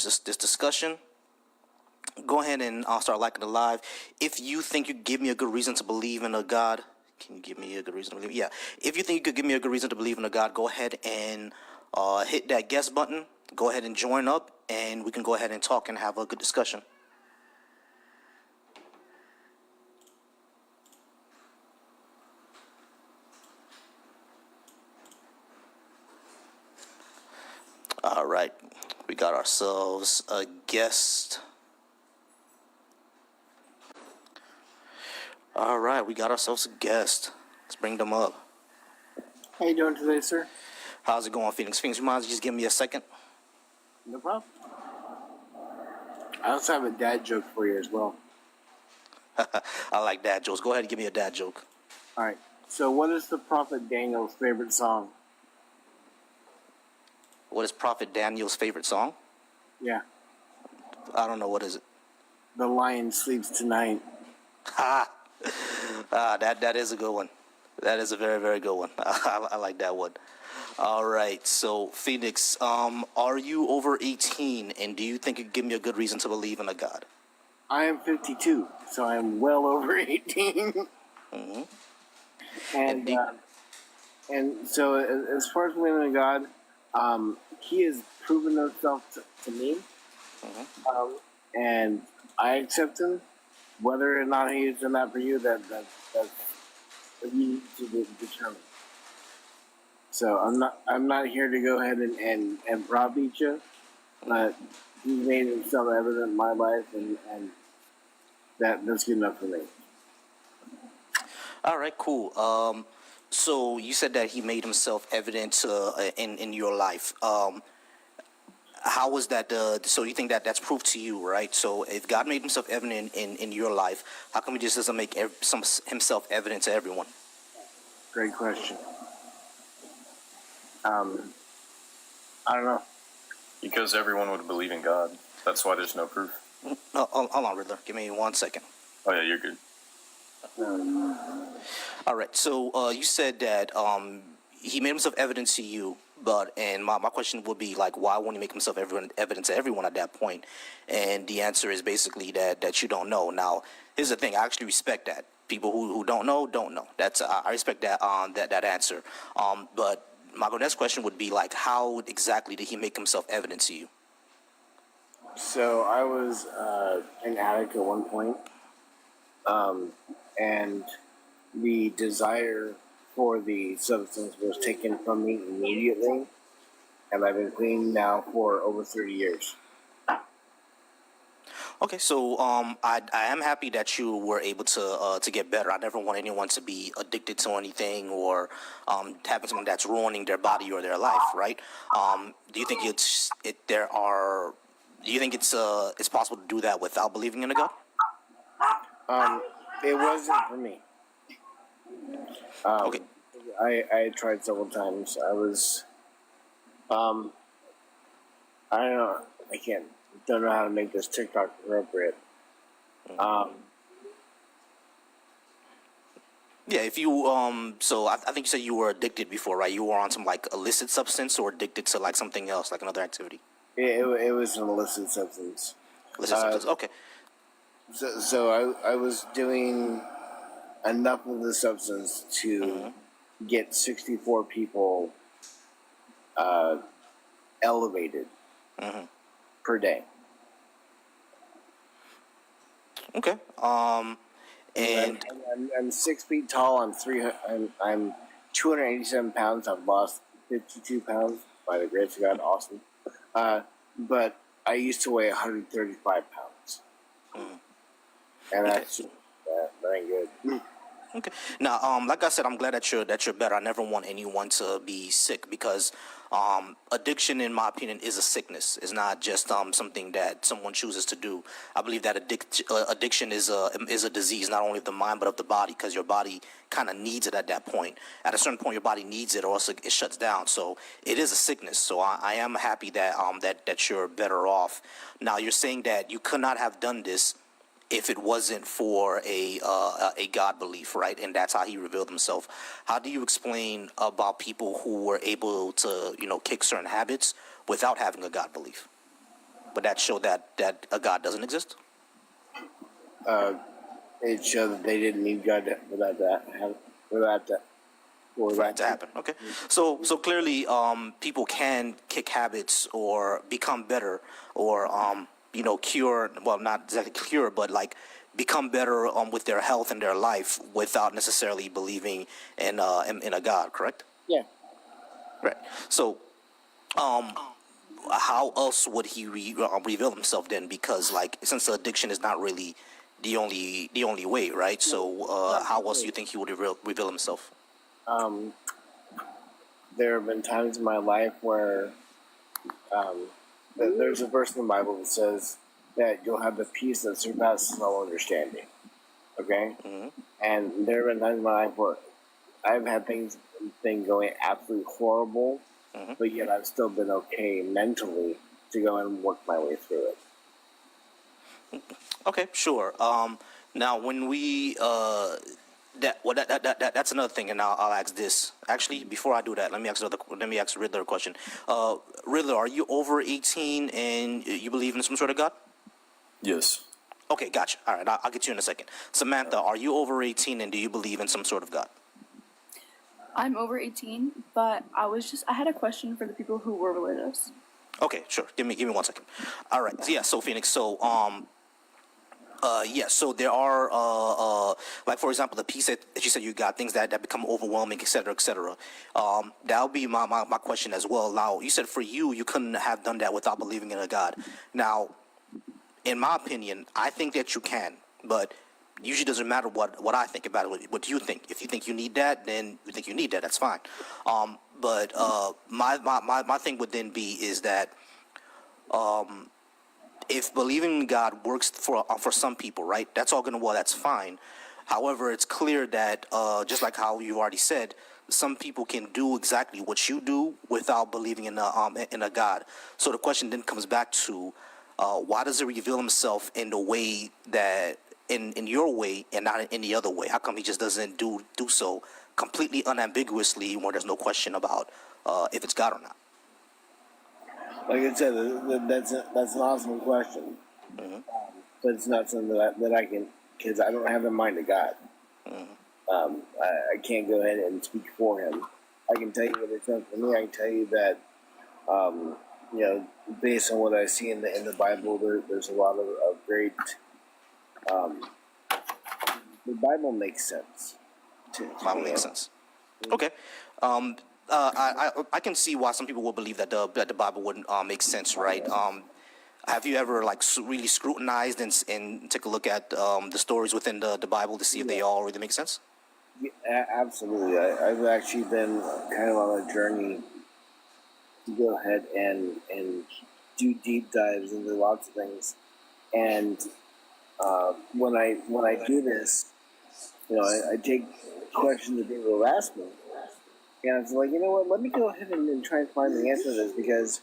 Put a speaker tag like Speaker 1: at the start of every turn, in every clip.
Speaker 1: this discussion, go ahead and start liking the live. If you think you give me a good reason to believe in a God, can you give me a good reason to believe? Yeah. If you think you could give me a good reason to believe in a God, go ahead and hit that guest button. Go ahead and join up, and we can go ahead and talk and have a good discussion. All right. We got ourselves a guest. All right, we got ourselves a guest. Let's bring them up.
Speaker 2: How you doing today, sir?
Speaker 1: How's it going, Phoenix? Phoenix, you mind just give me a second?
Speaker 2: No problem. I also have a dad joke for you as well.
Speaker 1: I like dad jokes. Go ahead and give me a dad joke.
Speaker 2: All right. So, what is the Prophet Daniel's favorite song?
Speaker 1: What is Prophet Daniel's favorite song?
Speaker 2: Yeah.
Speaker 1: I don't know. What is it?
Speaker 2: The Lion Sleeps Tonight.
Speaker 1: Ha! That is a good one. That is a very, very good one. I like that one. All right. So, Phoenix, are you over 18, and do you think you could give me a good reason to believe in a God?
Speaker 2: I am 52, so I am well over 18.
Speaker 1: Mm-hmm.
Speaker 2: And so, as far as believing in God, He has proven Himself to me, and I accept Him. Whether or not He has done that for you, that's you need to determine. So I'm not here to go ahead and browbeat you, but He's made Himself evident in my life, and that's good enough for me.
Speaker 1: All right, cool. So you said that He made Himself evident in your life. How was that? So you think that that's proof to you, right? So if God made Himself evident in your life, how come He just doesn't make Himself evident to everyone?
Speaker 2: Great question. I don't know.
Speaker 3: Because everyone would believe in God. That's why there's no proof.
Speaker 1: Hold on, Riddler. Give me 1 second.
Speaker 3: Oh, yeah, you're good.
Speaker 1: All right. So you said that He made Himself evident to you, and my question would be like, why won't He make Himself evident to everyone at that point? And the answer is basically that you don't know. Now, here's the thing. I actually respect that. People who don't know don't know. I respect that that answer. But my next question would be like, how exactly did He make Himself evident to you?
Speaker 2: So I was an addict at one point, and the desire for the substance was taken from me immediately, and I've been clean now for over 30 years.
Speaker 1: Okay, so I am happy that you were able to get better. I never want anyone to be addicted to anything or having something that's ruining their body or their life, right? Do you think Do you think it's possible to do that without believing in a God?
Speaker 2: It wasn't for me.
Speaker 1: Okay.
Speaker 2: I tried several times. I was, I don't know. Don't know how to make this TikTok appropriate.
Speaker 1: Yeah, if you so I think you said you were addicted before, right? You were on some like illicit substance or addicted to like something else, like another activity.
Speaker 2: It was an illicit substance.
Speaker 1: Illicit substance. Okay.
Speaker 2: So I was doing enough of the substance to get 64 people elevated per day.
Speaker 1: Okay. And
Speaker 2: I'm 6 feet tall. I'm 287 pounds. I've lost 52 pounds by the grace of God. Awesome. But I used to weigh 135 pounds, and that ain't good.
Speaker 1: Okay. Now, like I said, I'm glad that you're better. I never want anyone to be sick because addiction, in my opinion, is a sickness. It's not just something that someone chooses to do. I believe that addiction is a disease, not only of the mind but of the body, because your body kind of needs it at that point. At a certain point, your body needs it, or else it shuts down. So it is a sickness. So I am happy that that you're better off. Now, you're saying that you could not have done this if it wasn't for a God belief, right? And that's how He revealed Himself. How do you explain about people who were able to, kick certain habits without having a God belief? Would that show that a God doesn't exist?
Speaker 2: It showed that they didn't need God for that to,
Speaker 1: For that to happen. Okay. So clearly, people can kick habits or become better or, cure, well, not exactly cure, but like become better with their health and their life without necessarily believing in a God, correct?
Speaker 2: yeah.
Speaker 1: Right. So, how else would he reveal himself then? Because like, since the addiction is not really the only way, right? So, how else do you think he would reveal himself?
Speaker 2: There have been times in my life where there's a verse in the Bible that says that you'll have the peace that surpasses all understanding. Okay?
Speaker 1: Mm-hmm.
Speaker 2: And there have been times in my life where I've had things going absolutely horrible,
Speaker 1: Mm-hmm.
Speaker 2: but yet I've still been okay mentally to go and work my way through it.
Speaker 1: Okay, sure. Now when we that's another thing, and I'll ask this. Actually, before I do that, let me ask Riddler a question. Riddler, are you over 18 and you believe in some sort of God?
Speaker 3: Yes.
Speaker 1: Okay, gotcha. All right, I'll get you in a second. Samantha, are you over 18 and do you believe in some sort of God?
Speaker 4: I'm over 18, but I had a question for the people who were religious.
Speaker 1: Okay, sure. Give me 1 second. All right. Yeah. So Phoenix. So yes. So there are like for example the piece that you said you got things that become overwhelming, et cetera, et cetera. That would be my question as well. Now you said for you couldn't have done that without believing in a God. Now, in my opinion, I think that you can, but usually doesn't matter what I think about it. What do you think? If you think you need that, then you think you need that. That's fine. But my thing would then be is that if believing in God works for some people, right? That's all gonna well, that's fine. However, it's clear that just like how you already said, some people can do exactly what you do without believing in a God. So the question then comes back to why does it reveal himself in the way that in your way and not in any other way? How come he just doesn't do so completely unambiguously when there's no question about if it's God or not?
Speaker 2: Like I said, that's an awesome question,
Speaker 1: Mm-hmm.
Speaker 2: but it's not something that I can, because I don't have the mind of God. I can't go ahead and speak for him. I can tell you what it's done for me. I can tell you that, based on what I see in the Bible, there's a lot of great. The Bible makes sense.
Speaker 1: That makes sense. Okay. I can see why some people would believe that the Bible wouldn't make sense, right? Have you ever really scrutinized and take a look at the stories within the Bible to see if they all really make sense?
Speaker 2: Yeah, absolutely. I've actually been kind of on a journey to go ahead and do deep dives into lots of things. And when I do this, I take questions that people will ask me, and it's like, you know what? Let me go ahead and try and find the answer to this because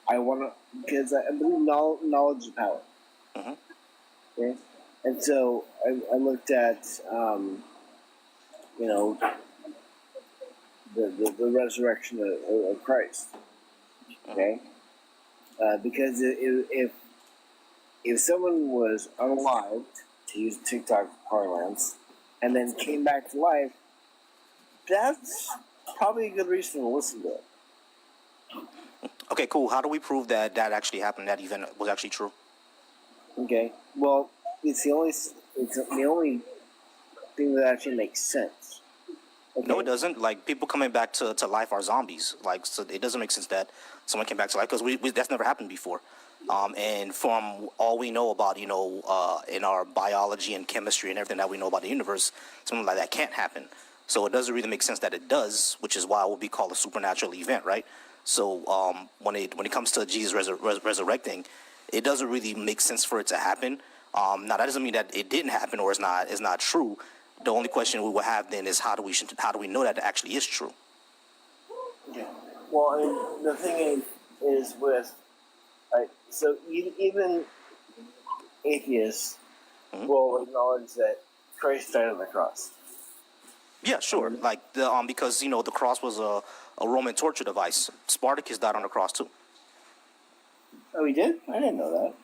Speaker 2: I believe knowledge is power.
Speaker 1: Mm-hmm.
Speaker 2: Okay, and so I looked at the resurrection of Christ. Okay, because if someone was unalived, to use TikTok parlance, and then came back to life, that's probably a good reason to listen to it.
Speaker 1: Okay, cool. How do we prove that actually happened? That event was actually true?
Speaker 2: Okay, well, it's the only thing that actually makes sense. Okay?
Speaker 1: No, it doesn't. Like people coming back to life are zombies. Like so, it doesn't make sense that someone came back to life because we that's never happened before. And from all we know about, in our biology and chemistry and everything that we know about the universe, something like that can't happen. So it doesn't really make sense that it does, which is why it would be called a supernatural event, right? So when it comes to Jesus resurrecting, it doesn't really make sense for it to happen. Now that doesn't mean that it didn't happen or is not true. The only question we will have then is how do we know that it actually is true?
Speaker 2: Yeah. Well, I mean, the thing is with so even atheists will acknowledge that Christ died on the cross.
Speaker 1: Yeah, sure. Like because the cross was a Roman torture device. Spartacus died on the cross too.
Speaker 2: Oh, he did? I didn't know that.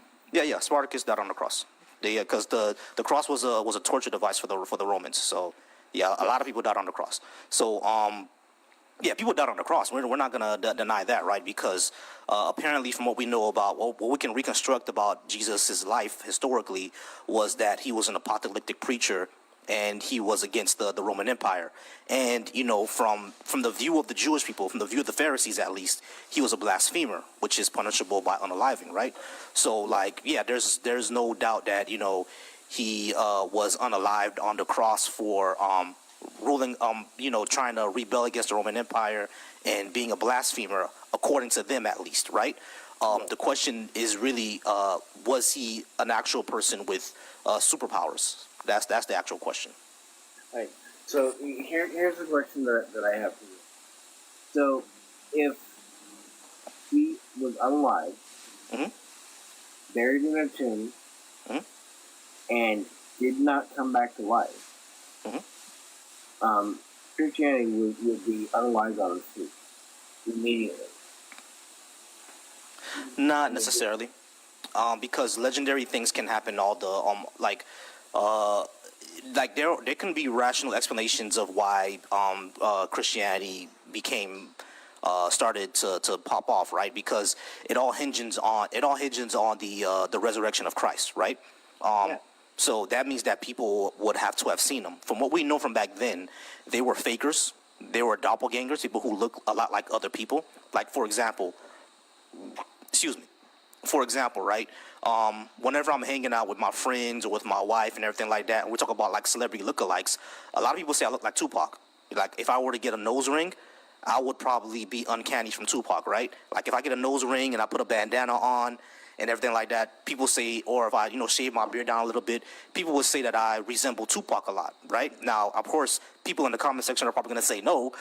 Speaker 1: Yeah, Spartacus died on the cross. Because the cross was a torture device for the Romans. So yeah, a lot of people died on the cross. So yeah, people died on the cross. We're not gonna deny that, right? Because apparently, from what we know about what we can reconstruct about Jesus' life historically, was that he was an apocalyptic preacher and he was against the Roman Empire. And you know, from the view of the Jewish people, from the view of the Pharisees at least, he was a blasphemer, which is punishable by unaliving, right? So like, yeah, there's no doubt that, you know, he was unalived on the cross for ruling, you know, trying to rebel against the Roman Empire and being a blasphemer, according to them at least, right? The question is really, was he an actual person with superpowers? That's the actual question.
Speaker 2: Right. So here's the question that I have for you. So if he was unalive,
Speaker 1: Mhm.
Speaker 2: buried in a tomb,
Speaker 1: Mhm.
Speaker 2: and did not come back to life,
Speaker 1: Mhm.
Speaker 2: Christianity would be unalived on his feet immediately.
Speaker 1: Not necessarily, because legendary things can happen all the like there can be rational explanations of why Christianity became started to pop off, right? Because it all hinges on the resurrection of Christ, right?
Speaker 2: Yeah.
Speaker 1: So that means that people would have to have seen him. From what we know from back then, they were fakers. They were doppelgangers, people who look a lot like other people. Like, for example, excuse me. For example, right? Whenever I'm hanging out with my friends or with my wife and everything like that, and we talk about like celebrity lookalikes, a lot of people say I look like Tupac. Like, if I were to get a nose ring, I would probably be uncanny from Tupac, right? Like, if I get a nose ring and I put a bandana on and everything like that, people say, or if I, you know, shave my beard down a little bit, people would say that I resemble Tupac a lot, right? Now, of course, people in the comment section are probably going to say no,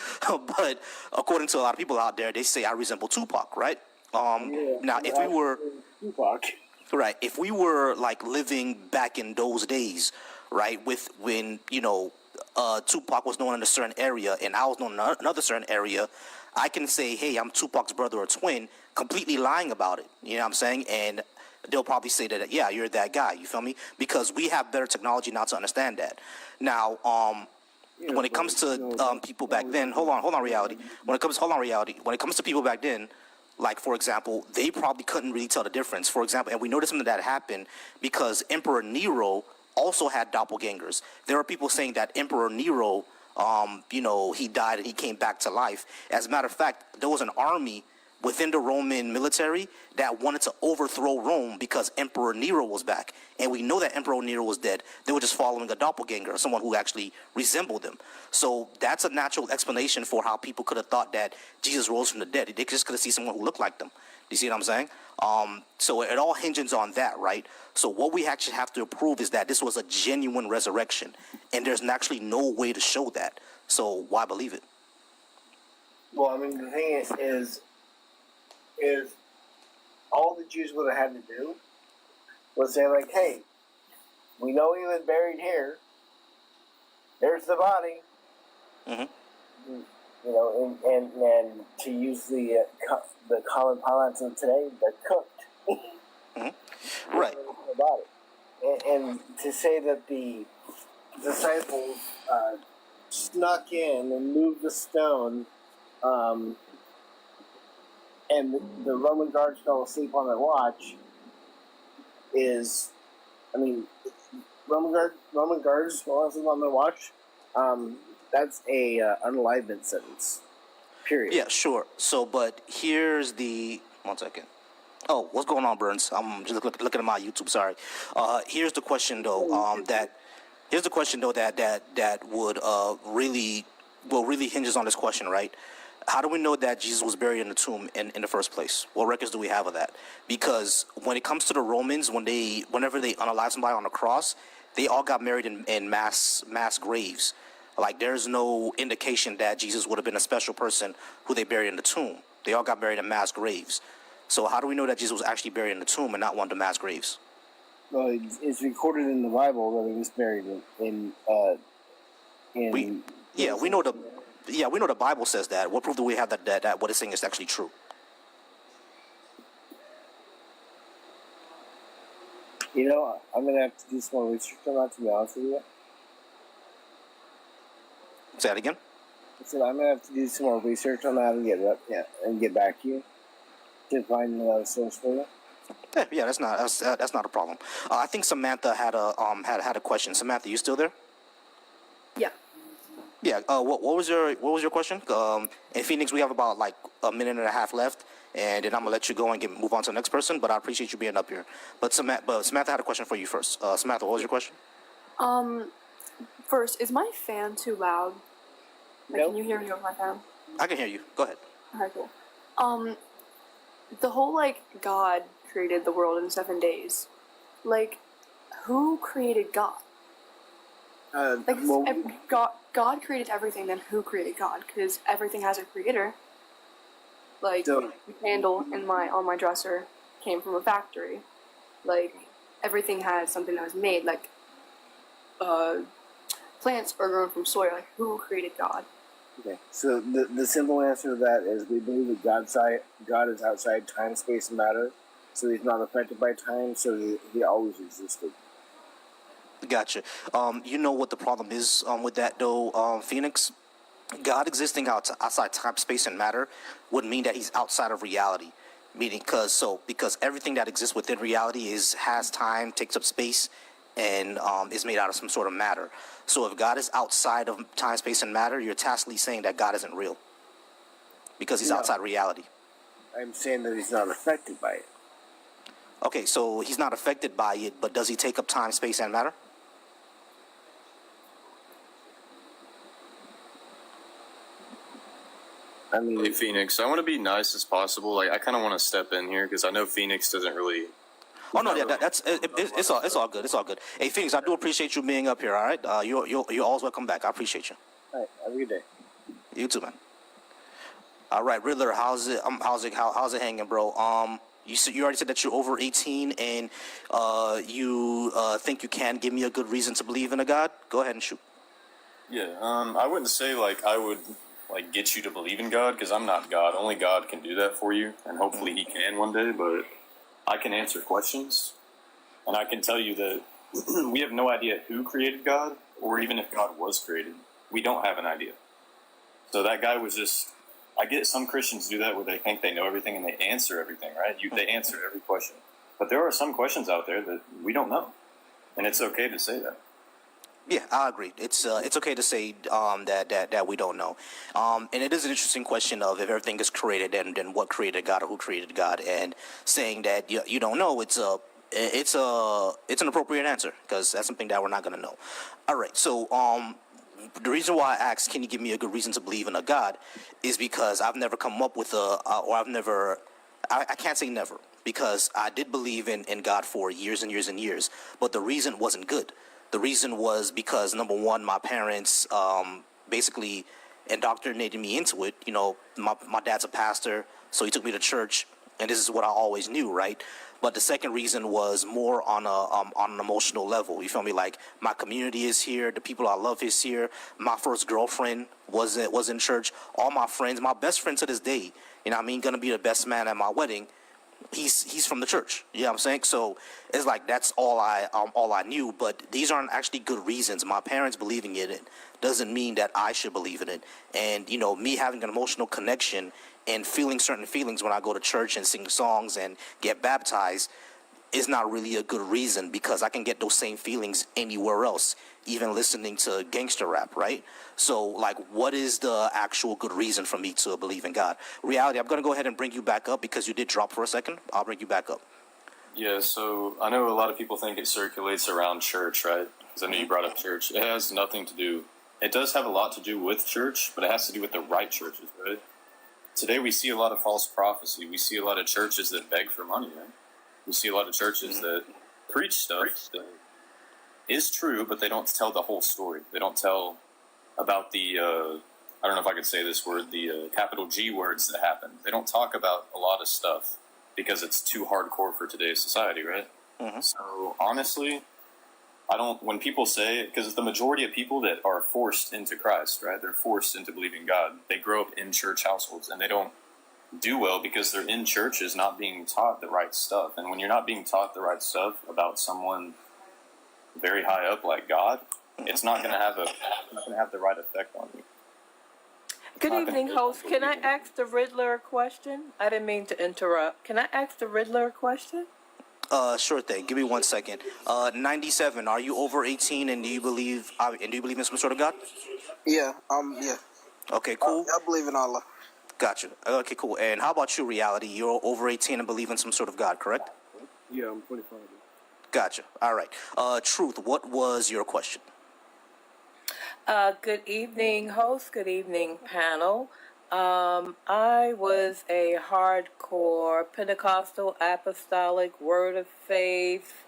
Speaker 1: but according to a lot of people out there, they say I resemble Tupac, right? Now, if we were
Speaker 2: Tupac.
Speaker 1: right, if we were like living back in those days, right, with when you know Tupac was known in a certain area and I was known in another certain area, I can say, hey, I'm Tupac's brother or twin, completely lying about it. You know what I'm saying? And they'll probably say that, yeah, you're that guy. You feel me? Because we have better technology now to understand that. Now, when it comes to people back then, hold on, reality. Hold on, reality. When it comes to people back then, like, for example, they probably couldn't really tell the difference. For example, and we noticed something that happened because Emperor Nero also had doppelgangers. There are people saying that Emperor Nero, you know, he died and he came back to life. As a matter of fact, there was an army within the Roman military that wanted to overthrow Rome because Emperor Nero was back. And we know that Emperor Nero was dead. They were just following a doppelganger, someone who actually resembled him. So that's a natural explanation for how people could have thought that Jesus rose from the dead. They just could have seen someone who looked like them. Do you see what I'm saying? So it all hinges on that, right? So what we actually have to prove is that this was a genuine resurrection. And there's actually no way to show that. So why believe it?
Speaker 2: Well, I mean, the thing is all the Jews would have had to do was say, like, hey, we know he was buried here. There's the body.
Speaker 1: Mm-hmm.
Speaker 2: You know, and to use the common parlance of today, they're cooked.
Speaker 1: Mm-hmm. Right.
Speaker 2: The body. And to say that the disciples snuck in and moved the stone, and the Roman guards fell asleep on their watch is, I mean, Roman guards fell asleep on their watch. That's a unalivement sentence. Period.
Speaker 1: Yeah, sure. So, but here's the 1 second. Oh, what's going on, Burns? I'm just looking at my YouTube. Sorry. Here's the question though. Here's the question though that would really hinges on this question, right? How do we know that Jesus was buried in the tomb in the first place? What records do we have of that? Because when it comes to the Romans, whenever they unalive somebody on the cross, they all got married in mass graves. Like, there's no indication that Jesus would have been a special person who they buried in the tomb. They all got buried in mass graves. So how do we know that Jesus was actually buried in the tomb and not one of the mass graves?
Speaker 2: Well, it's recorded in the Bible that he was buried in
Speaker 1: we know the Bible says that. What proof do we have that what it's saying is actually true?
Speaker 2: You know, I'm gonna have to do some more research on that. To be honest with you,
Speaker 1: Say that again.
Speaker 2: I said I'm gonna have to do some more research on that and get back to you to find another source for you.
Speaker 1: Yeah, that's not a problem. I think Samantha had a question. Samantha, you still there?
Speaker 4: Yeah.
Speaker 1: Yeah. What was your question? In Phoenix, we have about like a minute and a half left, and then I'm gonna let you go and move on to the next person. But I appreciate you being up here. But Samantha had a question for you first. Samantha, what was your question?
Speaker 4: First, is my fan too loud? Like,
Speaker 2: Nope.
Speaker 4: can you hear me over my fan?
Speaker 1: I can hear you. Go ahead.
Speaker 4: Alright, cool. The whole, like, God created the world in 7 days. Like, who created God? Like,
Speaker 2: Well,
Speaker 4: God created everything, then who created God? Because everything has a creator. Like,
Speaker 2: So-
Speaker 4: the candle on my dresser came from a factory. Like, everything has something that was made. Like, plants are grown from soil. Like, who created God?
Speaker 2: okay. So the simple answer to that is we believe that God is outside time, space, and matter. So he's not affected by time. So he always existed.
Speaker 1: Gotcha. You know what the problem is with that though, Phoenix? God existing outside time, space, and matter would mean that he's outside of reality. Meaning, because everything that exists within reality has time, takes up space, and is made out of some sort of matter. So if God is outside of time, space, and matter, you're tacitly saying that God isn't real because he's
Speaker 2: No.
Speaker 1: outside reality.
Speaker 2: I'm saying that he's not affected by it.
Speaker 1: Okay, so he's not affected by it, but does he take up time, space, and matter?
Speaker 2: I mean,
Speaker 3: Hey, Phoenix, I want to be nice as possible. Like, I kind of want to step in here because I know Phoenix doesn't really.
Speaker 1: Oh no, yeah, it's all good. It's all good. Hey, Phoenix, I do appreciate you being up here. All right, you're always welcome back. I appreciate you.
Speaker 2: all right, have a good day.
Speaker 1: You too, man. All right, Riddler, how's it hanging, bro? You already said that you're over 18 and you think you can give me a good reason to believe in a God. Go ahead and shoot.
Speaker 3: Yeah, I wouldn't say like I would like get you to believe in God because I'm not God. Only God can do that for you, and hopefully He can one day. But I can answer questions, and I can tell you that we have no idea who created God, or even if God was created. We don't have an idea. So that guy was just. I get some Christians do that where they think they know everything and they answer everything, right? They answer every question, but there are some questions out there that we don't know, and it's okay to say that.
Speaker 1: Yeah, I agree. It's okay to say that we don't know, and it is an interesting question of if everything is created, then what created God or who created God, and saying that you don't know. It's an appropriate answer because that's something that we're not going to know. All right, so the reason why I asked, can you give me a good reason to believe in a God, is because I've never come up with I can't say never, because I did believe in God for years and years and years, but the reason wasn't good. The reason was because, number one, my parents basically indoctrinated me into it. You know, my dad's a pastor, so he took me to church, and this is what I always knew, right? But the second reason was more on an emotional level. You feel me? Like, my community is here, the people I love is here. My first girlfriend was in church. All my friends, my best friend to this day, you know what I mean, gonna be the best man at my wedding. He's from the church. You know what I'm saying? So it's like that's all I knew. But these aren't actually good reasons. My parents believing in it doesn't mean that I should believe in it. And you know, me having an emotional connection and feeling certain feelings when I go to church and sing songs and get baptized is not really a good reason, because I can get those same feelings anywhere else, even listening to gangster rap, right? So, like, what is the actual good reason for me to believe in God? Reality, I'm going to go ahead and bring you back up because you did drop for a second. I'll bring you back up.
Speaker 3: Yeah, so I know a lot of people think it circulates around church, right? Because I know you brought up church. It has nothing to do. It does have a lot to do with church, but it has to do with the right churches, right? Today we see a lot of false prophecy. We see a lot of churches that beg for money, right? We see a lot of churches that preach stuff that is true, but they don't tell the whole story. They don't tell about the, I don't know if I could say this word, the capital G words that happen. They don't talk about a lot of stuff because it's too hardcore for today's society, right? So honestly, I don't, when people say, because the majority of people that are forced into Christ, right, they're forced into believing God, they grow up in church households and they don't do well because they're in churches not being taught the right stuff. And when you're not being taught the right stuff about someone very high up like God, it's not going to have the right effect on you.
Speaker 5: Good
Speaker 3: not
Speaker 5: evening,
Speaker 3: gonna-
Speaker 5: host. Can I ask the Riddler a question? I didn't mean to interrupt. Can I ask the Riddler a question?
Speaker 1: Sure thing. Give me 1 second. 97. Are you over 18 and do you believe in some sort of God?
Speaker 6: Yeah,
Speaker 1: Okay, cool.
Speaker 6: I believe in Allah.
Speaker 1: Gotcha. Okay, cool. And how about you, Reality? You're over 18 and believe in some sort of God, correct?
Speaker 2: Yeah, I'm 25.
Speaker 1: Gotcha. All right. Truth, what was your question?
Speaker 5: Good evening, host. Good evening, panel. I was a hardcore Pentecostal, Apostolic, Word of Faith,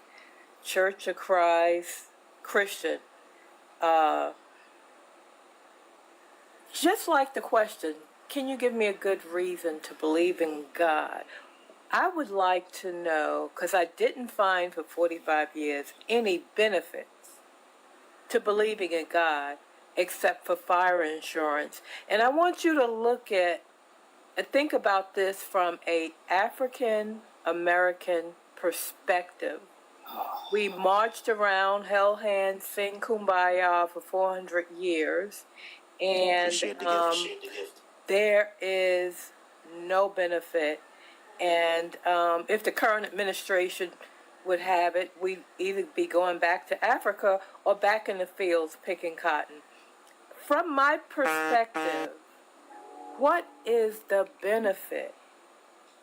Speaker 5: Church of Christ Christian. Just like the question, can you give me a good reason to believe in God? I would like to know, because I didn't find for 45 years any benefits to believing in God except for fire insurance. And I want you to look at and think about this from a African American perspective. We marched around, held hands, sing kumbaya for 400 years, and
Speaker 1: Appreciate the gift.
Speaker 5: there is no benefit. And if the current administration would have it, we'd either be going back to Africa or back in the fields picking cotton. From my perspective, what is the benefit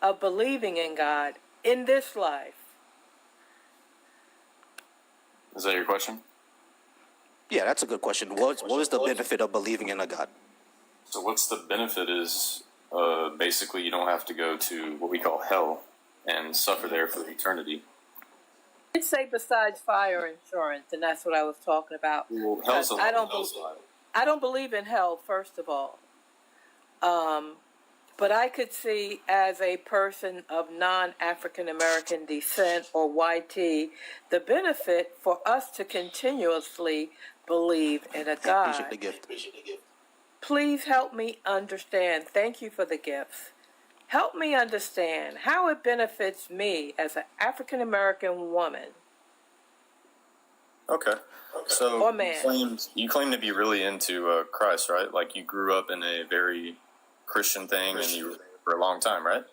Speaker 5: of believing in God in this life?
Speaker 3: Is that your question?
Speaker 1: Yeah, that's a good question. What is the benefit of believing in a God?
Speaker 3: So what's the benefit is basically you don't have to go to what we call hell and suffer there for eternity.
Speaker 5: I'd say besides fire insurance, and that's what I was talking about.
Speaker 3: Well, hell's a
Speaker 5: I don't believe in hell, first of all. But I could see as a person of non-African American descent or YT, the benefit for us to continuously believe in a God.
Speaker 1: Appreciate the gift.
Speaker 5: Please help me understand. Thank you for the gifts. Help me understand how it benefits me as an African American woman.
Speaker 3: Okay. So
Speaker 5: Or man.
Speaker 3: you claim to be really into Christ, right? Like you grew up in a very Christian thing and you were there for a long time, right?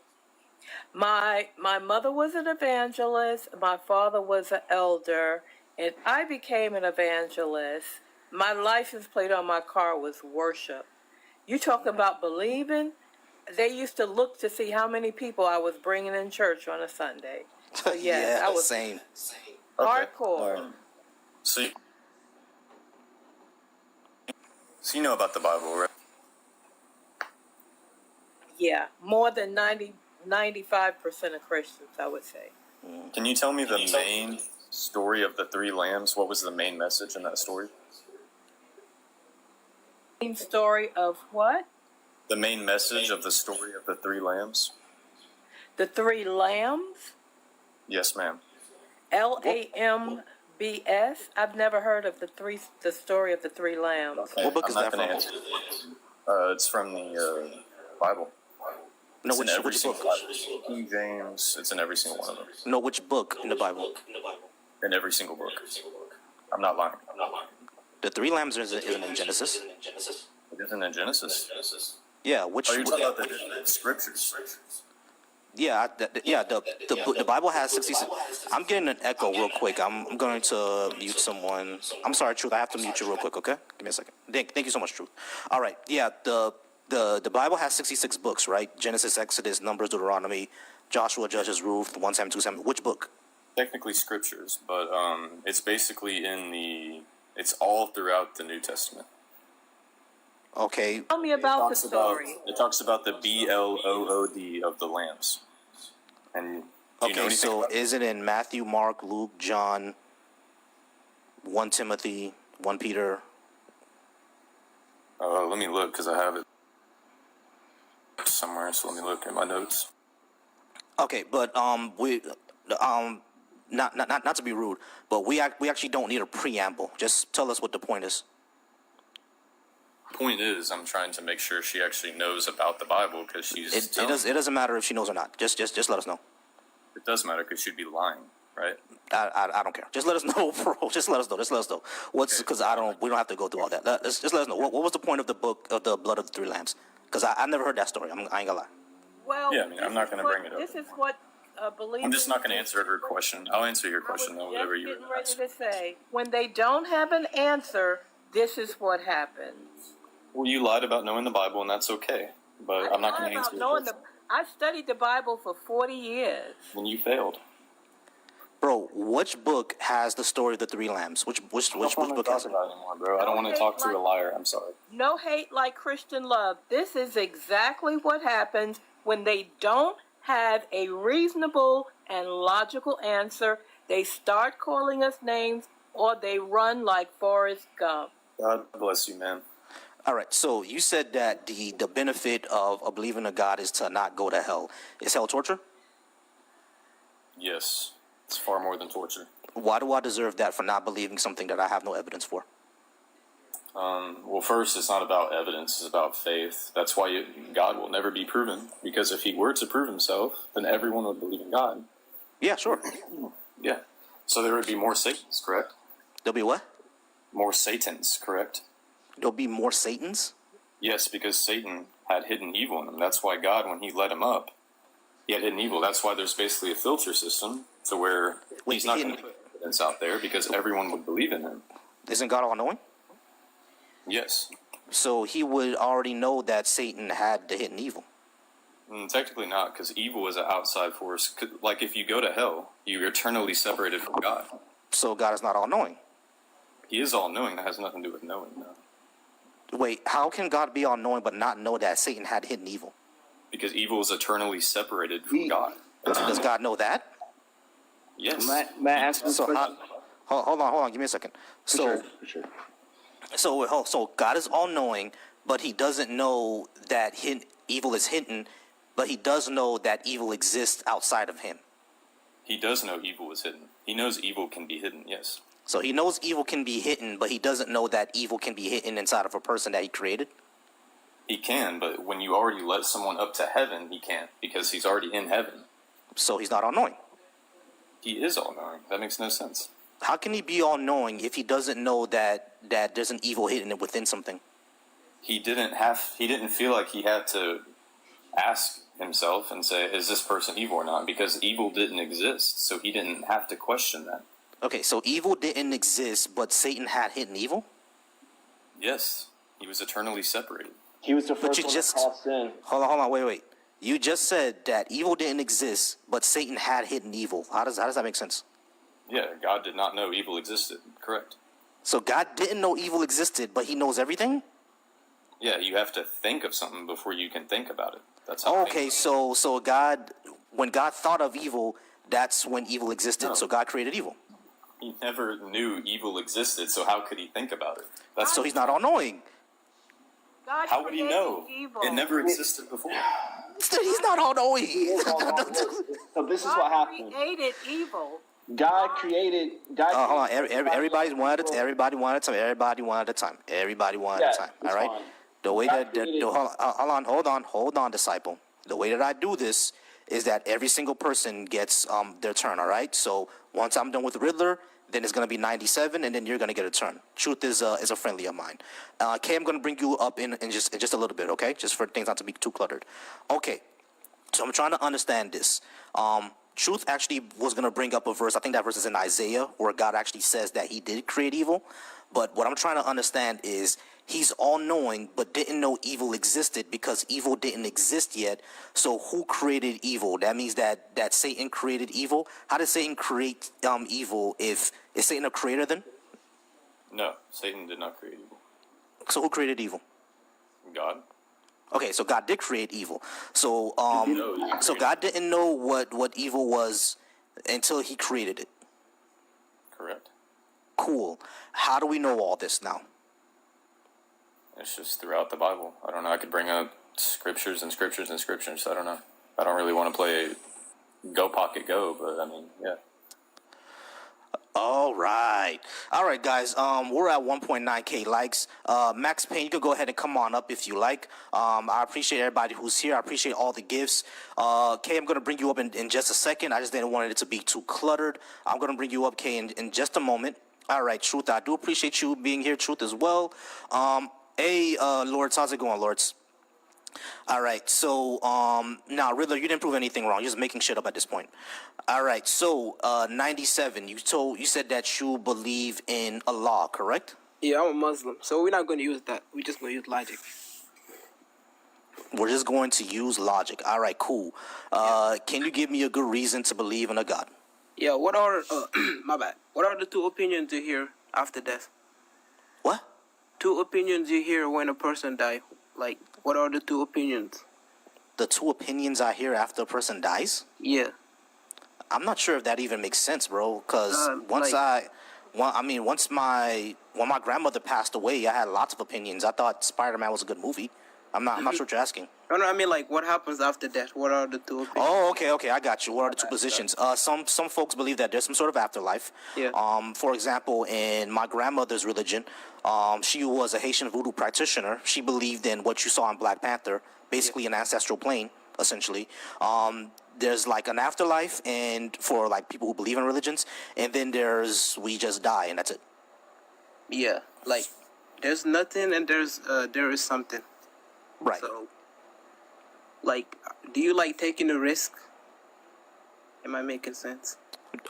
Speaker 5: My mother was an evangelist. My father was an elder, and I became an evangelist. My license plate on my car was worship. You talk about believing? They used to look to see how many people I was bringing in church on a Sunday. So yes,
Speaker 1: yeah,
Speaker 5: I was
Speaker 1: same.
Speaker 5: hardcore.
Speaker 3: So you know about the Bible, right?
Speaker 5: Yeah, more than 95% of Christians, I would say.
Speaker 3: Can you tell me the main story of the three lambs? What was the main message in that story?
Speaker 5: Same story of what?
Speaker 3: The main message of the story of the three lambs?
Speaker 5: The three lambs?
Speaker 3: Yes, ma'am.
Speaker 5: LAMBS. I've never heard of the story of the three lambs.
Speaker 1: What book is
Speaker 3: I'm not
Speaker 1: that
Speaker 3: gonna
Speaker 1: from?
Speaker 3: answer. It's from the Bible.
Speaker 1: No,
Speaker 3: It's in every
Speaker 1: which
Speaker 3: single
Speaker 1: book?
Speaker 3: Bible. King James. It's in every single one of them.
Speaker 1: No, which book in the Bible?
Speaker 3: In every single book. I'm not lying.
Speaker 1: The three lambs isn't in Genesis.
Speaker 3: It isn't in Genesis.
Speaker 1: Yeah, which?
Speaker 3: Oh, you're talking about the scriptures.
Speaker 1: Yeah, the Bible has 66. I'm getting an echo real quick. I'm going to mute someone. I'm sorry, Truth. I have to mute you real quick. Okay, give me a second. Thank you so much, Truth. All right. Yeah, the Bible has 66 books, right? Genesis, Exodus, Numbers, Deuteronomy, Joshua, Judges, Ruth, 1 Samuel, 2 Samuel. Which book?
Speaker 3: Technically scriptures, but it's basically it's all throughout the New Testament.
Speaker 1: Okay.
Speaker 5: Tell me about the story.
Speaker 3: It talks about the BLOOD of the lambs. And do you know
Speaker 1: Okay,
Speaker 3: anything
Speaker 1: so
Speaker 3: about
Speaker 1: is it in Matthew, Mark, Luke, John, 1 Timothy, 1 Peter?
Speaker 3: let me look because I have it somewhere. So let me look at my notes.
Speaker 1: Okay, but not to be rude, but we actually don't need a preamble. Just tell us what the point is.
Speaker 3: point is, I'm trying to make sure she actually knows about the Bible because she's.
Speaker 1: It doesn't matter if she knows or not. Just let us know.
Speaker 3: It does matter because she'd be lying, right?
Speaker 1: I don't care. Just let us know, bro. Just let us know. Just let us know. What's because we don't have to go through all that. Just let us know. What was the point of the book of the blood of the three lambs? Because I never heard that story. I ain't gonna lie.
Speaker 5: Well,
Speaker 3: Yeah, I mean, I'm not going to bring it up.
Speaker 5: This is what believing.
Speaker 3: I'm just not going to answer her question. I'll answer your question though, whatever you
Speaker 5: getting
Speaker 3: were
Speaker 5: ready
Speaker 3: asking.
Speaker 5: to say. When they don't have an answer, this is what happens.
Speaker 3: Well, you lied about knowing the Bible, and that's okay. But I'm not going to answer your question.
Speaker 5: I studied the Bible for 40 years.
Speaker 3: When you failed.
Speaker 1: Bro, which book has the story of the three lambs? Which
Speaker 3: I don't
Speaker 1: book
Speaker 3: want to
Speaker 1: has
Speaker 3: talk
Speaker 1: it?
Speaker 3: about it anymore, bro. I don't want to talk to a liar. I'm sorry.
Speaker 5: No hate like Christian love. This is exactly what happens when they don't have a reasonable and logical answer. They start calling us names or they run like Forrest Gump.
Speaker 3: God bless you, man.
Speaker 1: All right. So you said that the benefit of believing in God is to not go to hell. Is hell torture?
Speaker 3: Yes. It's far more than torture.
Speaker 1: Why do I deserve that for not believing something that I have no evidence for?
Speaker 3: Well, first, it's not about evidence. It's about faith. That's why God will never be proven. Because if he were to prove himself, then everyone would believe in God.
Speaker 1: Yeah, sure.
Speaker 3: Yeah. So there would be more Satans, correct?
Speaker 1: There'll be what?
Speaker 3: More Satans, correct?
Speaker 1: There'll be more Satans?
Speaker 3: Yes, because Satan had hidden evil in him. That's why God, when he let him up, he had hidden evil. That's why there's basically a filter system to where he's not going to put evidence out there because everyone would believe in him.
Speaker 1: Isn't God all-knowing?
Speaker 3: Yes.
Speaker 1: So he would already know that Satan had the hidden evil.
Speaker 3: Technically not, because evil is an outside force. Like if you go to hell, you're eternally separated from God.
Speaker 1: So God is not all-knowing.
Speaker 3: He is all-knowing. That has nothing to do with knowing, though.
Speaker 1: Wait, how can God be all-knowing but not know that Satan had hidden evil?
Speaker 3: Because evil is eternally separated from God.
Speaker 1: Does God know that?
Speaker 3: Yes.
Speaker 2: May I ask this
Speaker 1: So
Speaker 2: question?
Speaker 1: hold on, give me a second. So so God is all-knowing, but he doesn't know that evil is hidden, but he does know that evil exists outside of him.
Speaker 3: He does know evil is hidden. He knows evil can be hidden, yes.
Speaker 1: So he knows evil can be hidden, but he doesn't know that evil can be hidden inside of a person that he created.
Speaker 3: He can, but when you already let someone up to heaven, he can't, because he's already in heaven.
Speaker 1: So he's not all-knowing.
Speaker 3: He is all-knowing. That makes no sense.
Speaker 1: How can he be all-knowing if he doesn't know that there's an evil hidden within something?
Speaker 3: He didn't feel like he had to ask himself and say, is this person evil or not? Because evil didn't exist, so he didn't have to question that.
Speaker 1: Okay, so evil didn't exist, but Satan had hidden evil?
Speaker 3: Yes, he was eternally separated.
Speaker 2: He was the
Speaker 1: But
Speaker 2: first
Speaker 1: you
Speaker 2: one
Speaker 1: just-
Speaker 2: to call sin.
Speaker 1: Hold on, wait. You just said that evil didn't exist, but Satan had hidden evil. How does that make sense?
Speaker 3: Yeah, God did not know evil existed. Correct.
Speaker 1: So God didn't know evil existed, but he knows everything?
Speaker 3: Yeah, you have to think of something before you can think about it. That's how.
Speaker 1: Okay, so God, when God thought of evil, that's when evil existed.
Speaker 3: No.
Speaker 1: So God created evil.
Speaker 3: He never knew evil existed, so how could he think about it? That's
Speaker 1: So he's not all-knowing.
Speaker 5: God
Speaker 3: How would he
Speaker 5: created
Speaker 3: know?
Speaker 5: evil.
Speaker 3: It never existed before.
Speaker 1: He's not all-knowing.
Speaker 2: So this is what
Speaker 5: God
Speaker 2: happened.
Speaker 5: created evil.
Speaker 2: God created.
Speaker 1: Hold on. Everybody's one at a time. Everybody one at a time. Everybody one at a time. Everybody one at a time. All right.
Speaker 2: Fine.
Speaker 1: The way
Speaker 2: God
Speaker 1: that
Speaker 2: created-
Speaker 1: hold on, disciple. The way that I do this is that every single person gets their turn. All right. So once I'm done with Riddler, then it's gonna be 97, and then you're gonna get a turn. Truth is a friendly of mine. Kay, I'm gonna bring you up in just a little bit. Okay, just for things not to be too cluttered. Okay. So I'm trying to understand this. Truth actually was going to bring up a verse. I think that verse is in Isaiah where God actually says that he did create evil. But what I'm trying to understand is he's all-knowing but didn't know evil existed because evil didn't exist yet. So who created evil? That means that Satan created evil. How did Satan create evil? Is Satan a creator then?
Speaker 3: No, Satan did not create evil.
Speaker 1: So who created evil?
Speaker 3: God.
Speaker 1: Okay, so God did create evil. So so God didn't know what evil was until he created it.
Speaker 3: Correct.
Speaker 1: Cool. How do we know all this now?
Speaker 3: It's just throughout the Bible. I don't know. I could bring up scriptures and scriptures and scriptures. I don't know. I don't really want to play Go Pocket Go, but I mean, yeah.
Speaker 1: All right. All right, guys. We're at 1.9K likes. Max Payne, you can go ahead and come on up if you like. I appreciate everybody who's here. I appreciate all the gifts. Kay, I'm going to bring you up in just a second. I just didn't want it to be too cluttered. I'm going to bring you up, Kay, in just a moment. All right, Truth, I do appreciate you being here, Truth, as well. Hey, Lords, how's it going, Lords? All right, so now Riddler, you didn't prove anything wrong. You're just making shit up at this point. All right, so 97. You said that you believe in Allah, correct?
Speaker 6: Yeah, I'm a Muslim, so we're not going to use that. We're just going to use logic.
Speaker 1: We're just going to use logic. All right, cool. Can you give me a good reason to believe in a God?
Speaker 6: Yeah, what are my bad? What are the two opinions you hear after death?
Speaker 1: What?
Speaker 6: Two opinions you hear when a person die. Like, what are the two opinions?
Speaker 1: The two opinions I hear after a person dies?
Speaker 6: Yeah.
Speaker 1: I'm not sure if that even makes sense, bro. Because once my grandmother passed away, I had lots of opinions. I thought Spider-Man was a good movie. I'm not sure what you're asking.
Speaker 6: No, I mean, like, what happens after death? What are the two opinions?
Speaker 1: Oh, okay, I got you. What are the two positions? Some folks believe that there's some sort of afterlife.
Speaker 6: Yeah.
Speaker 1: For example, in my grandmother's religion, she was a Haitian voodoo practitioner. She believed in what you saw in Black Panther, basically an ancestral plane, essentially. There's like an afterlife, and for like people who believe in religions, and then we just die, and that's it.
Speaker 6: Yeah, like, there's nothing and there is something.
Speaker 1: Right.
Speaker 6: So, like, do you like taking a risk? Am I making sense?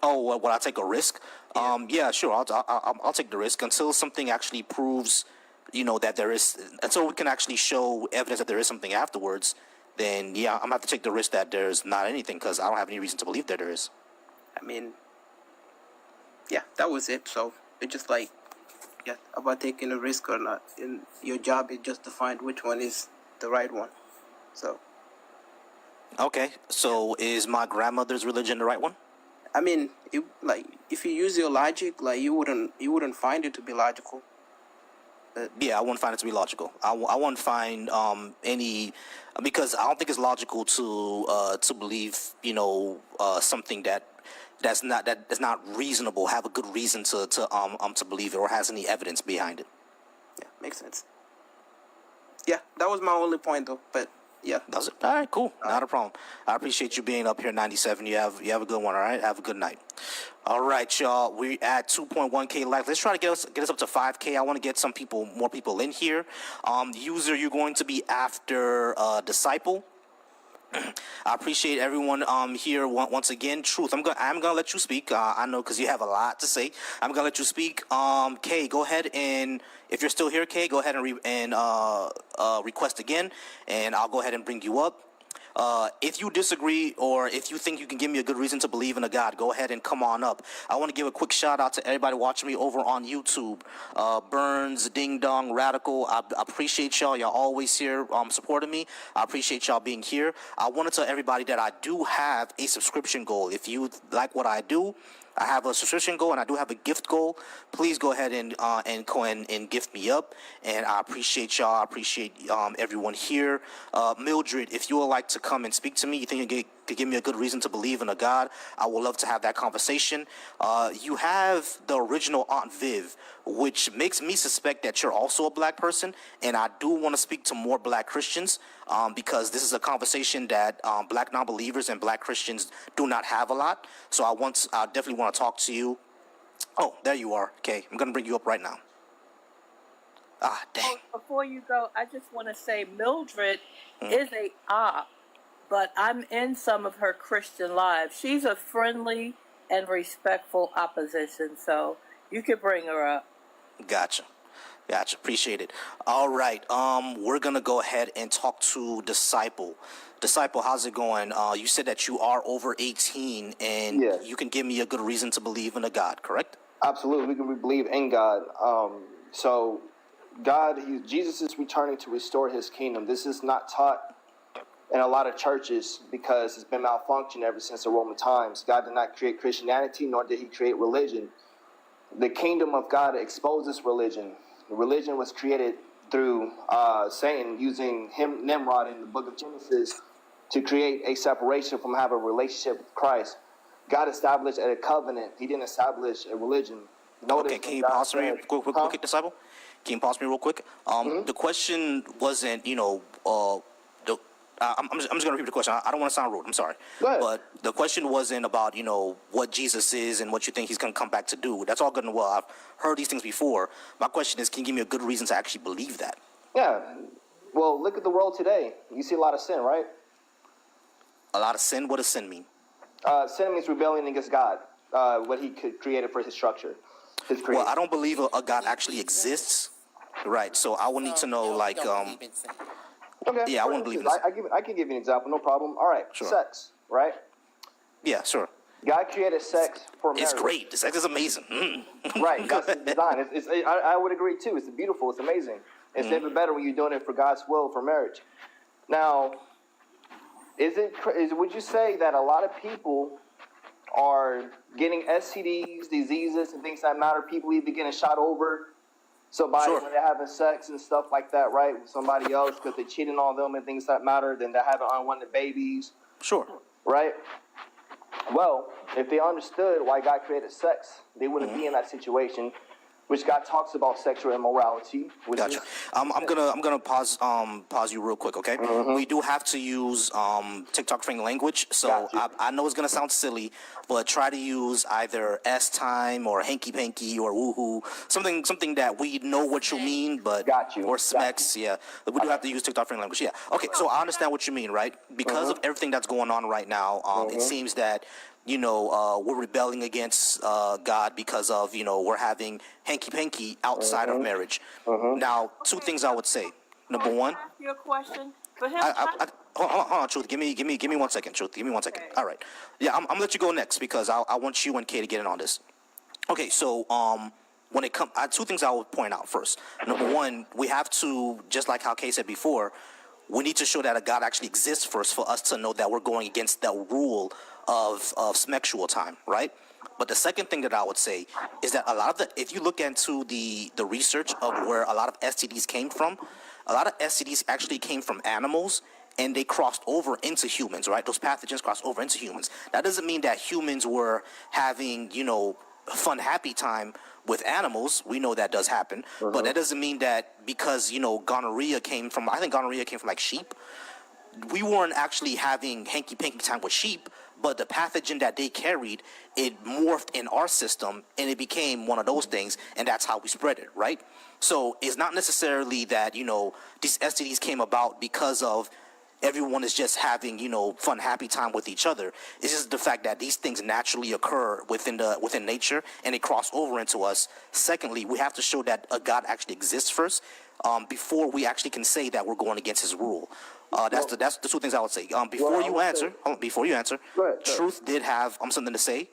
Speaker 1: Oh, would I take a risk? Yeah, sure. I'll take the risk until something actually proves, that there is. Until we can actually show evidence that there is something afterwards. Then yeah, I'm gonna have to take the risk that there's not anything because I don't have any reason to believe that there is.
Speaker 6: I mean, yeah, that was it. So it's just like, yeah, about taking a risk or not. And your job is just to find which one is the right one. So,
Speaker 1: Okay, so is my grandmother's religion the right one?
Speaker 6: I mean, if you use your logic, like you wouldn't find it to be logical.
Speaker 1: Yeah, I wouldn't find it to be logical. I wouldn't find any because I don't think it's logical to believe something that's not reasonable. Have a good reason to believe it or has any evidence behind it.
Speaker 6: Yeah, makes sense. Yeah, that was my only point though. But yeah,
Speaker 1: Does it? All right, cool. Not a problem. I appreciate you being up here, 97. You have a good one. All right, have a good night. All right, y'all. We at 2.1K likes. Let's try to get us up to 5K. I want to get more people in here. User, you're going to be after Disciple. I appreciate everyone here once again. Truth, I'm gonna let you speak. I know because you have a lot to say. I'm gonna let you speak. Kay, go ahead and if you're still here, Kay, go ahead and request again, and I'll go ahead and bring you up. If you disagree or if you think you can give me a good reason to believe in a God, go ahead and come on up. I want to give a quick shout out to everybody watching me over on YouTube. Burns, Ding Dong, Radical. I appreciate y'all. Y'all always here supporting me. I appreciate y'all being here. I want to tell everybody that I do have a subscription goal. If you like what I do, I have a subscription goal and I do have a gift goal. Please go ahead and go ahead and gift me up. And I appreciate y'all. I appreciate everyone here. Mildred, if you would like to come and speak to me, you think you could give me a good reason to believe in a God, I would love to have that conversation. You have the original Aunt Viv, which makes me suspect that you're also a black person. And I do want to speak to more black Christians because this is a conversation that black non-believers and black Christians do not have a lot. So I definitely want to talk to you. Oh, there you are. Okay, I'm going to bring you up right now. Ah, dang.
Speaker 5: Before you go, I just want to say Mildred is a op, but I'm in some of her Christian lives. She's a friendly and respectful opposition, so you can bring her up.
Speaker 1: Gotcha. Appreciate it. All right. We're gonna go ahead and talk to Disciple. Disciple, how's it going? You said that you are over 18 and
Speaker 7: Yes.
Speaker 1: you can give me a good reason to believe in a God, correct?
Speaker 7: Absolutely, we can believe in God. So, Jesus is returning to restore His kingdom. This is not taught in a lot of churches because it's been malfunctioned ever since the Roman times. God did not create Christianity, nor did He create religion. The kingdom of God exposes religion. Religion was created through Satan using Nimrod in the book of Genesis to create a separation from having a relationship with Christ. God established a covenant. He didn't establish a religion. Notice
Speaker 1: Okay, can
Speaker 7: when
Speaker 1: you
Speaker 7: God
Speaker 1: pause me
Speaker 7: said-
Speaker 1: quick, disciple? Can you pause me real quick? The question wasn't, I'm just going to repeat the question. I don't want to sound rude. I'm sorry.
Speaker 7: Go ahead.
Speaker 1: But the question wasn't about, what Jesus is and what you think he's going to come back to do. That's all good and well. I've heard these things before. My question is, can you give me a good reason to actually believe that?
Speaker 7: Yeah. Well, look at the world today. You see a lot of sin, right?
Speaker 1: A lot of sin? What does sin mean?
Speaker 7: Sin means rebellion against God, what he created for his structure, his creation.
Speaker 1: Well, I don't believe a God actually exists. Right. So I would need to know, like,
Speaker 7: Okay.
Speaker 1: Yeah, I wouldn't believe this.
Speaker 7: I can give you an example, no problem. All right,
Speaker 1: Sure.
Speaker 7: sex, right?
Speaker 1: yeah, sure.
Speaker 7: God created sex for marriage.
Speaker 1: It's great. The sex is amazing.
Speaker 7: Right, that's the design. I would agree too. It's beautiful. It's amazing. It's even better when you're doing it for God's will for marriage. Now, would you say that a lot of people are getting STDs, diseases, and things that matter? People even getting shot over somebody
Speaker 1: Sure.
Speaker 7: when they're having sex and stuff like that, right? With somebody else because they're cheating on them and things that matter. Then they're having unwanted babies,
Speaker 1: Sure.
Speaker 7: right? Well, if they understood why God created sex, they wouldn't be in that situation, which God talks about sexual immorality. Which
Speaker 1: Gotcha.
Speaker 7: is,
Speaker 1: I'm gonna pause you real quick, okay? We do have to use TikTok friendly language, so
Speaker 7: Got you.
Speaker 1: I know it's gonna sound silly, but try to use either S time or hanky panky or woohoo, something that we know what you mean, but
Speaker 7: Got you.
Speaker 1: or
Speaker 7: Got
Speaker 1: smacks, yeah. But we do have to use TikTok friendly language, yeah. Okay, so I understand what you mean, right? Because of everything that's going on right now, it seems that we're rebelling against God because of we're having hanky panky outside of marriage. Now, two things I would say. Number one,
Speaker 5: Can I ask you a question? For him,
Speaker 1: hold on, Truth. Give me 1 second, Truth. Give me 1 second.
Speaker 5: Okay.
Speaker 1: All right. Yeah, I'm gonna let you go next because I want you and Kay to get in on this. Okay, so when it comes, two things I would point out first. Number one, we have to, just like how Kay said before, we need to show that a God actually exists first for us to know that we're going against the rule of sexual time, right? But the second thing that I would say is that if you look into the research of where a lot of STDs came from, a lot of STDs actually came from animals and they crossed over into humans, right? Those pathogens crossed over into humans. That doesn't mean that humans were having, fun, happy time with animals. We know that does happen, but that doesn't mean that because, gonorrhea came from like sheep. We weren't actually having hanky-panky time with sheep, but the pathogen that they carried, it morphed in our system, and it became one of those things, and that's how we spread it, right? So it's not necessarily that, these STDs came about because of everyone is just having, fun, happy time with each other. It's just the fact that these things naturally occur within nature, and they cross over into us. Secondly, we have to show that a God actually exists first, before we actually can say that we're going against his rule. That's the two things I would say. Before you answer,
Speaker 7: Go ahead.
Speaker 1: Truth did have something to say.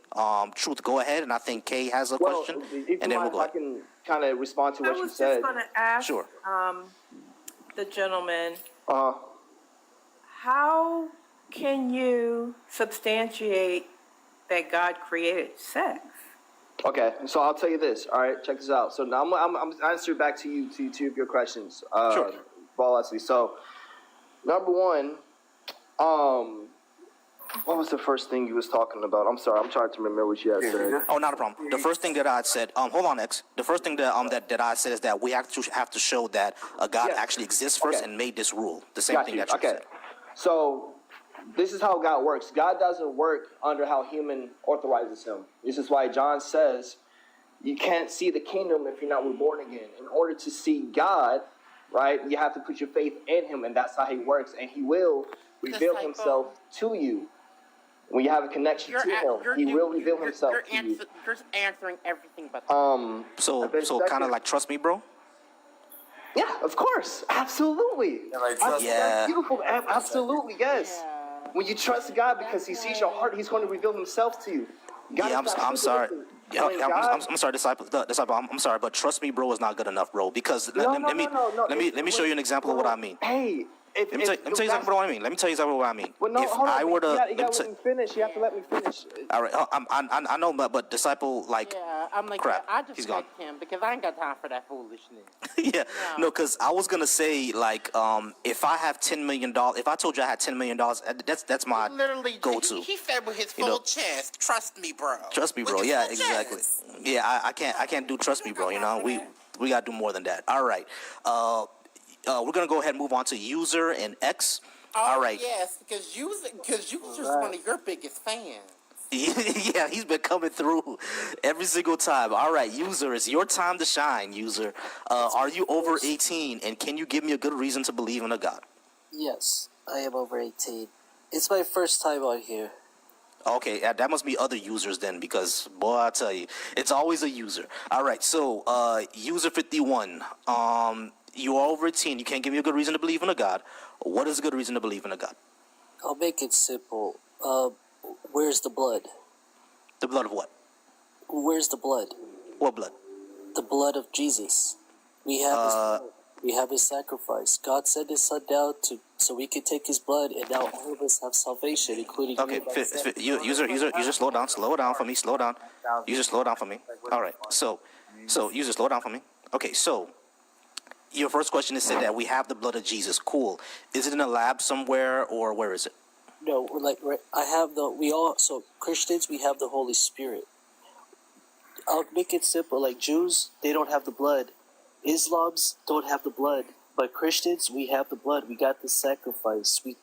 Speaker 1: Truth, go ahead, and I think Kay has a
Speaker 7: Well,
Speaker 1: question,
Speaker 7: if
Speaker 1: and then we'll go
Speaker 7: I
Speaker 1: ahead.
Speaker 7: can kind of respond to
Speaker 5: I
Speaker 7: what you
Speaker 5: was
Speaker 7: said.
Speaker 5: just going to ask
Speaker 1: Sure.
Speaker 5: the gentleman,
Speaker 7: Uh,
Speaker 5: how can you substantiate that God created sex?
Speaker 7: okay, so I'll tell you this. All right, check this out. So now I'm answering back to you to two of your questions.
Speaker 1: Sure.
Speaker 7: Paul Leslie. So number one, what was the first thing you was talking about? I'm sorry, I'm trying to remember what you had said.
Speaker 1: Oh, not a problem. The first thing that I said, hold on, X. The first thing that I said is that we have to show that a God
Speaker 7: Yes.
Speaker 1: actually exists first
Speaker 7: Okay.
Speaker 1: and made this rule. The same
Speaker 7: Got
Speaker 1: thing
Speaker 7: you.
Speaker 1: that you
Speaker 7: Okay.
Speaker 1: said.
Speaker 7: So this is how God works. God doesn't work under how human authorizes him. This is why John says you can't see the kingdom if you're not reborn again. In order to see God, right, you have to put your faith in him, and that's how he works. And he will reveal
Speaker 8: Disciple.
Speaker 7: himself to you. When you have a connection to him, he will reveal himself to you.
Speaker 8: You're answering everything but
Speaker 1: So
Speaker 7: And then
Speaker 1: kind of
Speaker 7: second-
Speaker 1: like trust me, bro.
Speaker 7: Yeah, of course. Absolutely. That's
Speaker 1: Yeah.
Speaker 7: beautiful. Absolutely, yes. When you trust God because he sees your heart, he's going to reveal himself to you. God
Speaker 1: Yeah,
Speaker 7: is not
Speaker 1: I'm sorry.
Speaker 7: stupid.
Speaker 1: Yeah,
Speaker 7: When
Speaker 1: I'm
Speaker 7: God-
Speaker 1: sorry, disciple. I'm sorry, but trust me, bro, is not good enough, bro. Because let me show you an example of what I mean.
Speaker 7: Hey, if,
Speaker 1: Let me tell you exactly what I mean. Let me tell you exactly what I mean.
Speaker 7: Well, no,
Speaker 1: if
Speaker 7: hold on.
Speaker 1: I were to,
Speaker 7: you
Speaker 1: let me
Speaker 7: gotta
Speaker 1: tell-
Speaker 7: let me finish. You have to let me finish.
Speaker 1: all right, I know, but disciple, like,
Speaker 8: Yeah, I'm like,
Speaker 1: crap,
Speaker 8: I just
Speaker 1: he's gone.
Speaker 8: like him because I ain't got time for that foolishness.
Speaker 1: yeah, no, because I was gonna say, like, if I have $10 million, if I told you I had $10 million, that's my
Speaker 8: Literally,
Speaker 1: go-to.
Speaker 9: He said with his
Speaker 1: You
Speaker 9: full
Speaker 1: know.
Speaker 9: chest, trust me, bro.
Speaker 1: Trust me,
Speaker 9: With
Speaker 1: bro.
Speaker 9: his
Speaker 1: Yeah,
Speaker 9: full
Speaker 1: exactly.
Speaker 9: chest.
Speaker 1: Yeah, I can't do trust me, bro. You know, we gotta do more than that. All right. We're gonna go ahead and move on to user and X.
Speaker 9: Oh,
Speaker 1: All right.
Speaker 9: yes, because user's one of your biggest fans.
Speaker 1: Yeah, he's been coming through every single time. All right, user, it's your time to shine. User, are you over 18, and can you give me a good reason to believe in a God?
Speaker 10: Yes, I am over 18. It's my first time on here.
Speaker 1: Okay, that must be other users then, because boy, I tell you, it's always a user. All right, so user 51, you are over 18. You can't give me a good reason to believe in a God. What is a good reason to believe in a God?
Speaker 10: I'll make it simple. Where's the blood?
Speaker 1: The blood of what?
Speaker 10: Where's the blood?
Speaker 1: What blood?
Speaker 10: The blood of Jesus. We have his sacrifice. God sent his son down so we could take his blood, and now all of us have salvation, including
Speaker 1: Okay, user, slow down for me, slow down. User, slow down for me. All right, so user, slow down for me. Okay, so your first question is said that we have the blood of Jesus. Cool. Is it in a lab somewhere, or where is it?
Speaker 10: No, so Christians, we have the Holy Spirit. I'll make it simple. Like Jews, they don't have the blood. Islams don't have the blood. But Christians, we have the blood. We got the sacrifice. We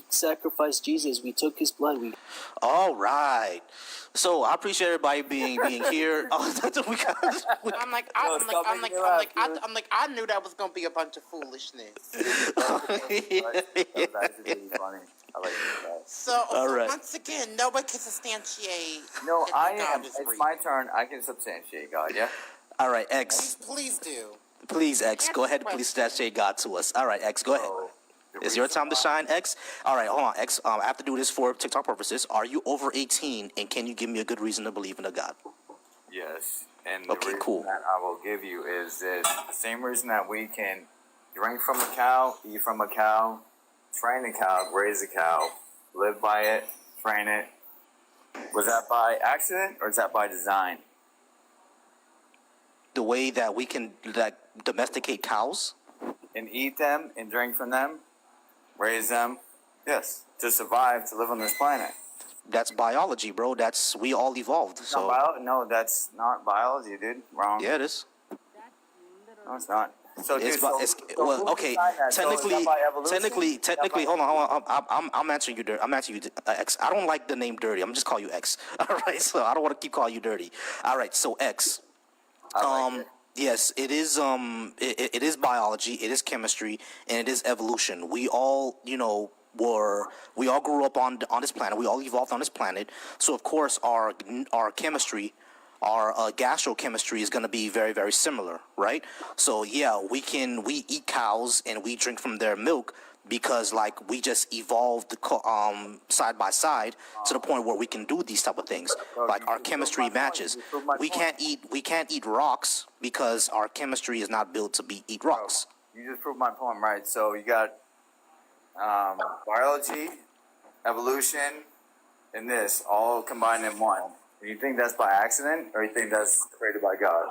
Speaker 10: sacrificed Jesus. We took his blood.
Speaker 1: All right. So I appreciate everybody being here.
Speaker 9: I'm like, I knew that was gonna be a bunch of foolishness. So
Speaker 1: right.
Speaker 9: once again, no one can substantiate.
Speaker 11: No,
Speaker 9: that
Speaker 11: I
Speaker 9: God
Speaker 11: am.
Speaker 9: is
Speaker 11: It's
Speaker 9: real.
Speaker 11: my turn. I can substantiate God, yeah?
Speaker 1: All right, X.
Speaker 9: Please do.
Speaker 1: Please, X. Go ahead and please substantiate God to us. All right, X. Go ahead. It's your time to shine, X. All right, hold on, X. I have to do this for TikTok purposes. Are you over 18, and can you give me a good reason to believe in a God?
Speaker 11: Yes. And
Speaker 1: Okay,
Speaker 11: the reason
Speaker 1: cool.
Speaker 11: that I will give you is this. The same reason that we can drink from a cow, eat from a cow, train a cow, raise a cow, live by it, train it. Was that by accident or is that by design?
Speaker 1: The way that we can domesticate cows?
Speaker 11: And eat them and drink from them, raise them, yes, to survive, to live on this planet.
Speaker 1: That's biology, bro. We all evolved. So
Speaker 11: No, that's not biology, dude. Wrong.
Speaker 1: yeah, it is.
Speaker 11: No, it's not. So, dude,
Speaker 1: Well,
Speaker 11: who
Speaker 1: okay.
Speaker 11: designed that? So is that by evolution?
Speaker 1: Technically, hold on. I'm answering you, dirty. I'm answering you, X. I don't like the name dirty. I'm just call you X. All right. So I don't want to keep calling you dirty. All right. So X.
Speaker 11: I like it.
Speaker 1: Yes, it is. It is biology. It is chemistry, and it is evolution. We all, we all grew up on this planet. We all evolved on this planet. So of course, our chemistry, our gastrochemistry is going to be very, very similar, right? So yeah, we eat cows and we drink from their milk because like we just evolved side by side to the point where we can do these type of things. Like our chemistry matches. We can't eat rocks because our chemistry is not built to eat rocks.
Speaker 11: You just proved my point, right? So you got biology, evolution, and this all combined in one. Do you think that's by accident, or you think that's created by God?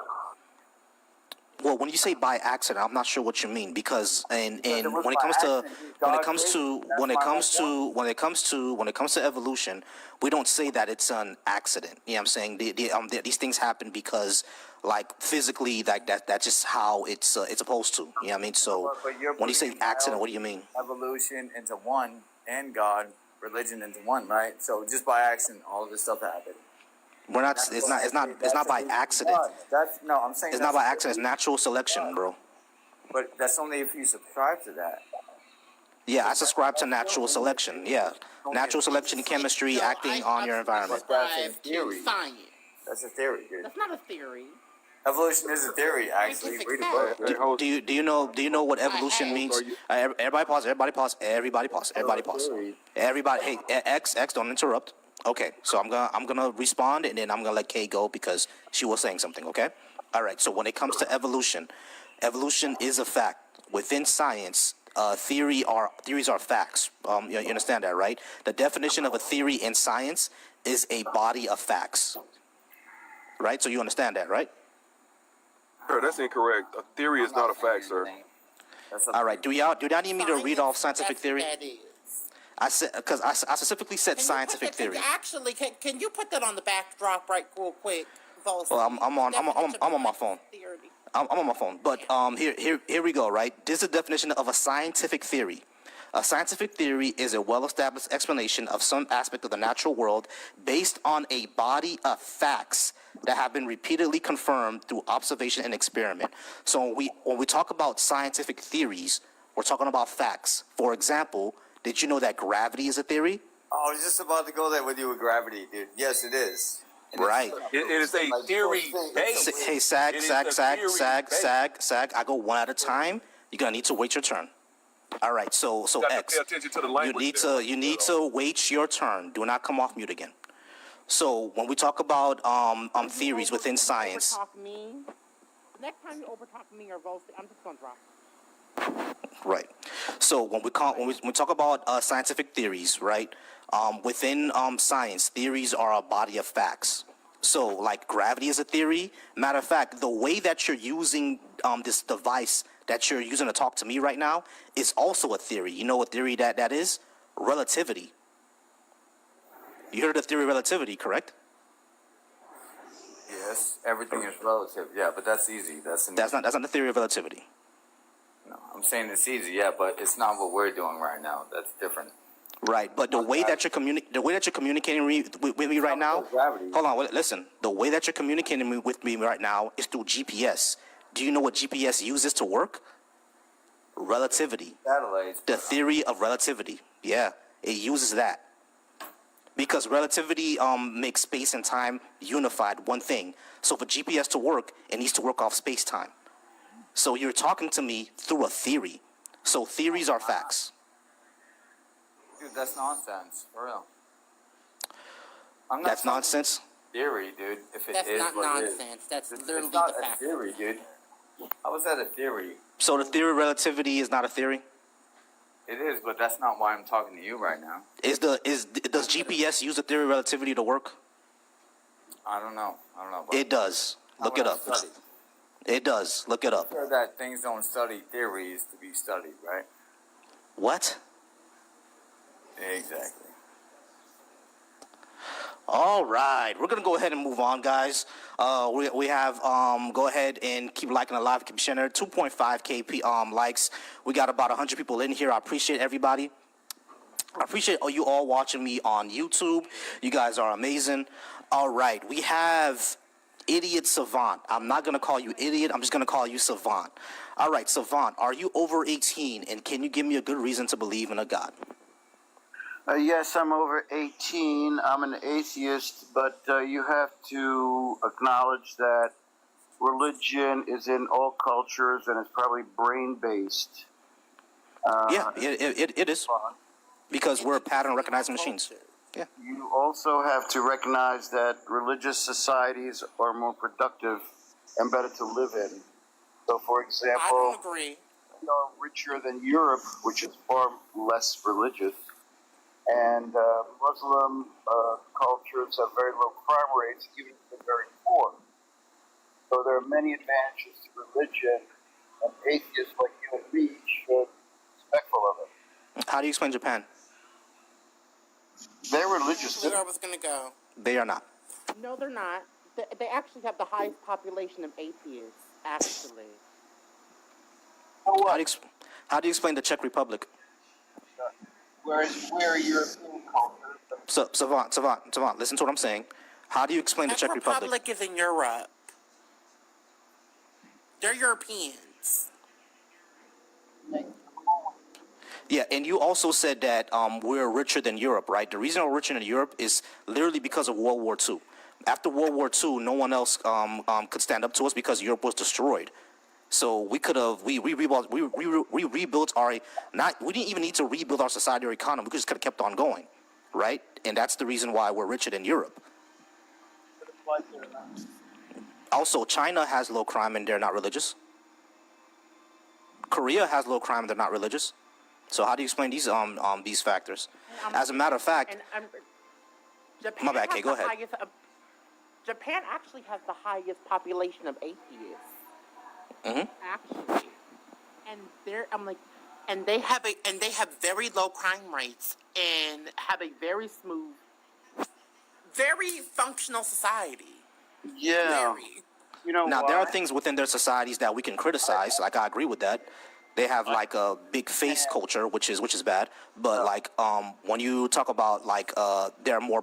Speaker 1: Well, when you say by accident, I'm not sure what you mean because when it comes to evolution, we don't say that it's an accident. You know what I'm saying? These things happen because like physically like that's just how it's supposed to. You know what I mean? So
Speaker 11: But you're
Speaker 1: when you say
Speaker 11: putting
Speaker 1: accident, what do you mean?
Speaker 11: Evolution into one, and God, religion into one, right? So just by accident, all of this stuff happened.
Speaker 1: We're not. It's not by accident.
Speaker 11: I'm saying
Speaker 1: It's not by accident. It's natural selection, bro.
Speaker 11: But that's only if you subscribe to that.
Speaker 1: Yeah, I subscribe to natural selection. Yeah, natural selection, chemistry,
Speaker 9: No,
Speaker 1: acting on your environment.
Speaker 9: Subscribe to
Speaker 11: theory.
Speaker 9: science.
Speaker 11: That's a theory, dude.
Speaker 9: That's not a theory.
Speaker 11: Evolution is a theory, actually. Read a book.
Speaker 1: Do you know what evolution means? Everybody pause. Everybody pause. Hey, X, don't interrupt. Okay, so I'm gonna respond and then I'm gonna let Kay go because she was saying something. Okay, all right. So when it comes to evolution is a fact. Within science, Theories are facts. You understand that, right? The definition of a theory in science is a body of facts, right? So you understand that, right?
Speaker 12: Sir, that's incorrect. A theory is not a fact, sir.
Speaker 1: All right. Do y'all need me to read off scientific
Speaker 9: That's
Speaker 1: theory?
Speaker 9: what that is.
Speaker 1: I said because I specifically said
Speaker 9: Can you
Speaker 1: scientific
Speaker 9: put that,
Speaker 1: theory.
Speaker 9: Actually, can you put that on the backdrop right real quick, Volsi?
Speaker 1: Well, I'm on my phone.
Speaker 9: Theory.
Speaker 1: I'm on my phone. But here we go, right? This is the definition of a scientific theory. A scientific theory is a well-established explanation of some aspect of the natural world based on a body of facts that have been repeatedly confirmed through observation and experiment. So when we talk about scientific theories, we're talking about facts. For example, did you know that gravity is a theory?
Speaker 11: Oh, I was just about to go there with you with gravity, dude. Yes, it is. And
Speaker 1: Right.
Speaker 12: It is a theory based.
Speaker 1: Hey, Sag.
Speaker 12: It is a theory
Speaker 1: I go one at a time. You're gonna need to wait your turn. All right. So
Speaker 12: You got to
Speaker 1: X.
Speaker 12: pay attention to the
Speaker 1: You
Speaker 12: language.
Speaker 1: need to wait your turn. Do not come off mute again. So when we talk about theories within science,
Speaker 9: Overtalk me. Next time you overtalk me or Volsi, I'm just gonna drop.
Speaker 1: right? So when we talk about scientific theories, right? Within science, theories are a body of facts. So like gravity is a theory. Matter of fact, the way that you're using this device that you're using to talk to me right now is also a theory. You know what theory that is? Relativity. You heard of the theory of relativity, correct?
Speaker 11: Yes, everything is relative. Yeah, but that's easy. That's
Speaker 1: That's not the theory of relativity.
Speaker 11: No, I'm saying it's easy. Yeah, but it's not what we're doing right now. That's different.
Speaker 1: Right, but the way that you're communicating with me right now,
Speaker 11: Gravity.
Speaker 1: hold on, listen. The way that you're communicating with me right now is through GPS. Do you know what GPS uses to work? Relativity.
Speaker 11: Satellites.
Speaker 1: The theory of relativity. Yeah, it uses that. Because relativity makes space and time unified, one thing. So for GPS to work, it needs to work off space-time. So you're talking to me through a theory. So theories are facts.
Speaker 11: Dude, that's nonsense. For real. I'm
Speaker 1: That's
Speaker 11: talking
Speaker 1: nonsense.
Speaker 11: Theory, dude. If it
Speaker 9: That's
Speaker 11: is
Speaker 9: not
Speaker 11: what it is.
Speaker 9: nonsense. That's
Speaker 11: It's
Speaker 9: literally
Speaker 11: not
Speaker 9: the
Speaker 11: a
Speaker 9: fact.
Speaker 11: theory, dude. How is that a theory?
Speaker 1: So the theory of relativity is not a theory?
Speaker 11: It is, but that's not why I'm talking to you right now.
Speaker 1: Does GPS use the theory of relativity to work?
Speaker 11: I don't know. But
Speaker 1: It does.
Speaker 11: how
Speaker 1: Look
Speaker 11: would
Speaker 1: it
Speaker 11: I
Speaker 1: up.
Speaker 11: study?
Speaker 1: It does. Look it up.
Speaker 11: Sure that things don't study theories to be studied, right?
Speaker 1: What?
Speaker 11: Exactly.
Speaker 1: All right, we're gonna go ahead and move on, guys. We have go ahead and keep liking the live, keep sharing it. 2.5k likes. We got about 100 people in here. I appreciate everybody. I appreciate you all watching me on YouTube. You guys are amazing. All right, we have Idiot Savant. I'm not gonna call you idiot. I'm just gonna call you Savant. All right, Savant, are you over 18? And can you give me a good reason to believe in a God?
Speaker 13: Yes, I'm over 18. I'm an atheist, but you have to acknowledge that religion is in all cultures and it's probably brain-based.
Speaker 1: Yeah, it is. Because we're pattern recognizing machines. Yeah.
Speaker 13: You also have to recognize that religious societies are more productive and better to live in. So, for
Speaker 9: I
Speaker 13: example,
Speaker 9: don't agree.
Speaker 13: we are richer than Europe, which is far less religious. And Muslim cultures have very low crime rates, even if they're very poor. So there are many advantages to religion, and atheists like you and me should be respectful of it.
Speaker 1: How do you explain Japan?
Speaker 13: They're religious.
Speaker 9: That's where I was gonna go.
Speaker 1: They are not.
Speaker 9: No, they're not. They actually have the highest population of atheists. Actually,
Speaker 1: How do you explain the Czech Republic?
Speaker 13: Whereas we're European culture.
Speaker 1: So, Savant, listen to what I'm saying. How do you explain the Czech Republic?
Speaker 9: Republic is in Europe. They're Europeans.
Speaker 1: Yeah, and you also said that we're richer than Europe, right? The reason we're richer than Europe is literally because of World War II. After World War II, no one else could stand up to us because Europe was destroyed. So we could have we rebuilt our we didn't even need to rebuild our society or economy. We just could have kept on going, right? And that's the reason why we're richer than Europe. Also, China has low crime and they're not religious. Korea has low crime and they're not religious. So how do you explain these factors? As a matter of fact,
Speaker 9: Japan
Speaker 1: my bad,
Speaker 9: has
Speaker 1: Kay, go
Speaker 9: the
Speaker 1: ahead.
Speaker 9: highest, Japan actually has the highest population of atheists. Actually, and they have very low crime rates and have a very smooth, very functional society.
Speaker 13: Yeah.
Speaker 9: Very.
Speaker 13: You know
Speaker 1: now
Speaker 13: why?
Speaker 1: there are things within their societies that we can criticize. Like I agree with that. They have like a big face culture, which is bad. But like when you talk about like they're more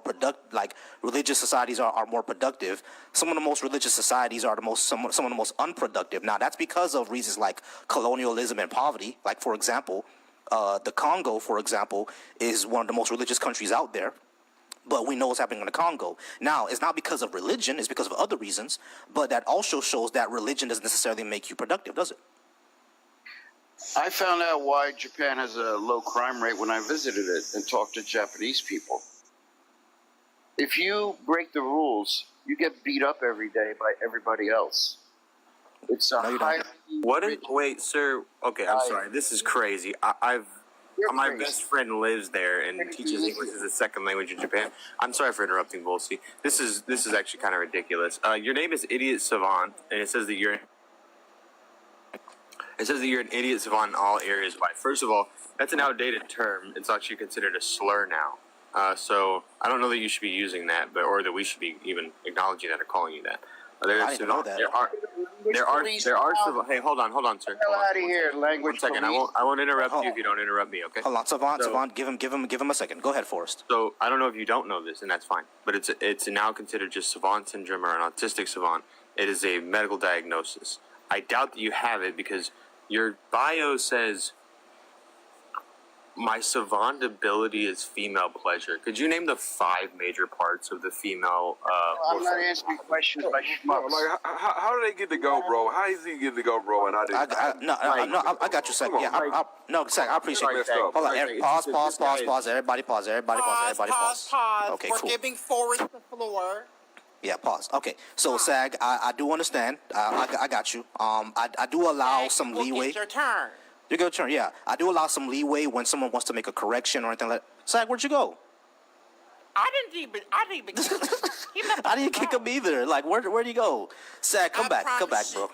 Speaker 1: like religious societies are more productive. Some of the most religious societies are some of the most unproductive. Now that's because of reasons like colonialism and poverty. Like for example, the Congo, for example, is one of the most religious countries out there. But we know what's happening in the Congo. Now, it's not because of religion, it's because of other reasons, but that also shows that religion doesn't necessarily make you productive, does it?
Speaker 13: I found out why Japan has a low crime rate when I visited it and talked to Japanese people. If you break the rules, you get beat up every day by everybody else. It's a high.
Speaker 14: What? Wait, sir. Okay, I'm sorry. This is crazy. My best friend lives there and teaches English as a second language in Japan. I'm sorry for interrupting, Volsey. This is actually kind of ridiculous. Your name is Idiot Savant, and it says that you're an idiot savant in all areas of life. First of all, that's an outdated term. It's actually considered a slur now. So I don't know that you should be using that, or that we should be even acknowledging that or calling you that.
Speaker 1: I didn't know that.
Speaker 14: There are. Hey, hold on, sir.
Speaker 13: Hell out of here, language.
Speaker 14: 1 second. I won't interrupt you if you don't interrupt me. Okay.
Speaker 1: Hold on, Savant, give him a second. Go ahead, Forrest.
Speaker 14: So I don't know if you don't know this, and that's fine. But it's now considered just savant syndrome or an autistic savant. It is a medical diagnosis. I doubt that you have it because your bio says my savant ability is female pleasure. Could you name the 5 major parts of the female?
Speaker 13: I'm not answering questions by schmucks.
Speaker 12: Like, how do they get to go, bro? How is he get to go, bro? And I didn't.
Speaker 1: I got you, Sec. Yeah, Sec, I appreciate it. Hold on, pause. Everybody pause. Okay,
Speaker 9: We're
Speaker 1: cool.
Speaker 9: giving Forrest the floor.
Speaker 1: Yeah, pause. Okay, so Sag, I do understand. I got you. I do allow some leeway.
Speaker 9: It's your turn.
Speaker 1: You go turn. Yeah, I do allow some leeway when someone wants to make a correction or anything like that. Sag, where'd you go?
Speaker 9: I didn't even.
Speaker 1: I didn't kick him either. Like, where'd you go? Sag, come back, bro.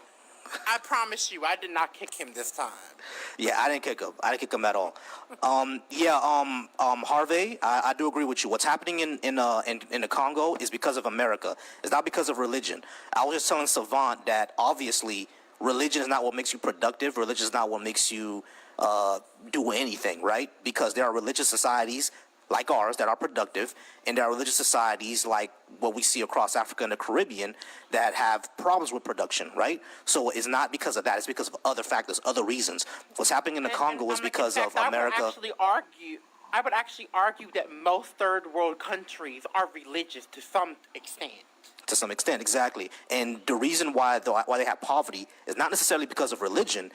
Speaker 9: I promise you, I did not kick him this time.
Speaker 1: Yeah, I didn't kick him at all. Harvey, I do agree with you. What's happening in the Congo is because of America. It's not because of religion. I was just telling Savant that obviously religion is not what makes you productive. Religion is not what makes you do anything, right? Because there are religious societies like ours that are productive, and there are religious societies like what we see across Africa and the Caribbean that have problems with production, right? So it's not because of that, it's because of other factors, other reasons. What's happening in the Congo is because of America.
Speaker 9: I would actually argue that most third world countries are religious to some extent.
Speaker 1: To some extent, exactly. And the reason why they have poverty is not necessarily because of religion,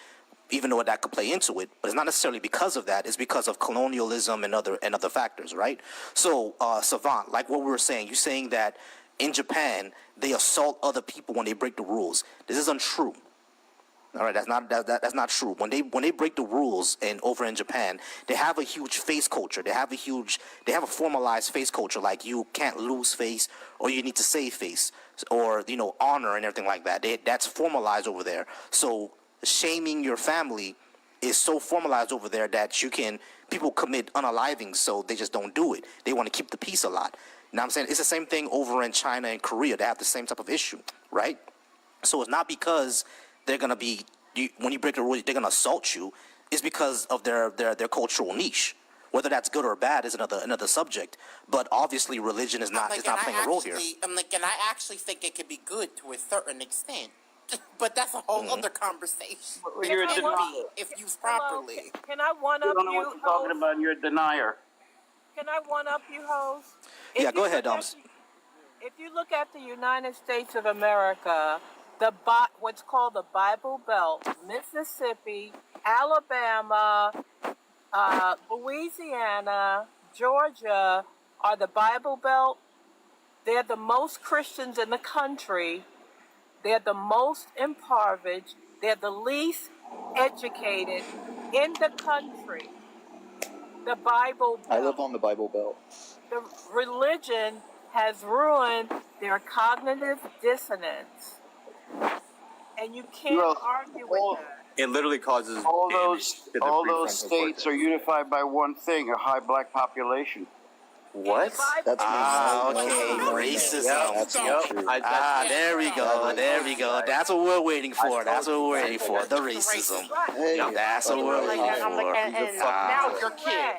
Speaker 1: even though that could play into it, but it's not necessarily because of that. It's because of colonialism and other factors, right? So, Savant, like what we were saying, you're saying that in Japan they assault other people when they break the rules. This is untrue. All right, that's not true. When they break the rules over in Japan, they have a huge face culture. They have a formalized face culture. Like you can't lose face, or you need to save face, or honor and everything like that. That's formalized over there. So shaming your family is so formalized over there that people commit unalivings, so they just don't do it. They want to keep the peace a lot. Now I'm saying it's the same thing over in China and Korea. They have the same type of issue, right? So it's not because they're gonna be when you break the rules, they're gonna assault you. It's because of their cultural niche. Whether that's good or bad is another subject. But obviously, religion is not playing a role here.
Speaker 9: And I actually think it could be good to a certain extent. But that's a whole other conversation.
Speaker 13: You're a denier.
Speaker 9: If used properly.
Speaker 5: Can I one up you?
Speaker 13: You don't know what you're talking about. You're a denier.
Speaker 5: Can I one up you, host?
Speaker 1: Yeah, go ahead,
Speaker 5: If you look at the United States of America, what's called the Bible Belt, Mississippi, Alabama, Louisiana, Georgia are the Bible Belt. They're the most Christians in the country. They're the most impoverished. They're the least educated in the country. the Bible Belt.
Speaker 15: I live on the Bible Belt.
Speaker 5: The religion has ruined their cognitive dissonance. And you can't argue with that.
Speaker 14: It literally causes
Speaker 13: all
Speaker 14: damage
Speaker 13: those
Speaker 14: to the
Speaker 13: all
Speaker 14: prefrontal
Speaker 13: those states are unified by one thing: a high black population.
Speaker 14: What?
Speaker 15: That's
Speaker 1: Racism.
Speaker 15: That's not true.
Speaker 1: There we go. There we go. That's what we're waiting for. That's what we're waiting for. The racism.
Speaker 15: Hey,
Speaker 1: That's what we're waiting
Speaker 9: I'm like,
Speaker 1: for.
Speaker 9: and now you're kid.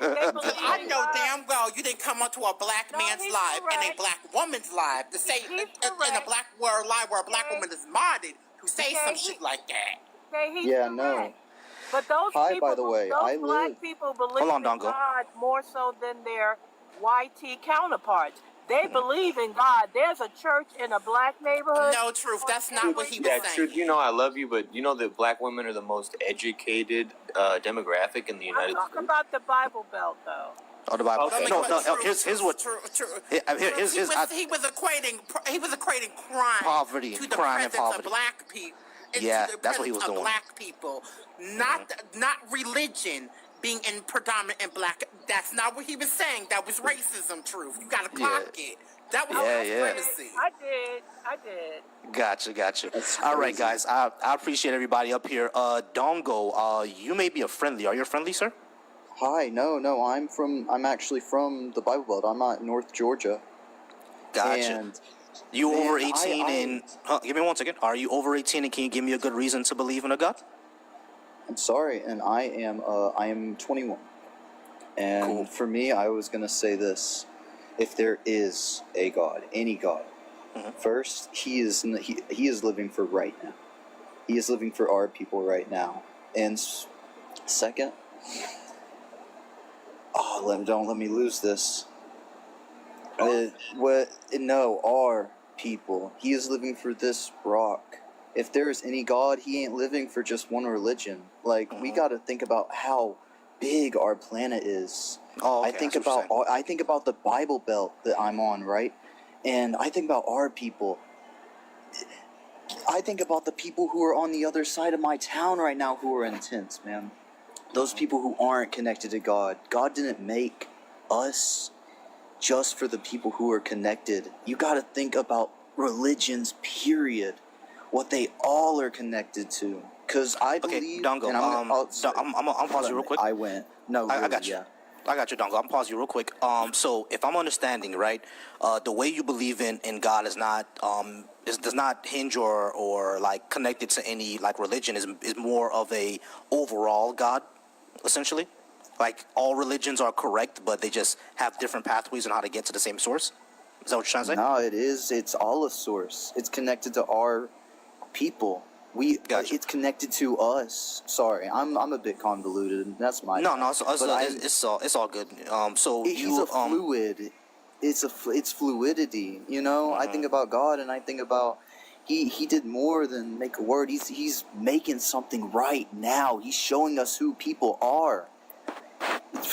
Speaker 9: I know damn well you didn't come onto a black man's life and a black woman's life to say in a black world life where a black woman is modded to say some shit like that.
Speaker 15: Yeah, no.
Speaker 5: But those
Speaker 15: Hi,
Speaker 5: people,
Speaker 15: by the way,
Speaker 5: those
Speaker 15: I
Speaker 5: black
Speaker 15: live.
Speaker 5: people believe
Speaker 1: Hold on,
Speaker 5: in
Speaker 1: Dongo.
Speaker 5: God more so than their YT counterparts. They believe in God. There's a church in a black neighborhood.
Speaker 9: No, Truth, that's not what he was
Speaker 14: Yeah,
Speaker 9: saying.
Speaker 14: Truth, you know I love you, but you know that black women are the most educated demographic in the
Speaker 5: I'm
Speaker 14: United
Speaker 5: talking
Speaker 14: States?
Speaker 5: about the Bible Belt, though.
Speaker 1: Oh, the Bible.
Speaker 14: Okay.
Speaker 1: No. Here's what.
Speaker 9: He was equating crime
Speaker 1: Poverty,
Speaker 9: to the
Speaker 1: crime and
Speaker 9: presence
Speaker 1: poverty.
Speaker 9: of black people.
Speaker 1: Yeah,
Speaker 9: to the
Speaker 1: that's what he
Speaker 9: presence
Speaker 1: was
Speaker 9: of
Speaker 1: doing.
Speaker 9: Black people, not religion being in predominant in black. That's not what he was saying. That was racism. Truth. You got to clock it. That was supremacy.
Speaker 5: I did.
Speaker 1: Gotcha. All right, guys. I appreciate everybody up here. Dongo, you may be a friendly. Are you a friendly, sir?
Speaker 15: Hi, no. I'm actually from the Bible Belt. I'm not North Georgia.
Speaker 1: Gotcha.
Speaker 15: And
Speaker 1: You
Speaker 15: man,
Speaker 1: over 18 and give me 1 second. Are you over 18 and can you give me a good reason to believe in a God?
Speaker 15: I'm sorry, and I am 21. And
Speaker 1: Cool.
Speaker 15: for me, I was gonna say this: if there is a God, any God, first he is living for right now. He is living for our people right now. And second, don't let me lose this. Our people. He is living for this rock. If there is any God, he ain't living for just one religion. Like, we got to think about how big our planet is.
Speaker 1: Oh, okay,
Speaker 15: I think about the Bible Belt that I'm on, right? And I think about our people. I think about the people who are on the other side of my town right now who are in tents, man. Those people who aren't connected to God. God didn't make us just for the people who are connected. You got to think about religions, period. What they all are connected to. Because I believe...
Speaker 1: Dongo, I'm pause you real quick.
Speaker 15: I went. No,
Speaker 1: I
Speaker 15: really,
Speaker 1: got you.
Speaker 15: yeah.
Speaker 1: I got you, Dongo. I'm pause you real quick. So if I'm understanding right, the way you believe in God is not does not hinge or like connected to any like religion. Is more of a overall God, essentially. Like all religions are correct, but they just have different pathways on how to get to the same source. Is that what you're trying to say?
Speaker 15: No, it is. It's all a source. It's connected to our people. It's connected to us. Sorry, I'm a bit convoluted. That's my
Speaker 1: No,
Speaker 15: bad.
Speaker 1: it's all good. So
Speaker 15: he's a fluid. It's fluidity. You know, I think about God and I think about he did more than make a word. He's making something right now. He's showing us who people are.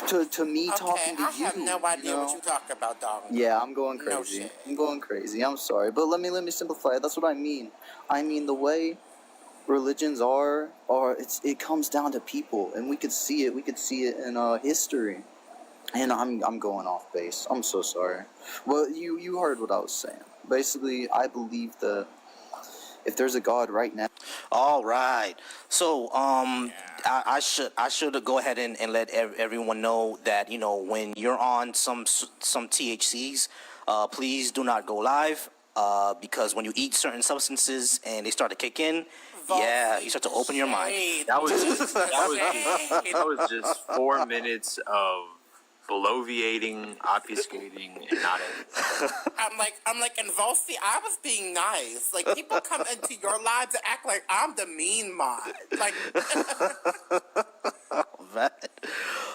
Speaker 15: To me, talking to you.
Speaker 9: I have no idea what you talking about, dog.
Speaker 15: Yeah, I'm going
Speaker 9: No
Speaker 15: crazy.
Speaker 9: shit.
Speaker 15: I'm going crazy. I'm sorry, but let me simplify it. That's what I mean. I mean the way religions are it comes down to people, and we could see it. We could see it in history. And I'm going off base. I'm so sorry. Well, you heard what I was saying. Basically, I believe that if there's a God right now.
Speaker 1: All right. So I should go ahead and let everyone know that when you're on some THCs, please do not go live because when you eat certain substances and they start to kick in, you start to open your mind.
Speaker 14: That was just 4 minutes of bloviating, obfuscating, and not editing.
Speaker 9: I'm like, and Volsey, I was being nice. Like, people come into your lives and act like I'm the mean mod. Like,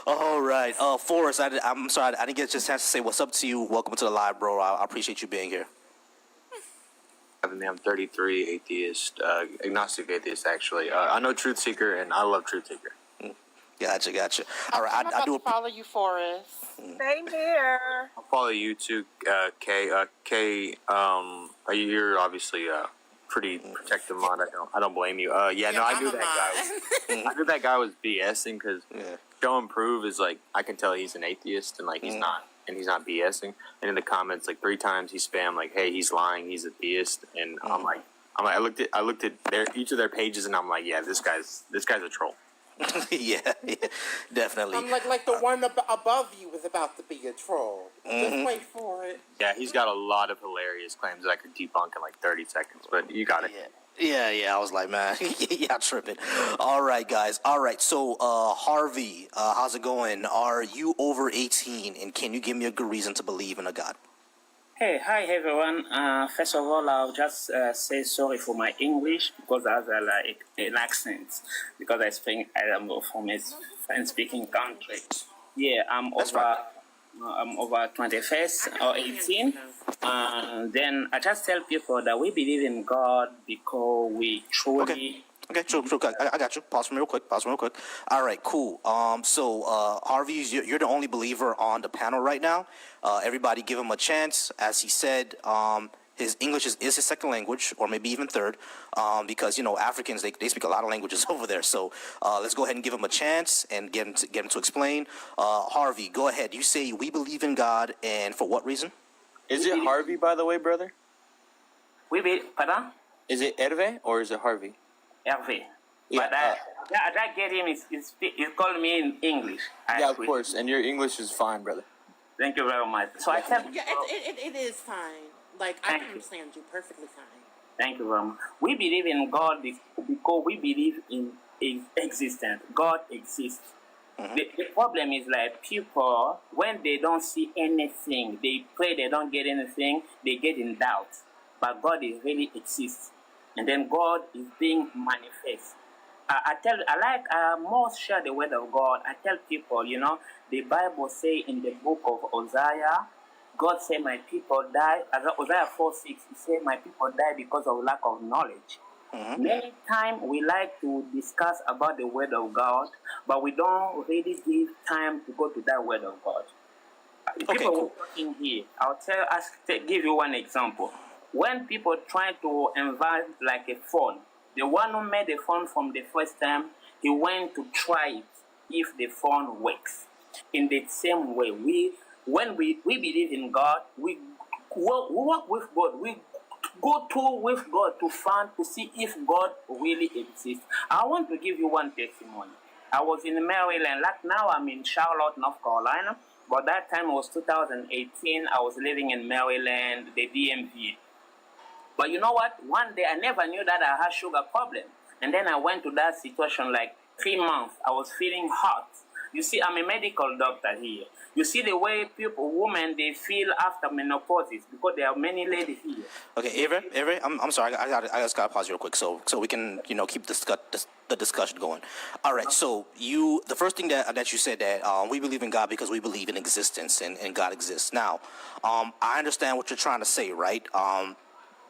Speaker 1: all right. Forrest, I'm sorry, I didn't get a chance to say what's up to you. Welcome to the live, bro. I appreciate you being here.
Speaker 14: I'm 33, atheist, agnostic atheist, actually. I know Truth Seeker, and I love Truth Seeker.
Speaker 1: Gotcha. All right,
Speaker 9: I'm about to follow you, Forrest.
Speaker 5: Same here.
Speaker 14: I'll follow you too, Kay. Kay, you're obviously pretty protective mod. I don't blame you. I knew that guy. I knew that guy was BSing because show and prove is like I can tell he's an atheist and like he's not BSing. And in the comments like 3 times he spammed like, hey, he's lying, he's a theist, and I'm like I looked at each of their pages and I'm like, yeah, this guy's a troll.
Speaker 1: yeah, definitely.
Speaker 9: I'm like the one above you is about to be a troll. Just wait for it.
Speaker 14: Yeah, he's got a lot of hilarious claims that I could debunk in like 30 seconds, but you got it.
Speaker 1: Yeah, I was like, man, yeah, tripping. All right, guys. All right, so Harvey, how's it going? Are you over 18, and can you give me a good reason to believe in a God?
Speaker 16: Hey, hi everyone. First of all, I'll just say sorry for my English because I have like an accent because I am from a French-speaking country. Yeah, I'm over 21st or 18. Then I just tell people that we believe in God because we truly.
Speaker 1: Okay, true. I got you. Pause for me real quick. All right, cool. So Harvey, you're the only believer on the panel right now. Everybody give him a chance. As he said, his English is his second language, or maybe even third, because, you know, Africans, they speak a lot of languages over there. So let's go ahead and give him a chance and get him to explain. Harvey, go ahead. You say we believe in God, and for what reason?
Speaker 14: Is it Harvey, by the way, brother?
Speaker 16: Pardon?
Speaker 14: Is it Hervé or is it Harvey?
Speaker 16: Hervé.
Speaker 14: Yeah,
Speaker 16: But I get him. He called me in English.
Speaker 14: Yeah, of course. And your English is fine, brother.
Speaker 16: Thank you very much. So I tell
Speaker 9: Yeah, it is fine. Like, I can understand you perfectly fine.
Speaker 16: Thank you very much. We believe in God because we believe in existence. God exists. The problem is like people, when they don't see anything, they pray, they don't get anything, they get in doubt. But God is really exists. And then God is being manifest. I most share the word of God. I tell people, you know, the Bible say in the book of Hosea, God say my people die. Hosea 4:6, he say my people die because of lack of knowledge. Many times we like to discuss about the word of God, but we don't really give time to go to that word of God. People working here, give you one example. When people try to invent like a phone, the one who made the phone from the first time, he went to try it if the phone works. In the same way, when we believe in God, we work with God. We go with God to see if God really exists. I want to give you one testimony. I was in Maryland. Like now, I'm in Charlotte, North Carolina. But that time was 2018. I was living in Maryland, the DMV. But you know what? One day I never knew that I had sugar problem. And then I went to that situation like 3 months. I was feeling hot. You see, I'm a medical doctor here. You see the way women, they feel after menopause because there are many ladies here.
Speaker 1: Okay, Avery, I'm sorry. I just got to pause real quick so we can, you know, keep the discussion going. All right, so the first thing that you said that we believe in God because we believe in existence and God exists. Now, I understand what you're trying to say, right?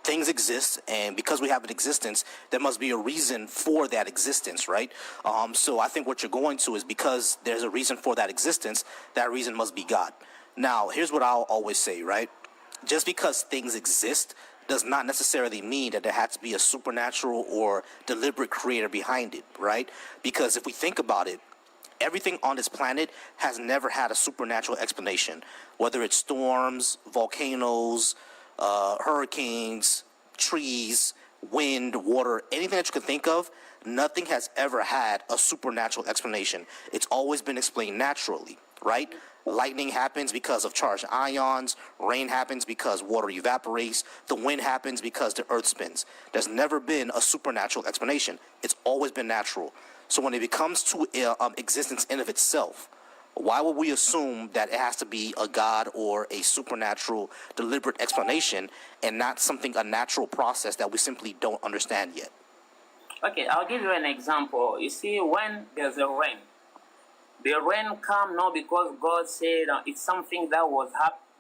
Speaker 1: Things exist, and because we have an existence, there must be a reason for that existence, right? So I think what you're going to is because there's a reason for that existence, that reason must be God. Now, here's what I'll always say, right? Just because things exist does not necessarily mean that there has to be a supernatural or deliberate creator behind it, right? Because if we think about it, everything on this planet has never had a supernatural explanation, whether it's storms, volcanoes, hurricanes, trees, wind, water, anything that you can think of, nothing has ever had a supernatural explanation. It's always been explained naturally, right? Lightning happens because of charged ions. Rain happens because water evaporates. The wind happens because the earth spins. There's never been a supernatural explanation. It's always been natural. So when it becomes to existence in of itself, why would we assume that it has to be a God or a supernatural deliberate explanation and not a natural process that we simply don't understand yet?
Speaker 16: Okay, I'll give you an example. You see, when there's a rain, the rain come not because God said it's something that was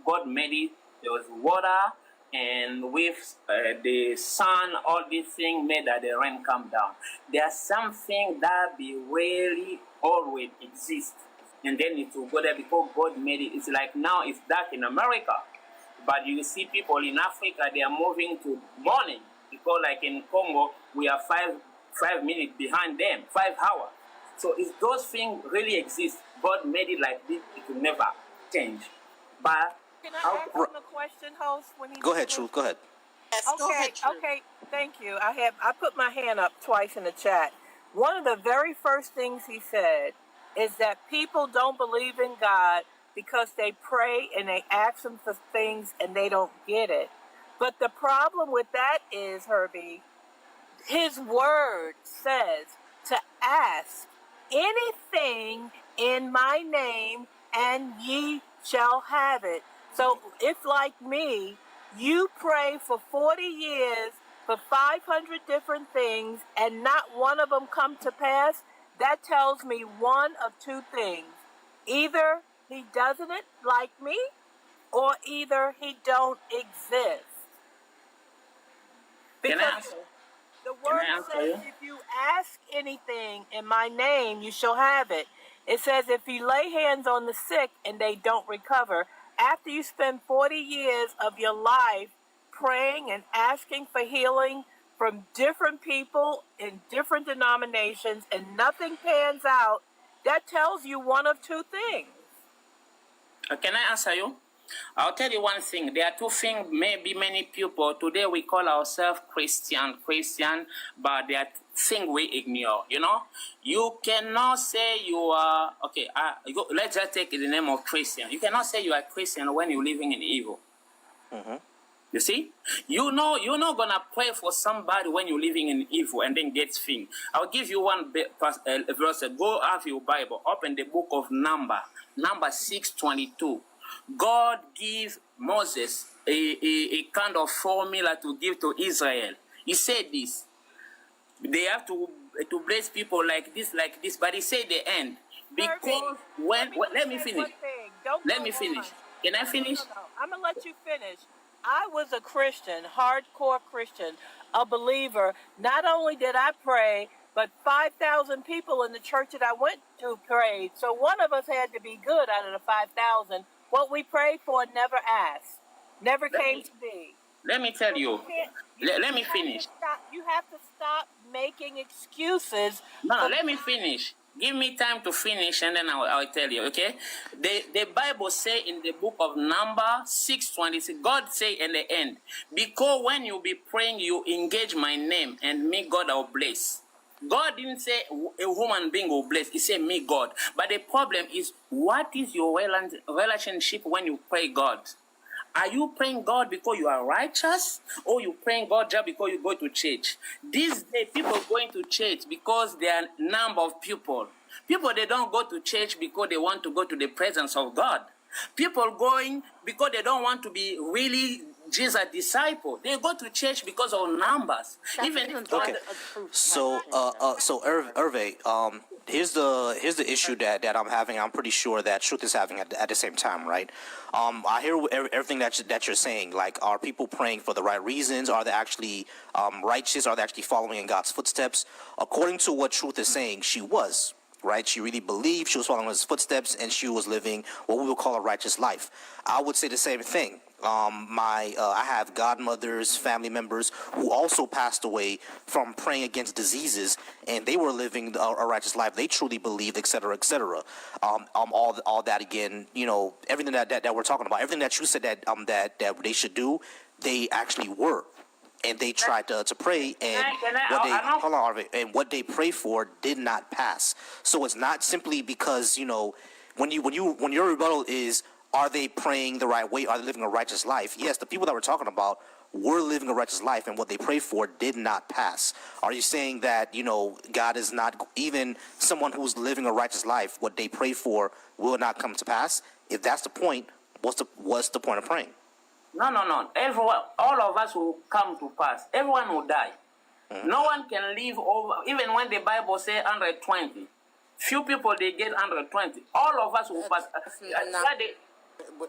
Speaker 16: God made it. There was water, and with the sun, all these things made that the rain come down. There's something that be really always exist. And then it will go there because God made it. It's like now it's dark in America. But you see people in Africa, they are moving to morning. Because like in Congo, we are five minutes behind them, 5 hours. So if those things really exist, God made it like this, it will never change. But
Speaker 5: Can I ask him a question, host? When he
Speaker 1: Go ahead, Truth. Go ahead.
Speaker 5: Okay, thank you. I put my hand up twice in the chat. One of the very first things he said is that people don't believe in God because they pray and they ask him for things and they don't get it. But the problem with that is, Herbie, his word says to ask anything in my name and ye shall have it. So if, like me, you pray for 40 years for 500 different things and not one of them come to pass, that tells me one of two things. Either he doesn't like me, or either he don't exist.
Speaker 16: Can I
Speaker 5: Because
Speaker 16: answer?
Speaker 5: the
Speaker 16: Can
Speaker 5: word
Speaker 16: I answer
Speaker 5: says,
Speaker 16: you?
Speaker 5: if you ask anything in my name, you shall have it. It says, if you lay hands on the sick and they don't recover, after you spend 40 years of your life praying and asking for healing from different people in different denominations and nothing pans out, that tells you one of two things.
Speaker 16: Can I answer you? I'll tell you one thing. There are two things, maybe many people, today we call ourselves Christian, but there are things we ignore, you know? You cannot say you are, okay, let's just take the name of Christian. You cannot say you are Christian when you're living in evil.
Speaker 1: Mm-hmm.
Speaker 16: You see? You're not going to pray for somebody when you're living in evil and then get things. I'll give you one verse. Go have your Bible. Open the book of Number 6:22. God gave Moses a kind of formula to give to Israel. He said this. They have to bless people like this, but he said the end. Because let me finish. Let me finish. Can I finish?
Speaker 5: No. I'm going to let you finish. I was a Christian, hardcore Christian, a believer. Not only did I pray, but 5,000 people in the church that I went to prayed. So one of us had to be good out of the 5,000. What we prayed for never asked, never came to be.
Speaker 16: Let me tell you. Let me finish.
Speaker 5: You have to stop making excuses.
Speaker 16: No, let me finish. Give me time to finish and then I'll tell you, okay? The Bible say in the book of Number 6:26, God say in the end, because when you be praying, you engage my name and me, God, will bless. God didn't say a human being will bless. He said me, God. But the problem is, what is your relationship when you pray God? Are you praying God because you are righteous, or you praying God just because you go to church? These days, people going to church because there are a number of people. People, they don't go to church because they want to go to the presence of God. People going because they don't want to be really Jesus' disciple. They go to church because of numbers.
Speaker 1: Okay. So, Hervé, here's the issue that I'm having. I'm pretty sure that Truth is having at the same time, right? I hear everything that you're saying. Like, are people praying for the right reasons? Are they actually righteous? Are they actually following in God's footsteps? According to what Truth is saying, she was. Right? She really believed, she was following his footsteps, and she was living what we would call a righteous life. I would say the same thing. I have godmothers, family members who also passed away from praying against diseases, and they were living a righteous life. They truly believed, etc., etc. All that again, you know, everything that we're talking about, everything that you said that they should do, they actually were. And they tried to pray, and hold on, Harvey, and what they prayed for did not pass. So it's not simply because, you know, when your rebuttal is, are they praying the right way? Are they living a righteous life? Yes, the people that we're talking about were living a righteous life, and what they prayed for did not pass. Are you saying that, you know, God is not, even someone who's living a righteous life, what they pray for will not come to pass? If that's the point, what's the point of praying?
Speaker 16: No. Everyone, all of us will come to pass. Everyone will die. Mm-hmm. No one can live over, even when the Bible says 120. Few people, they get 120. All of us will pass.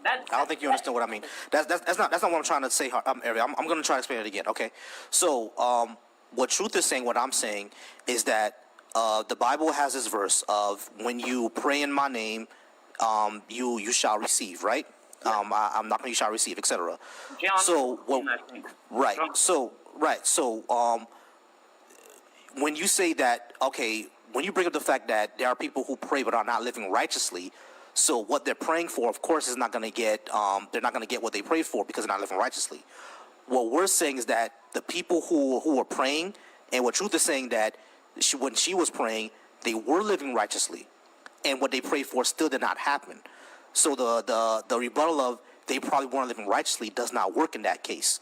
Speaker 1: I don't think you understand what I mean. That's not what I'm trying to say, Ari. I'm going to try to explain it again, okay? So, what Truth is saying, what I'm saying, is that the Bible has this verse of, when you pray in my name, you shall receive, right? I'm not going to, you shall receive, etc. So, right. So, when you say that, okay, when you bring up the fact that there are people who pray but are not living righteously, so what they're praying for, of course, is not going to get. They're not going to get what they prayed for because they're not living righteously. What we're saying is that the people who are praying, and what Truth is saying that when she was praying, they were living righteously, and what they prayed for still did not happen. So the rebuttal of they probably weren't living righteously does not work in that case.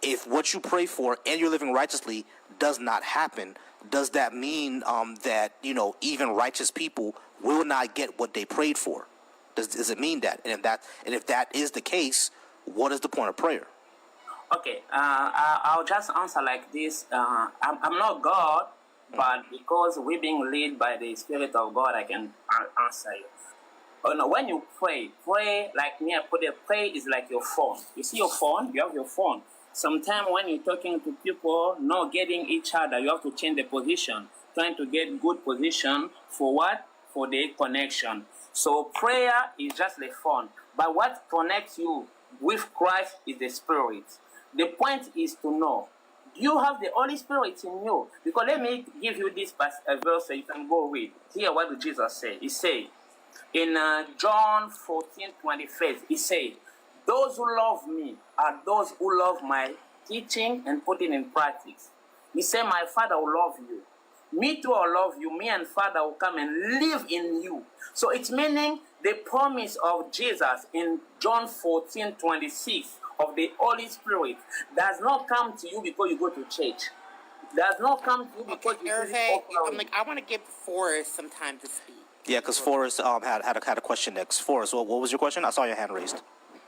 Speaker 1: If what you pray for and you're living righteously does not happen, does that mean that even righteous people will not get what they prayed for? Does it mean that? And if that is the case, what is the point of prayer?
Speaker 16: Okay, I'll just answer like this. I'm not God, but because we're being led by the Spirit of God, I can answer you. When you pray like me, I put it, pray is like your phone. You see your phone? You have your phone. Sometimes when you're talking to people, not getting each other, you have to change the position, trying to get good position for what? For the connection. So prayer is just the phone. But what connects you with Christ is the Spirit. The point is to know, do you have the Holy Spirit in you? Because let me give you this verse so you can go read. Hear what did Jesus say. He said, in John 14:25, he said, those who love me are those who love my teaching and put it in practice. He said, my Father will love you. Me too will love you. Me and Father will come and live in you. So it's meaning the promise of Jesus in John 14:26 of the Holy Spirit does not come to you because you go to church. Does not come to you because you
Speaker 9: I want to give Forrest some time to speak.
Speaker 1: Yeah, because Forrest had a question next. Forrest, what was your question? I saw your hand raised.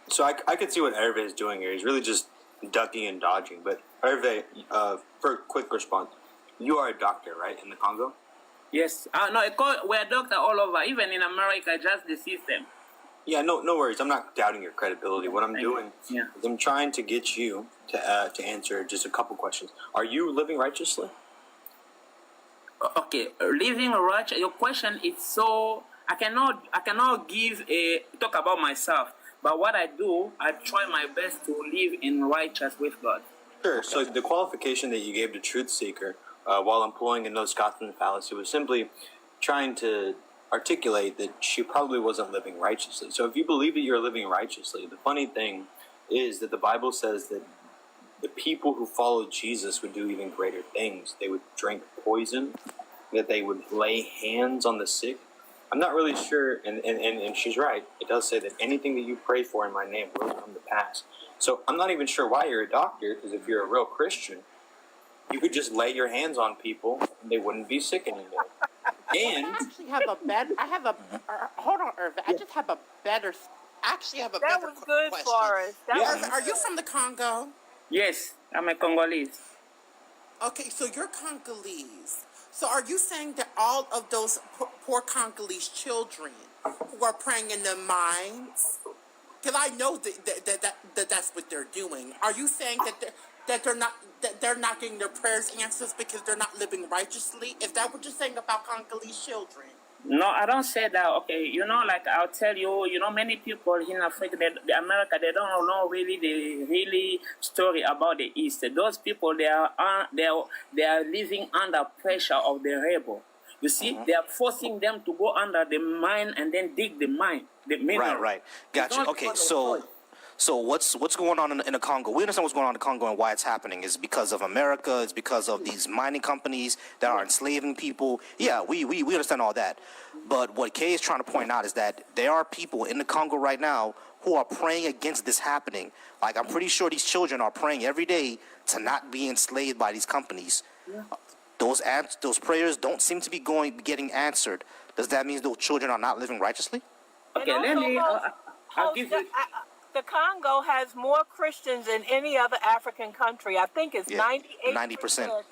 Speaker 14: So I could see what Hervé is doing here. He's really just ducking and dodging. But Hervé, for a quick response, you are a doctor, right, in the Congo?
Speaker 16: Yes. No, we're doctors all over. Even in America, just the system.
Speaker 14: Yeah, no worries. I'm not doubting your credibility. What I'm doing is I'm trying to get you to answer just a couple questions. Are you living righteously?
Speaker 16: Okay, living righteous. Your question is so. I cannot talk about myself. But what I do, I try my best to live in righteous with God.
Speaker 14: Sure. Okay. So the qualification that you gave to Truth Seeker while employing a no Scotsman fallacy was simply trying to articulate that she probably wasn't living righteously. So if you believe that you're living righteously, the funny thing is that the Bible says that the people who followed Jesus would do even greater things. They would drink poison, that they would lay hands on the sick. I'm not really sure, and she's right. It does say that anything that you pray for in my name will come to pass. So I'm not even sure why you're a doctor, because if you're a real Christian, you could just lay your hands on people and they wouldn't be sick anymore. And
Speaker 9: I actually have a better. Hold on, Irvin. I just have a better. Actually, have a better question.
Speaker 5: That was good for us.
Speaker 9: Irvin, are you from the Congo?
Speaker 16: Yes, I'm a Congolese.
Speaker 9: Okay, so you're Congolese. So are you saying that all of those poor Congolese children who are praying in their minds, because I know that that's what they're doing. Are you saying that they're not getting their prayers answered because they're not living righteously? Is that what you're saying about Congolese children?
Speaker 16: No, I don't say that. Okay, like I'll tell you, many people in Africa, America, they don't know really the story about the East. Those people, they are living under pressure of the rebel. You see, they are forcing them to go under the mine and then dig the mine. The mineral.
Speaker 1: Right. Gotcha. Okay, so what's going on in the Congo? We understand what's going on in the Congo and why it's happening is because of America. It's because of these mining companies that are enslaving people. Yeah, we understand all that. But what Kay is trying to point out is that there are people in the Congo right now who are praying against this happening. Like, I'm pretty sure these children are praying every day to not be enslaved by these companies. Yeah. Those prayers don't seem to be getting answered. Does that mean those children are not living righteously?
Speaker 16: Okay, let me. I'll give you.
Speaker 5: The Congo has more Christians than any other African country. I think it's 98%.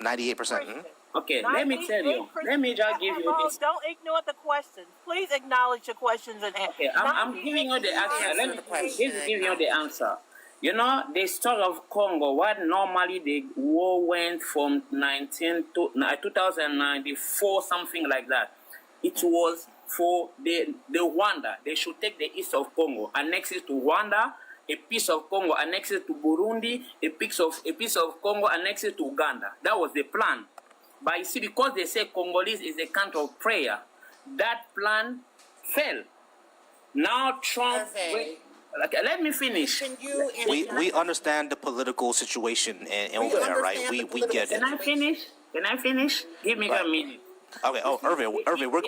Speaker 1: 98%. Mm-hmm.
Speaker 16: Okay, let me tell you. Let me just give you this.
Speaker 5: Don't ignore the questions. Please acknowledge the questions and answer.
Speaker 16: Okay, I'm giving you the answer. Let me give you the answer. The story of Congo, what normally the war went from 2094, something like that. It was for the Rwanda. They should take the east of Congo, annex it to Rwanda, a piece of Congo annex it to Burundi, a piece of Congo annex it to Uganda. That was the plan. But you see, because they say Congolese is a country of prayer, that plan fell. Now Trump. Let me finish.
Speaker 1: We understand the political situation and over there, right? We get it.
Speaker 16: Can I finish? Can I finish? Give me a minute.
Speaker 1: Okay. Oh, Irving,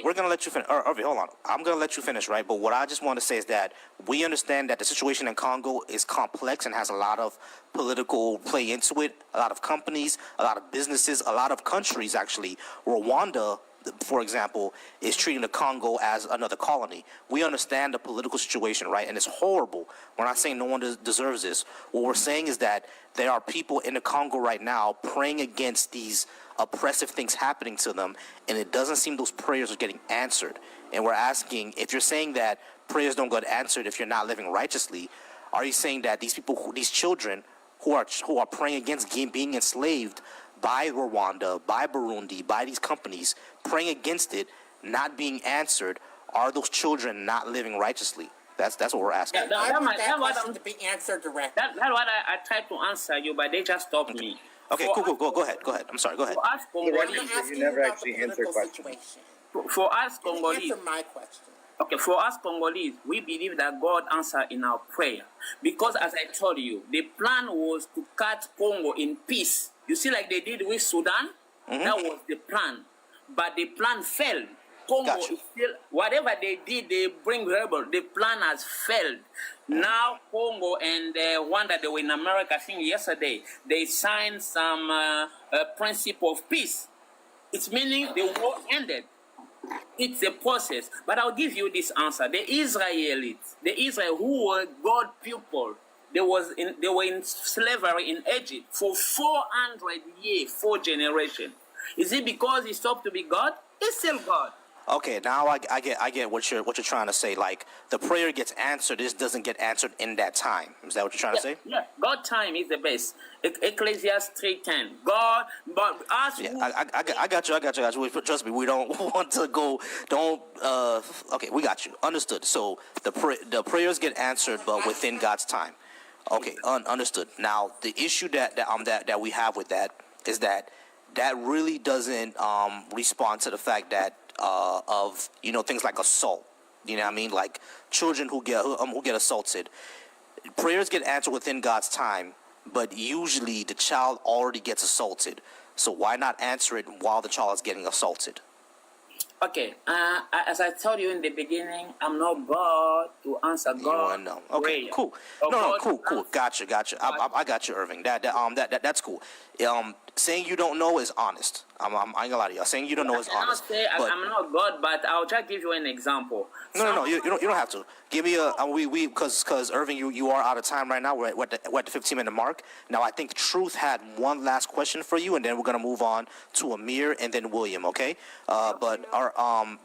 Speaker 1: we're gonna let you finish. Irving, hold on. I'm gonna let you finish, right? But what I just want to say is that we understand that the situation in Congo is complex and has a lot of political play into it. A lot of companies, a lot of businesses, a lot of countries actually. Rwanda, for example, is treating the Congo as another colony. We understand the political situation, right? And it's horrible. We're not saying no one deserves this. What we're saying is that there are people in the Congo right now praying against these oppressive things happening to them, and it doesn't seem those prayers are getting answered. And we're asking, if you're saying that prayers don't get answered if you're not living righteously, are you saying that these people, these children who are praying against being enslaved by Rwanda, by Burundi, by these companies, praying against it, not being answered, are those children not living righteously? That's what we're asking.
Speaker 9: That's what to be answered directly.
Speaker 16: That's what I tried to answer you, but they just stopped me.
Speaker 1: Okay, cool. Go ahead. I'm sorry. Go ahead.
Speaker 16: For us Congolese,
Speaker 9: You never actually answered questions.
Speaker 16: For us Congolese,
Speaker 9: Answer my question.
Speaker 16: okay, for us Congolese, we believe that God answered in our prayer. Because as I told you, the plan was to cut Congo in peace. You see, like they did with Sudan, that was the plan. But the plan failed. Congo is still, whatever they did, they bring rebel. The plan has failed. Now Congo and Rwanda, they were in America, I think yesterday, they signed some principle of peace. It's meaning the war ended. It's a process. But I'll give you this answer. The Israel who were God people, they were in slavery in Egypt for 400 years, 4 generations. Is it because he stopped to be God? He's still God.
Speaker 1: Okay, now I get what you're trying to say. Like the prayer gets answered, this doesn't get answered in that time. Is that what you're trying to say?
Speaker 16: Yeah, God time is the best. Ecclesiastes 3:10. God, but us.
Speaker 1: Yeah, I got you. Trust me, we don't want to go. Okay, we got you. Understood. So the prayers get answered, but within God's time. Okay, understood. Now the issue that we have with that is that really doesn't respond to the fact that of things like assault. You know what I mean? Like children who get assaulted. Prayers get answered within God's time, but usually the child already gets assaulted. So why not answer it while the child is getting assaulted?
Speaker 16: Okay, as I told you in the beginning, I'm not God to answer God.
Speaker 1: No. Okay, cool. No, cool. Gotcha. I got you, Irving. That's cool. Saying you don't know is honest. I ain't gonna lie to you. Saying you don't know is honest.
Speaker 16: I'm not God, but I'll just give you an example.
Speaker 1: No. You don't have to. Give me because Irving, you are out of time right now. We're at the 15-minute mark. Now I think Truth had one last question for you, and then we're gonna move on to Amir and then William. Okay. But our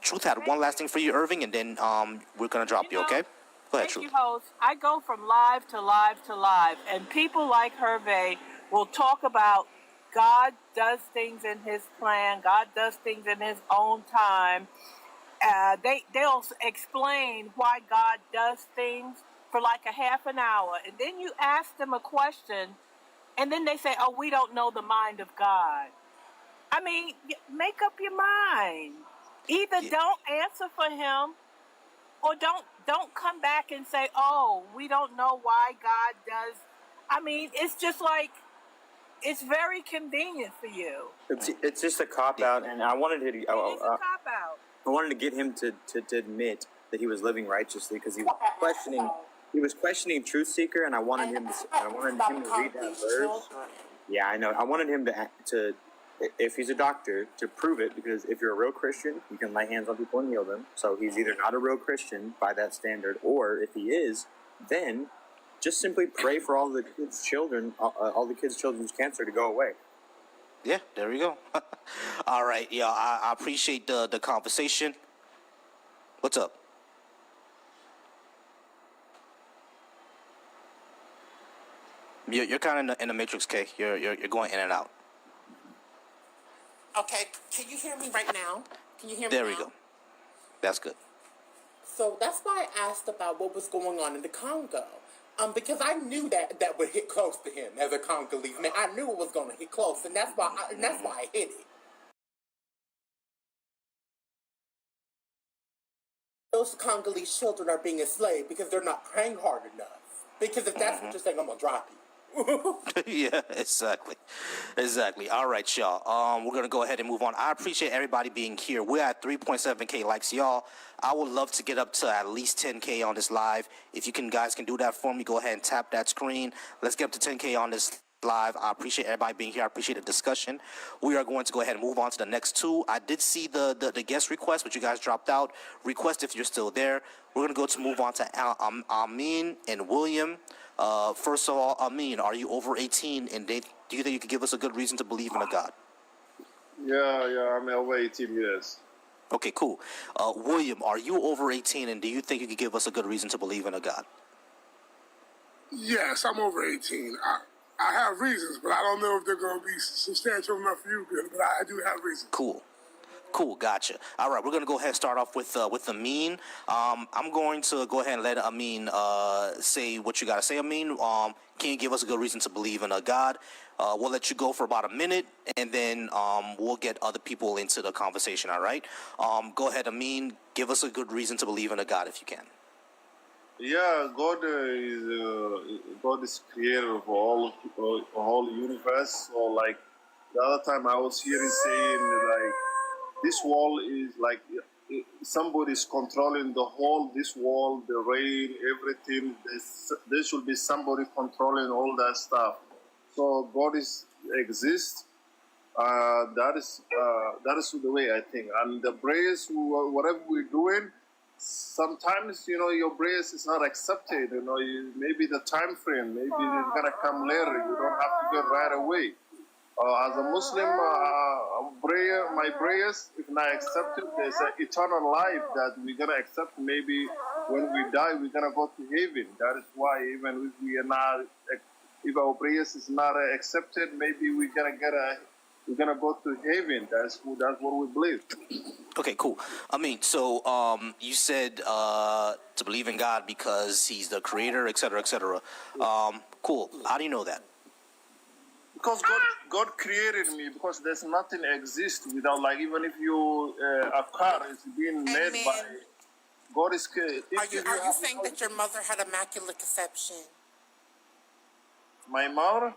Speaker 1: Truth had one last thing for you, Irving, and then we're gonna drop you. Okay. Go ahead, Truth.
Speaker 5: Thank you, host. I go from live to live to live, and people like Hervé will talk about God does things in His plan. God does things in His own time. They'll explain why God does things for like a half an hour, and then you ask them a question, and then they say, "Oh, we don't know the mind of God." I mean, make up your mind. Either don't answer for Him, or don't come back and say, "Oh, we don't know why God does." I mean, it's just like. It's very convenient for you.
Speaker 14: It's just a cop out, and I wanted to.
Speaker 5: It is a cop out.
Speaker 14: I wanted to get him to admit that he was living righteously because he was questioning Truth Seeker, and I wanted him to read that verse. Yeah, I know. I wanted him to if he's a doctor, to prove it, because if you're a real Christian, you can lay hands on people and heal them. So he's either not a real Christian by that standard, or if he is, then just simply pray for all the kids' children's cancer to go away.
Speaker 1: Yeah, there we go. All right, yeah, I appreciate the conversation. What's up? You're kind of in the matrix, Kay. You're going in and out.
Speaker 9: Okay, can you hear me right now? Can you hear me
Speaker 1: There
Speaker 9: now?
Speaker 1: we go. That's good.
Speaker 9: So that's why I asked about what was going on in the Congo. Because I knew that would hit close to him as a Congolese man. I knew it was going to hit close, and that's why I hit it. those Congolese children are being enslaved because they're not praying hard enough. Because if that's what you're saying, I'm gonna drop you.
Speaker 1: Yeah, exactly. All right, y'all. We're gonna go ahead and move on. I appreciate everybody being here. We're at 3.7K likes, y'all. I would love to get up to at least 10K on this live. If you guys can do that for me, go ahead and tap that screen. Let's get up to 10K on this live. I appreciate everybody being here. I appreciate the discussion. We are going to go ahead and move on to the next two. I did see the guest request, but you guys dropped out. Request if you're still there. We're gonna move on to Amin and William. First of all, Amin, are you over 18? And do you think you could give us a good reason to believe in a God?
Speaker 17: Yeah, I'm over 18 years.
Speaker 1: Okay, cool. William, are you over 18? And do you think you could give us a good reason to believe in a God?
Speaker 18: Yes, I'm over 18. I have reasons, but I don't know if they're going to be substantial enough for you, but I do have reasons.
Speaker 1: Cool, gotcha. All right, we're going to go ahead and start off with Amin. I'm going to go ahead and let Amin say what you got to say, Amin. Can you give us a good reason to believe in a God? We'll let you go for about a minute, and then we'll get other people into the conversation, all right? Go ahead, Amin. Give us a good reason to believe in a God if you can.
Speaker 17: Yeah, God is creator of all universe. So like the other time I was hearing saying like this world is like somebody's controlling the whole this world, the rain, everything. There should be somebody controlling all that stuff. So God exists. That is the way I think. And the prayers, whatever we're doing, sometimes your prayers is not accepted. Maybe the time frame, maybe it's gonna come later. You don't have to get right away. As a Muslim, my prayers, if not accepted, there's an eternal life that we're gonna accept. Maybe when we die, we're gonna go to heaven. That is why even if we are not, if our prayers is not accepted, maybe we're gonna go to heaven. That's what we believe.
Speaker 1: Okay, cool. I mean, so you said to believe in God because He's the Creator, etc., etc. Cool. How do you know that?
Speaker 17: Because God created me. Because there's nothing exists without, like, even if a car is being made by God is.
Speaker 9: Are you saying that your mother had immaculate conception?
Speaker 17: My mother?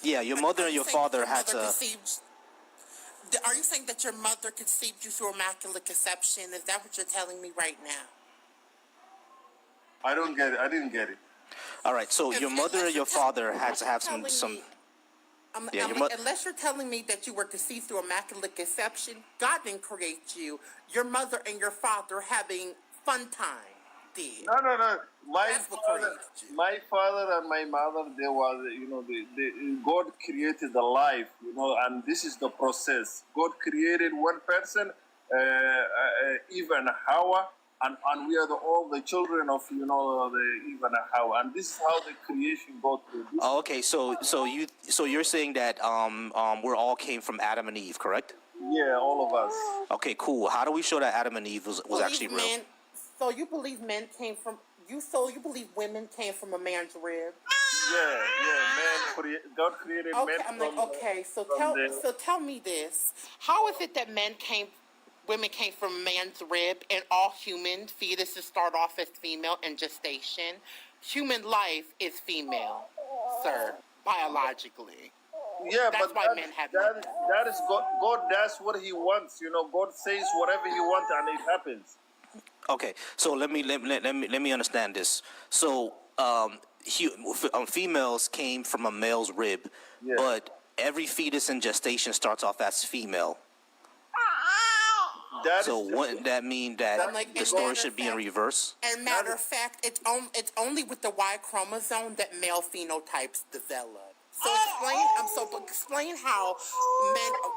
Speaker 1: Yeah, your mother and your father had to.
Speaker 9: Are you saying that your mother conceived you through immaculate conception? Is that what you're telling me right now?
Speaker 17: I don't get it. I didn't get it.
Speaker 1: All right, so your mother and your father had to have some.
Speaker 9: Unless you're telling me that you were conceived through immaculate conception, God didn't create you. Your mother and your father having fun time did.
Speaker 17: No. My father and my mother, they was, God created the life, and this is the process. God created one person, Eve and Hawa, and we are all the children of, the Eve and Hawa, and this is how the creation goes through.
Speaker 1: Okay, so you're saying that we all came from Adam and Eve, correct?
Speaker 17: Yeah, all of us.
Speaker 1: Okay, cool. How do we show that Adam and Eve was actually real?
Speaker 9: So you believe men came from you? So you believe women came from a man's rib?
Speaker 17: Yeah. God created men.
Speaker 9: So tell me this: how is it that women came from a man's rib, and all human fetuses start off as female in gestation? Human life is female, sir, biologically.
Speaker 17: Yeah,
Speaker 9: that's
Speaker 17: but
Speaker 9: why men have
Speaker 17: that is God. God does what He wants. God says whatever He wants, and it happens.
Speaker 1: Okay, so let me understand this. So, females came from a male's rib, but every fetus in gestation starts off as female. Wouldn't that mean that the story should be in reverse?
Speaker 9: And matter of fact, it's only with the Y chromosome that male phenotypes develop. So explain how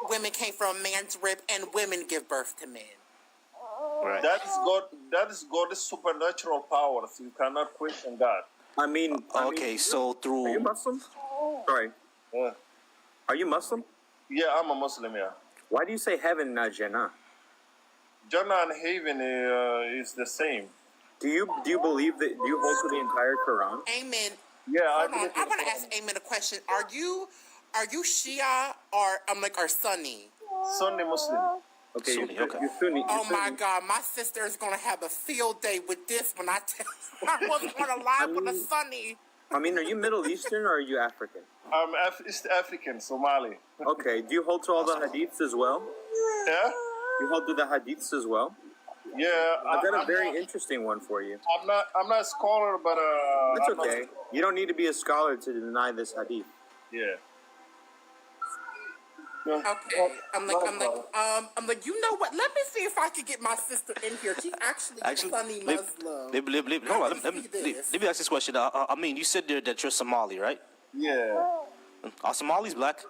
Speaker 9: women came from a man's rib and women give birth to men.
Speaker 1: Right.
Speaker 17: That is God's supernatural powers. You cannot question God.
Speaker 1: So through.
Speaker 14: Are you Muslim? Sorry.
Speaker 17: Yeah.
Speaker 14: Are you Muslim?
Speaker 17: Yeah, I'm a Muslim. Yeah.
Speaker 14: Why do you say heaven, not Jannah?
Speaker 17: Jannah and heaven is the same.
Speaker 14: Do you believe that? Do you hold to the entire Quran?
Speaker 9: Amen.
Speaker 17: Yeah.
Speaker 9: Hold on. I want to ask Amen a question. Are you Shia or Sunni?
Speaker 17: Sunni Muslim.
Speaker 14: Okay,
Speaker 1: Sunni,
Speaker 14: you're,
Speaker 1: okay.
Speaker 14: you're Sunni.
Speaker 9: Oh my God, my sister is gonna have a field day with this when I tell her I wasn't gonna lie with a Sunni.
Speaker 14: I mean, are you Middle Eastern or are you African?
Speaker 17: I'm East African, Somali.
Speaker 14: Okay, do you hold to all the hadiths as well?
Speaker 17: Yeah?
Speaker 14: You hold to the hadiths as well?
Speaker 17: Yeah.
Speaker 14: I've got a
Speaker 17: I'm
Speaker 14: very
Speaker 17: not,
Speaker 14: interesting one for you.
Speaker 17: I'm not a scholar, but
Speaker 14: That's
Speaker 17: I'm not-
Speaker 14: okay. You don't need to be a scholar to deny this hadith.
Speaker 17: yeah.
Speaker 9: Okay, I'm like, you know what? Let me see if I can get my sister in here. She's actually a Sunni Muslim.
Speaker 1: Hold on, let me ask this question. I mean, you said there that you're Somali, right?
Speaker 17: Yeah.
Speaker 1: Are Somalis black?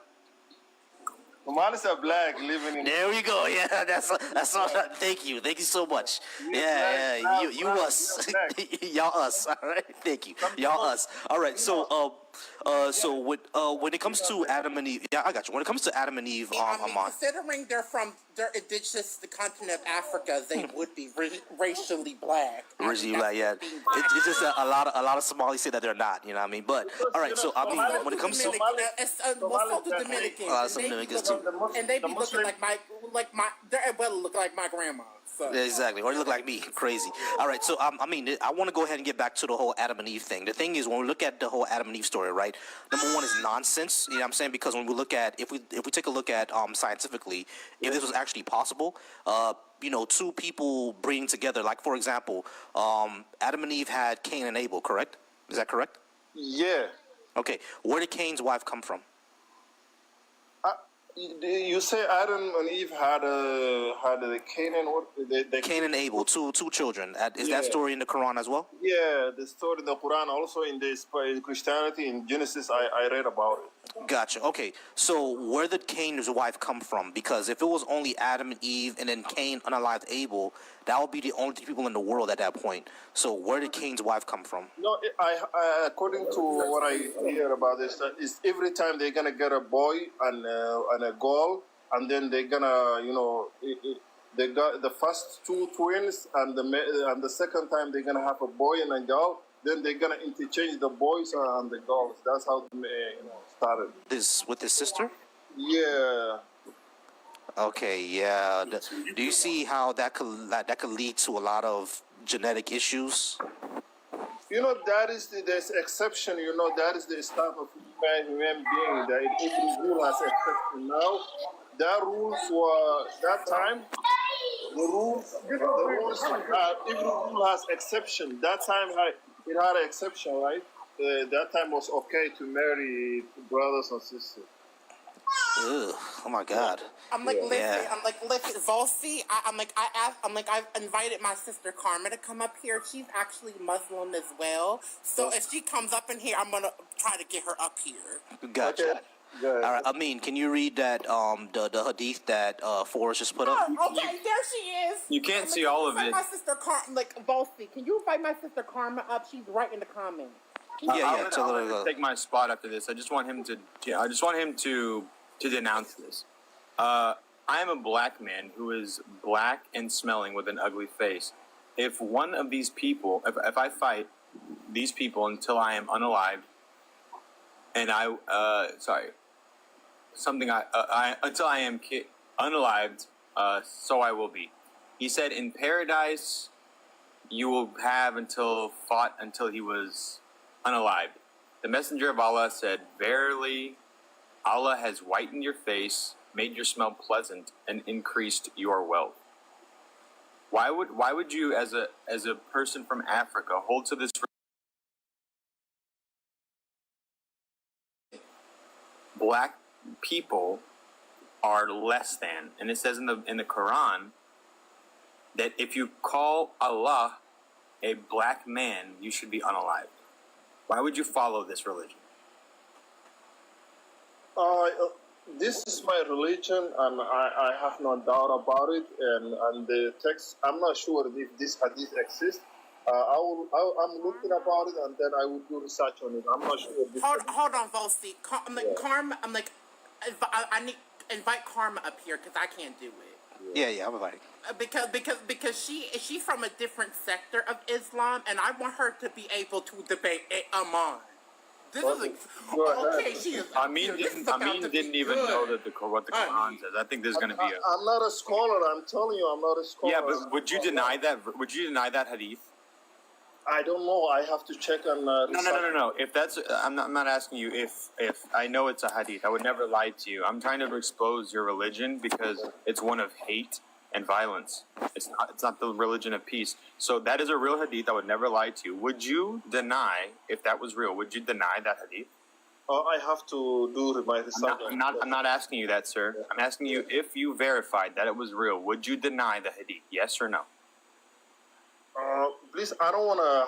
Speaker 17: Somalis are black living in.
Speaker 1: There we go. Yeah, that's all. Thank you so much. Yeah, you us, y'all us. All right, thank you, y'all us. All right, so when it comes to Adam and Eve, yeah, I got you. When it comes to Adam and Eve,
Speaker 9: Considering they're indigenous to the continent of Africa, they would be racially black.
Speaker 1: Originally black, yeah. It's just a lot of Somalis say that they're not. You know what I mean? But all right, so I mean, when it comes to
Speaker 9: Dominicans,
Speaker 1: some Dominicans too.
Speaker 9: and they be looking like my they well look like my grandma. So.
Speaker 1: Exactly, or you look like me, crazy. All right, so I mean, I want to go ahead and get back to the whole Adam and Eve thing. The thing is, when we look at the whole Adam and Eve story, right? Number one is nonsense. You know what I'm saying? Because when we look at, if we take a look at scientifically, if this was actually possible, two people breeding together, like for example, Adam and Eve had Cain and Abel, correct? Is that correct?
Speaker 17: Yeah.
Speaker 1: Okay, where did Cain's wife come from?
Speaker 17: You say Adam and Eve had the Cain and what?
Speaker 1: Cain and Abel, two children. Is that story in the Quran as well?
Speaker 17: Yeah, the story in the Quran, also in Christianity, in Genesis, I read about it.
Speaker 1: Gotcha. Okay, so where did Cain's wife come from? Because if it was only Adam and Eve and then Cain unalived Abel, that would be the only two people in the world at that point. So where did Cain's wife come from?
Speaker 17: No, according to what I hear about this, is every time they're gonna get a boy and a girl, and then they're gonna, they got the first two twins, and the second time they're gonna have a boy and a girl. Then they're gonna interchange the boys and the girls. That's how started.
Speaker 1: This with his sister?
Speaker 17: Yeah.
Speaker 1: Okay, yeah. Do you see how that could lead to a lot of genetic issues?
Speaker 17: That is there's exception. That is the stuff of human being. That every rule has exception. Now, that rules were that time. The rules every rule has exception. That time it had an exception, right? That time was okay to marry brothers and sisters.
Speaker 1: Ugh, oh my God.
Speaker 9: I'm like, listen, Volsi, I've invited my sister Karma to come up here. She's actually Muslim as well. So if she comes up in here, I'm gonna try to get her up here.
Speaker 1: Gotcha.
Speaker 17: Okay.
Speaker 1: All right, Amin, can you read that the hadith that Forrest just put up?
Speaker 9: Oh, okay, there she is.
Speaker 14: You can't see all of it.
Speaker 9: My sister Karma, Volsi, can you invite my sister Karma up? She's right in the comments.
Speaker 14: I'm gonna take my spot after this. I just want him to denounce this. I am a black man who is black and smelling with an ugly face. If one of these people, if I fight these people until I am unalived, and until I am unalived, so I will be. He said, in paradise, you will have fought until he was unalived. The messenger of Allah said, verily, Allah has whitened your face, made your smell pleasant, and increased your wealth. Why would you, as a person from Africa, hold to this? Black people are less than, and it says in the Quran that if you call Allah a black man, you should be unalived. Why would you follow this religion?
Speaker 17: This is my religion, and I have no doubt about it. And the text, I'm not sure if this hadith exists. I'm looking about it, and then I will do research on it. I'm not sure.
Speaker 9: Hold on, Volsi. Karma. I need invite Karma up here because I can't do it.
Speaker 1: Yeah, I'm inviting.
Speaker 9: Because she's from a different sector of Islam, and I want her to be able to debate Amon. This is okay. She is.
Speaker 3: Amin didn't even know that what the Quran says. I think there's going to be a.
Speaker 17: I'm not a scholar. I'm telling you, I'm not a scholar.
Speaker 3: Yeah, but would you deny that? Would you deny that hadith?
Speaker 17: I don't know. I have to check on.
Speaker 3: No. If that's, I'm not asking you if I know it's a hadith. I would never lie to you. I'm trying to expose your religion because it's one of hate and violence. It's not the religion of peace. So that is a real hadith. I would never lie to you. Would you deny if that was real? Would you deny that hadith?
Speaker 17: I have to do my research.
Speaker 3: I'm not asking you that, sir. I'm asking you if you verified that it was real. Would you deny the hadith? Yes or no?
Speaker 17: Please, I don't wanna.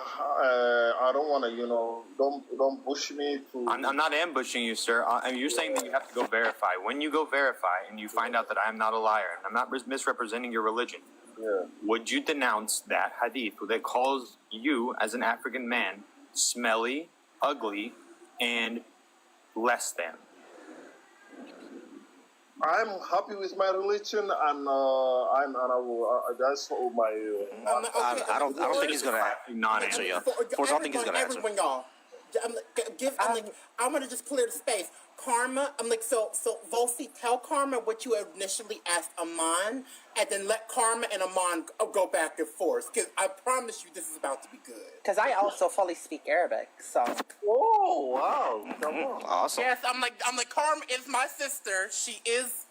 Speaker 17: Don't push me to.
Speaker 3: I'm not ambushing you, sir. You're saying that you have to go verify. When you go verify and you find out that I am not a liar and I'm not misrepresenting your religion, would you denounce that hadith that calls you as an African man smelly, ugly, and less than?
Speaker 17: I'm happy with my religion, and that's my.
Speaker 1: I don't think he's gonna answer you. Force, I don't think he's gonna answer.
Speaker 9: Everyone, y'all. I'm gonna just clear the space. Karma, so Volsi, tell Karma what you initially asked Aman, and then let Karma and Aman go back and forth. Because I promise you, this is about to be good.
Speaker 8: Because I also fully speak Arabic, so.
Speaker 9: Oh wow!
Speaker 1: Awesome.
Speaker 9: Yes, I'm like Karma is my sister. She is.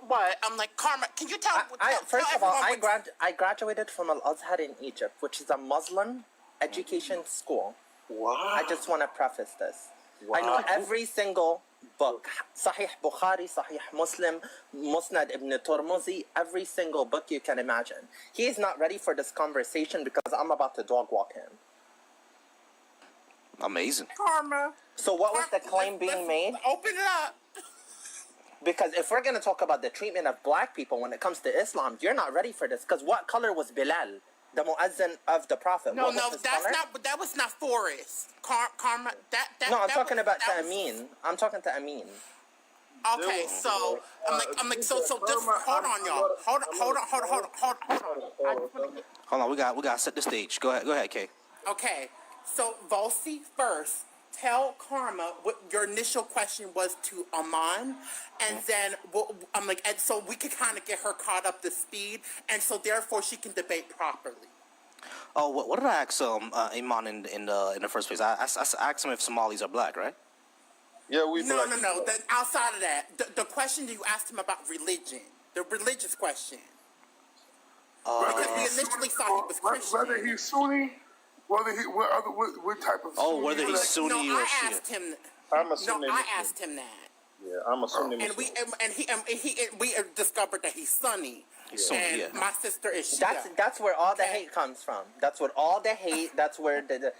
Speaker 9: What? I'm like Karma. Can you tell?
Speaker 8: First of all, I graduated from Al Azhar in Egypt, which is a Muslim education school.
Speaker 17: Wow.
Speaker 8: I just want to preface this. I know every single book. Sahih Bukhari, Sahih Muslim, Musnad ibn Turmuzi, every single book you can imagine. He is not ready for this conversation because I'm about to dog walk him.
Speaker 1: Amazing.
Speaker 9: Karma.
Speaker 8: So what was the claim being made?
Speaker 9: Open it up.
Speaker 8: Because if we're going to talk about the treatment of black people when it comes to Islam, you're not ready for this. Because what color was Bilal, the muazzin of the Prophet?
Speaker 9: No, that's color? Not. That was not Forrest. Karma.
Speaker 8: No, I'm talking about to Amin. I'm talking to Amin.
Speaker 9: Okay, so I'm like, so just hold on, y'all. Hold on.
Speaker 1: Hold on, we got to set the stage. Go ahead, Kay.
Speaker 9: Okay, so Volsi first. Tell Karma what your initial question was to Aman, and then and so we could kind of get her caught up to speed, and so therefore she can debate properly.
Speaker 1: Oh, what did I ask Iman in the first place? I asked him if Somalis are black, right?
Speaker 17: Yeah, we.
Speaker 9: No. Then outside of that, the question you asked him about religion, the religious question. Because we initially thought he was Christian.
Speaker 18: Whether he's Sunni, what type of.
Speaker 1: Oh, whether he's Sunni or
Speaker 9: I
Speaker 1: Shia.
Speaker 9: asked him.
Speaker 17: I'm a Sunni.
Speaker 9: No, I asked him that.
Speaker 17: Yeah, I'm a Sunni.
Speaker 9: And we discovered that he's Sunni. And my sister is Shia.
Speaker 8: That's where all the hate comes from. That's what all the hate. That's where the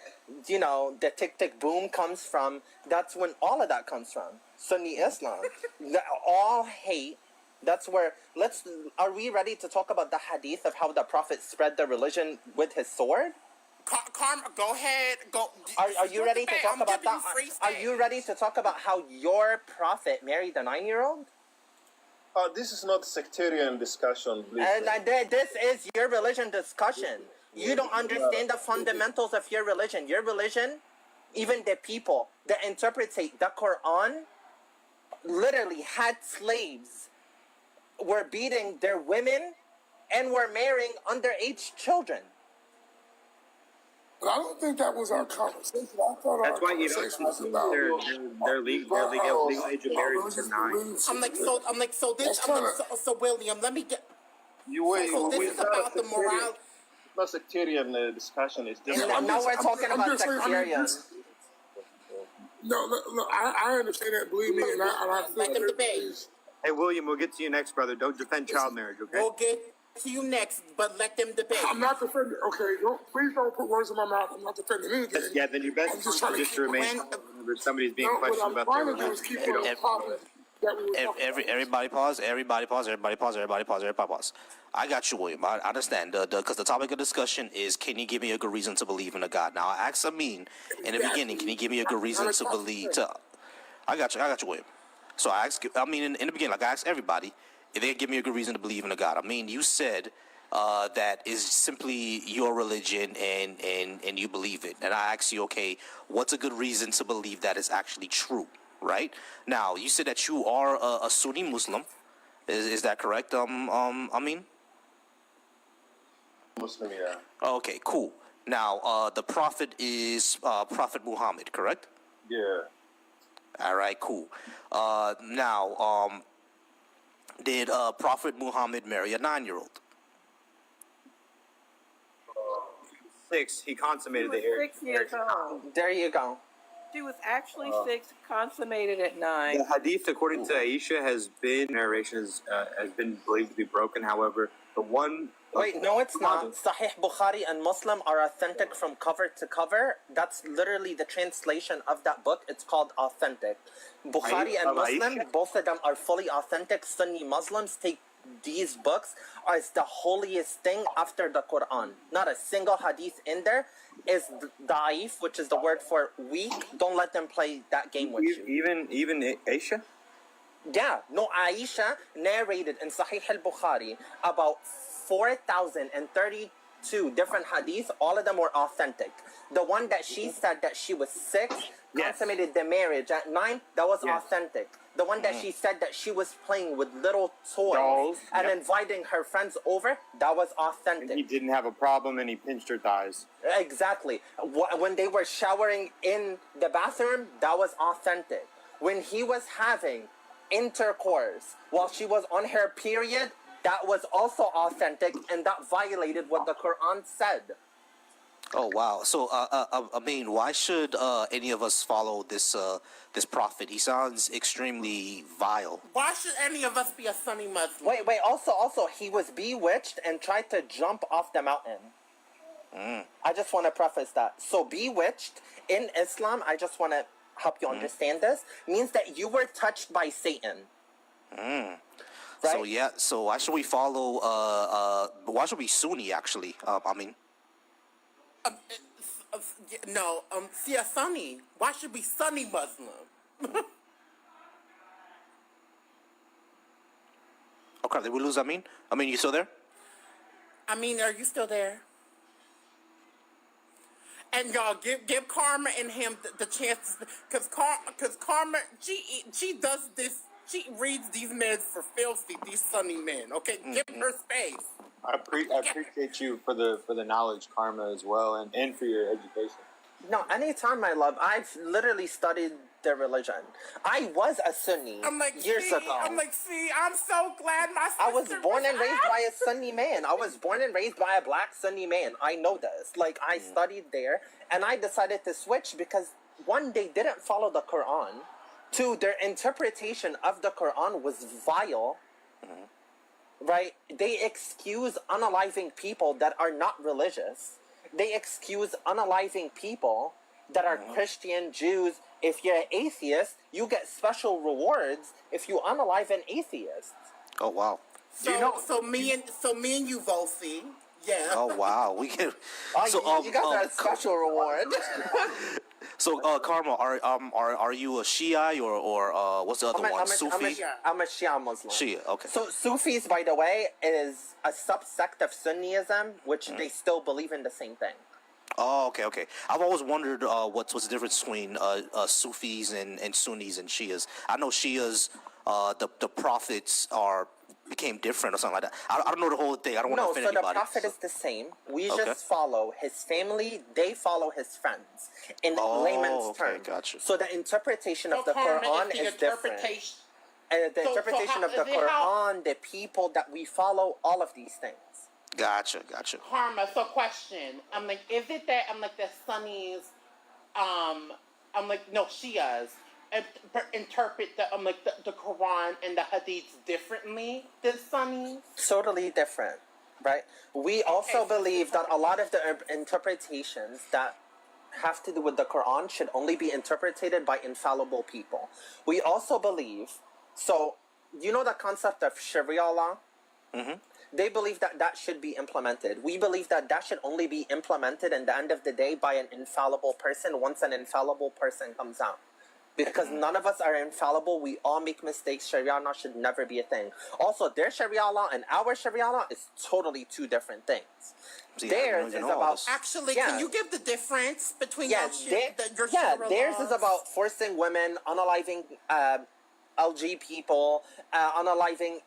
Speaker 8: tick tick boom comes from. That's when all of that comes from. Sunni Islam, all hate. That's where Are we ready to talk about the hadith of how the Prophet spread the religion with his sword?
Speaker 9: Karma, go ahead. Go.
Speaker 8: Are you ready to talk about that? Are you ready to talk about how your Prophet married a 9-year-old?
Speaker 17: This is not sectarian discussion, please.
Speaker 8: And this is your religion discussion. You don't understand the fundamentals of your religion. Your religion, even the people that interpret the Quran, literally had slaves, were beating their women, and were marrying underage children.
Speaker 18: But I don't think that was our conversation. I thought
Speaker 14: that's why you
Speaker 18: conversation
Speaker 14: know
Speaker 18: was about
Speaker 14: their legal age of marriage is 9.
Speaker 9: I'm like so William, let me get. So this is about the morale.
Speaker 17: Not sectarian discussion. It's just.
Speaker 8: Now we're talking about sectarian.
Speaker 18: No, I understand that. Believe me, and I feel
Speaker 9: Let them debate.
Speaker 14: Hey, William, we'll get to you next, brother. Don't defend child marriage, okay?
Speaker 9: We'll get to you next, but let them debate.
Speaker 18: I'm not defending. Okay, please don't put words in my mouth. I'm not defending anything.
Speaker 14: Yeah, then you best just to remain. If somebody's being questioned about their religion.
Speaker 1: Everybody pause. Everybody pause. Everybody pause. Everybody pause. Everybody pause. I got you, William. I understand. Because the topic of discussion is, can you give me a good reason to believe in a God? Now, I asked Amin in the beginning, can you give me a good reason to believe? I got you, William. So I asked, in the beginning, like I asked everybody, if they give me a good reason to believe in a God. I mean, you said that is simply your religion and you believe it. And I ask you, okay, what's a good reason to believe that is actually true, right? Now, you said that you are a Sunni Muslim. Is that correct? I mean.
Speaker 17: Muslim, yeah.
Speaker 1: Okay, cool. Now, the prophet is Prophet Muhammad, correct?
Speaker 17: Yeah.
Speaker 1: All right, cool. Now, did Prophet Muhammad marry a 9-year-old?
Speaker 14: 6. He consummated
Speaker 5: She
Speaker 14: the
Speaker 5: was
Speaker 14: marriage.
Speaker 5: 6 years old.
Speaker 8: There you go.
Speaker 5: She was actually 6, consummated at 9.
Speaker 14: The hadith, according to Aisha, has been has been believed to be broken. However, the one.
Speaker 8: Wait, no, it's not. Sahih Bukhari and Muslim are authentic from cover to cover. That's literally the translation of that book. It's called authentic. Bukhari and Muslim, both of them are fully authentic. Sunni Muslims take these books as the holiest thing after the Quran. Not a single hadith in there is da'if, which is the word for weak. Don't let them play that game with you.
Speaker 14: Even Aisha?
Speaker 8: Yeah, no, Aisha narrated in Sahih al-Bukhari about 4,032 different hadiths. All of them were authentic. The one that she said that she was 6, consummated the marriage at 9, that was authentic. The one that she said that she was playing with little toys and inviting her friends over, that was authentic.
Speaker 14: And he didn't have a problem and he pinched her thighs.
Speaker 8: Exactly. When they were showering in the bathroom, that was authentic. When he was having intercourse while she was on her period, that was also authentic, and that violated what the Quran said.
Speaker 1: Oh wow! So I mean, why should any of us follow this this prophet? He sounds extremely vile.
Speaker 9: Why should any of us be a Sunni Muslim?
Speaker 8: Wait. Also, he was bewitched and tried to jump off the mountain. I just want to preface that. So bewitched in Islam, I just want to help you understand this, means that you were touched by Satan.
Speaker 1: Right? So yeah. So why should we follow? Why should we Sunni actually? I mean.
Speaker 9: No, see a Sunni. Why should be Sunni Muslim?
Speaker 1: Okay, did we lose Amin? Amin, you still there?
Speaker 9: I mean, are you still there? And y'all give Karma and him the chance, because Karma she does this. She reads these men for filthy, these Sunni men. Okay, give her space.
Speaker 14: I appreciate you for the knowledge, Karma, as well, and for your education.
Speaker 8: No, anytime, my love. I've literally studied their religion. I was a Sunni years ago.
Speaker 9: I'm so glad my sister
Speaker 8: I was born and raised by a Sunni man. I was born and raised by a black Sunni man. I know this. Like, I studied there, and I decided to switch because, one, they didn't follow the Quran. 2, their interpretation of the Quran was vile. Right? They excuse unaliving people that are not religious. They excuse unaliving people that are Christian, Jews. If you're an atheist, you get special rewards if you unalive an atheist.
Speaker 1: Oh wow!
Speaker 9: So me and you, Volsi. Yeah.
Speaker 1: Oh wow! We can.
Speaker 8: You guys are a special reward.
Speaker 1: So, Karma, are you a Shia or what's the other one? Sufi?
Speaker 8: I'm a Shia Muslim.
Speaker 1: Shia, okay.
Speaker 8: So Sufis, by the way, is a subsect of Sunnism, which they still believe in the same thing.
Speaker 1: Oh, okay. I've always wondered what's the difference between Sufis and Sunnis and Shias. I know Shias, the prophets became different or something like that. I don't know the whole thing. I don't want to offend anybody.
Speaker 8: No, so the prophet is the same. We just follow his family. They follow his friends. In layman's terms.
Speaker 1: Gotcha.
Speaker 8: So the interpretation of the Quran is different. And the interpretation of the Quran, the people that we follow, all of these things.
Speaker 1: Gotcha.
Speaker 9: Karma. So question. I'm like, is it that the Sunnis, Shias interpret the Quran and the Hadiths differently than Sunnis?
Speaker 8: Totally different, right? We also believe that a lot of the interpretations that have to do with the Quran should only be interpreted by infallible people. We also believe, so you know the concept of Sharia law? They believe that should be implemented. We believe that should only be implemented in the end of the day by an infallible person once an infallible person comes out. because none of us are infallible. We all make mistakes. Sharia law should never be a thing. Also, their Sharia law and our Sharia law is totally two different things.
Speaker 1: See,
Speaker 8: Theirs is about
Speaker 9: Actually,
Speaker 8: yeah.
Speaker 9: can you give the difference between
Speaker 8: Yeah,
Speaker 9: your
Speaker 8: yeah.
Speaker 9: Sharia
Speaker 8: Theirs
Speaker 9: laws?
Speaker 8: is about forcing women, unaliving LG people, unaliving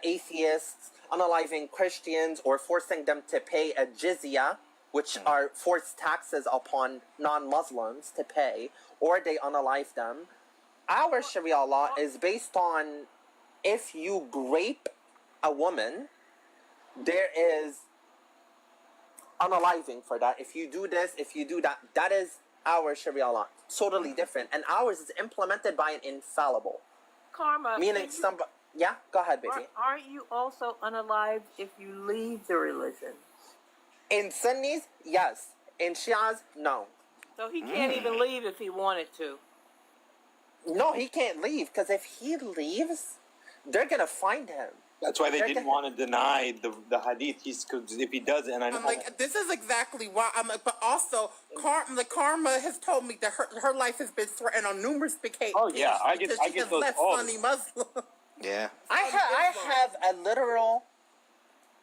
Speaker 8: atheists, unaliving Christians, or forcing them to pay a jizya, which are forced taxes upon non-Muslims to pay, or they unalive them. Our Sharia law is based on if you grape a woman, there is unaliving for that. If you do this, if you do that, that is our Sharia law. Totally different. And ours is implemented by an infallible.
Speaker 5: Karma.
Speaker 8: Meaning somebody... Yeah? Go ahead, baby.
Speaker 5: Aren't you also unalived if you leave the religion?
Speaker 8: In Sunnis, yes. In Shias, no.
Speaker 5: So he can't even leave if he wanted to.
Speaker 8: No, he can't leave, because if he leaves, they're going to find him.
Speaker 14: That's why they didn't want to deny the hadith. Cause if he does it, and I know.
Speaker 9: I'm like, this is exactly why I'm like, but also, Karma has told me that her life has been threatened on numerous occasions.
Speaker 14: Oh yeah, I
Speaker 9: because
Speaker 14: get
Speaker 9: she has
Speaker 14: those
Speaker 9: left
Speaker 14: calls.
Speaker 9: Sunni Muslim.
Speaker 1: Yeah.
Speaker 8: I have a literal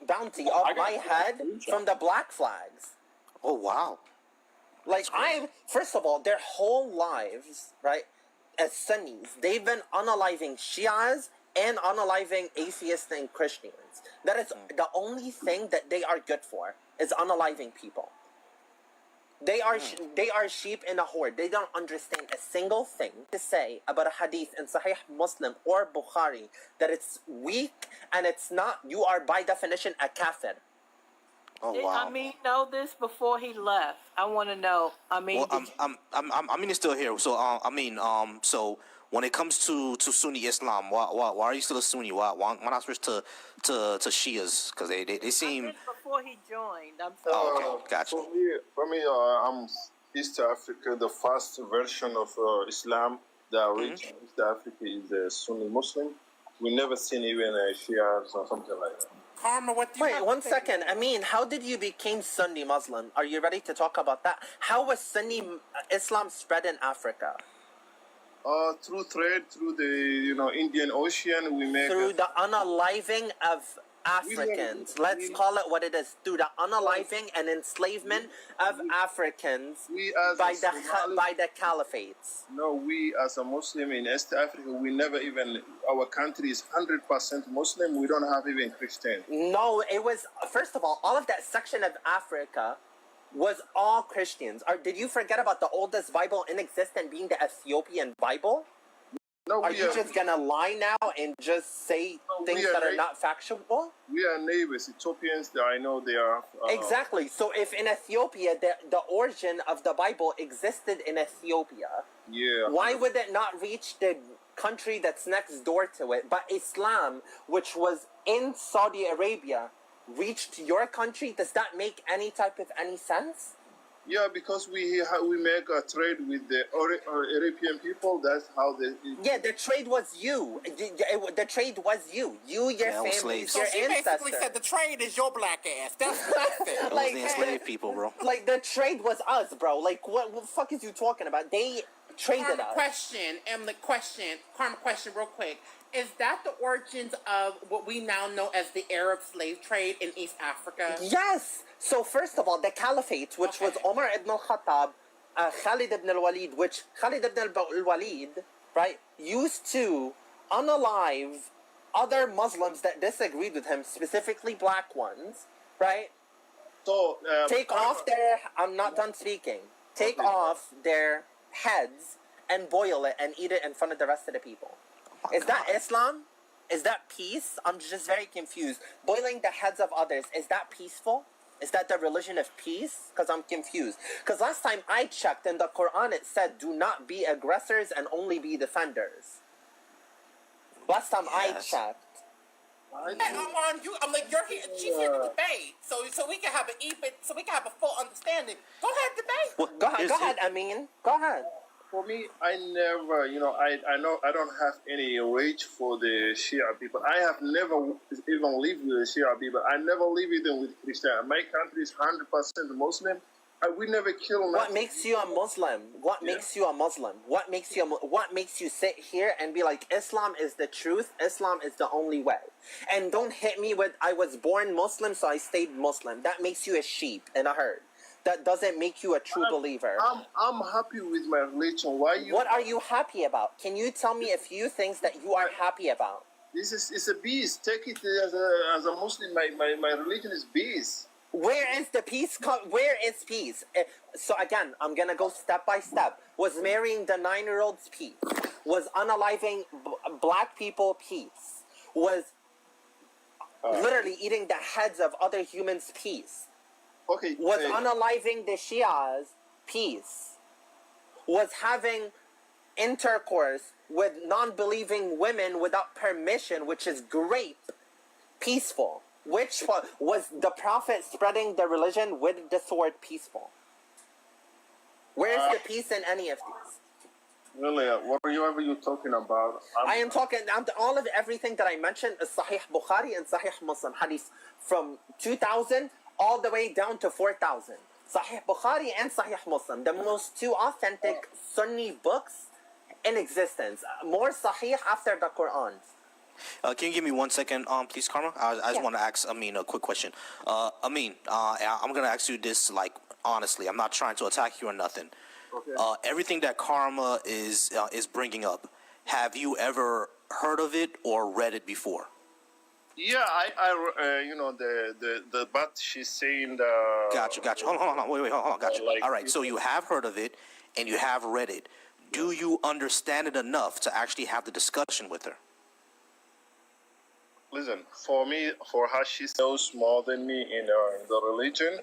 Speaker 8: bounty of my head from the Black Flags.
Speaker 1: Oh, wow.
Speaker 8: Like, first of all, their whole lives, right, as Sunnis, they've been unaliving Shias and unaliving atheists and Christians. That is the only thing that they are good for, is unaliving people. They are sheep in a horde. They don't understand a single thing to say about a hadith in Sahih Muslim or Bukhari that it's weak and it's not. You are by definition a kafir.
Speaker 1: Oh,
Speaker 5: Did
Speaker 1: wow.
Speaker 5: Amin know this before he left? I want to know. Amin,
Speaker 1: Well, I mean, it's still here. So, so when it comes to Sunni Islam, why are you still a Sunni? Why not switch to Shias? Because they seem.
Speaker 5: before he joined. I'm sorry.
Speaker 1: Oh, okay, gotcha.
Speaker 17: For me, I'm East Africa. The first version of Islam that reached East Africa is Sunni Muslim. We never seen even a Shia or something like that.
Speaker 9: Karma, what do you
Speaker 8: Wait, 1 second. I mean, how did you become Sunni Muslim? Are you ready to talk about that? How was Sunni Islam spread in Africa?
Speaker 17: Through trade, through the Indian Ocean, we make
Speaker 8: Through the unaliving of Africans. Let's call it what it is. Through the unaliving and enslavement of Africans by the caliphates.
Speaker 17: No, we as a Muslim in East Africa, we never even, our country is 100% Muslim. We don't have even Christian.
Speaker 8: No, it was, first of all of that section of Africa was all Christians. Or did you forget about the oldest Bible in existence being the Ethiopian Bible?
Speaker 17: No,
Speaker 8: are you just gonna lie now and just say things that are not factual?
Speaker 17: We are neighbors, Ethiopians. I know they are.
Speaker 8: Exactly. So if in Ethiopia the origin of the Bible existed in Ethiopia, why would it not reach the country that's next door to it? But Islam, which was in Saudi Arabia, reached your country. Does that make any sense?
Speaker 17: Yeah, because we make a trade with the European people. That's how they.
Speaker 8: Yeah, the trade was you. The trade was you. You, your family,
Speaker 9: So
Speaker 8: your
Speaker 9: she
Speaker 8: ancestors.
Speaker 9: basically said the trade is your black ass. That's what I said.
Speaker 1: Those the enslaved people, bro.
Speaker 8: Like the trade was us, bro. Like what the fuck is you talking about? They traded us.
Speaker 9: Karma question real quick. Is that the origins of what we now know as the Arab slave trade in East Africa?
Speaker 8: Yes. So first of all, the Caliphate, which was Omar ibn al-Khattab, Khalid ibn al-Walid, which Khalid ibn al-Walid, right, used to unalive other Muslims that disagreed with him, specifically black ones, right?
Speaker 17: So
Speaker 8: take off their. I'm not done speaking. Take off their heads and boil it and eat it in front of the rest of the people. Is that Islam? Is that peace? I'm just very confused. Boiling the heads of others, is that peaceful? Is that the religion of peace? Because I'm confused. Because last time I checked in the Quran, it said, do not be aggressors and only be defenders. Last time I checked.
Speaker 9: I'm like, you're here. She's here to debate, so we can have a full understanding. Go ahead, debate.
Speaker 8: Well, go ahead, Amin. Go ahead.
Speaker 17: For me, I never, I know I don't have any rage for the Shia people. I have never even lived with the Shia people. I never lived even with Christian. My country is 100% Muslim. We never kill.
Speaker 8: What makes you a Muslim? What makes you a Muslim? What makes you what makes you sit here and be like, Islam is the truth, Islam is the only way? And don't hit me with, I was born Muslim, so I stayed Muslim. That makes you a sheep in a herd. That doesn't make you a true believer.
Speaker 17: I'm happy with my religion. Why you?
Speaker 8: What are you happy about? Can you tell me a few things that you are happy about?
Speaker 17: It's a beast. Take it as a Muslim. My religion is peace.
Speaker 8: Where is the peace? Where is peace? So again, I'm gonna go step by step. Was marrying the 9-year-old's peace? Was unaliving black people peace? Was literally eating the heads of other humans peace?
Speaker 17: Okay.
Speaker 8: Was unaliving the Shias peace? Was having intercourse with non-believing women without permission, which is great, peaceful? Which one was the Prophet spreading the religion with the sword peaceful? Where's the peace in any of these?
Speaker 17: Really, whatever you're talking about.
Speaker 8: I am talking. All of everything that I mentioned is Sahih Bukhari and Sahih Muslim hadith from 2000 all the way down to 4000. Sahih Bukhari and Sahih Muslim, the most two authentic Sunni books in existence. More Sahih after the Quran.
Speaker 1: Can you give me 1 second, please, Karma? I just want to ask Amin a quick question. Amin, I'm gonna ask you this like honestly. I'm not trying to attack you or nothing.
Speaker 17: Okay.
Speaker 1: Everything that Karma is bringing up, have you ever heard of it or read it before?
Speaker 17: Yeah, I you know the but she's saying the.
Speaker 1: Gotcha. Hold on. Wait, hold on. Gotcha.
Speaker 17: Like,
Speaker 1: All right. So you have heard of it and you have read it. Do you understand it enough to actually have the discussion with her?
Speaker 17: Listen, for me, for her, she knows more than me in the religion.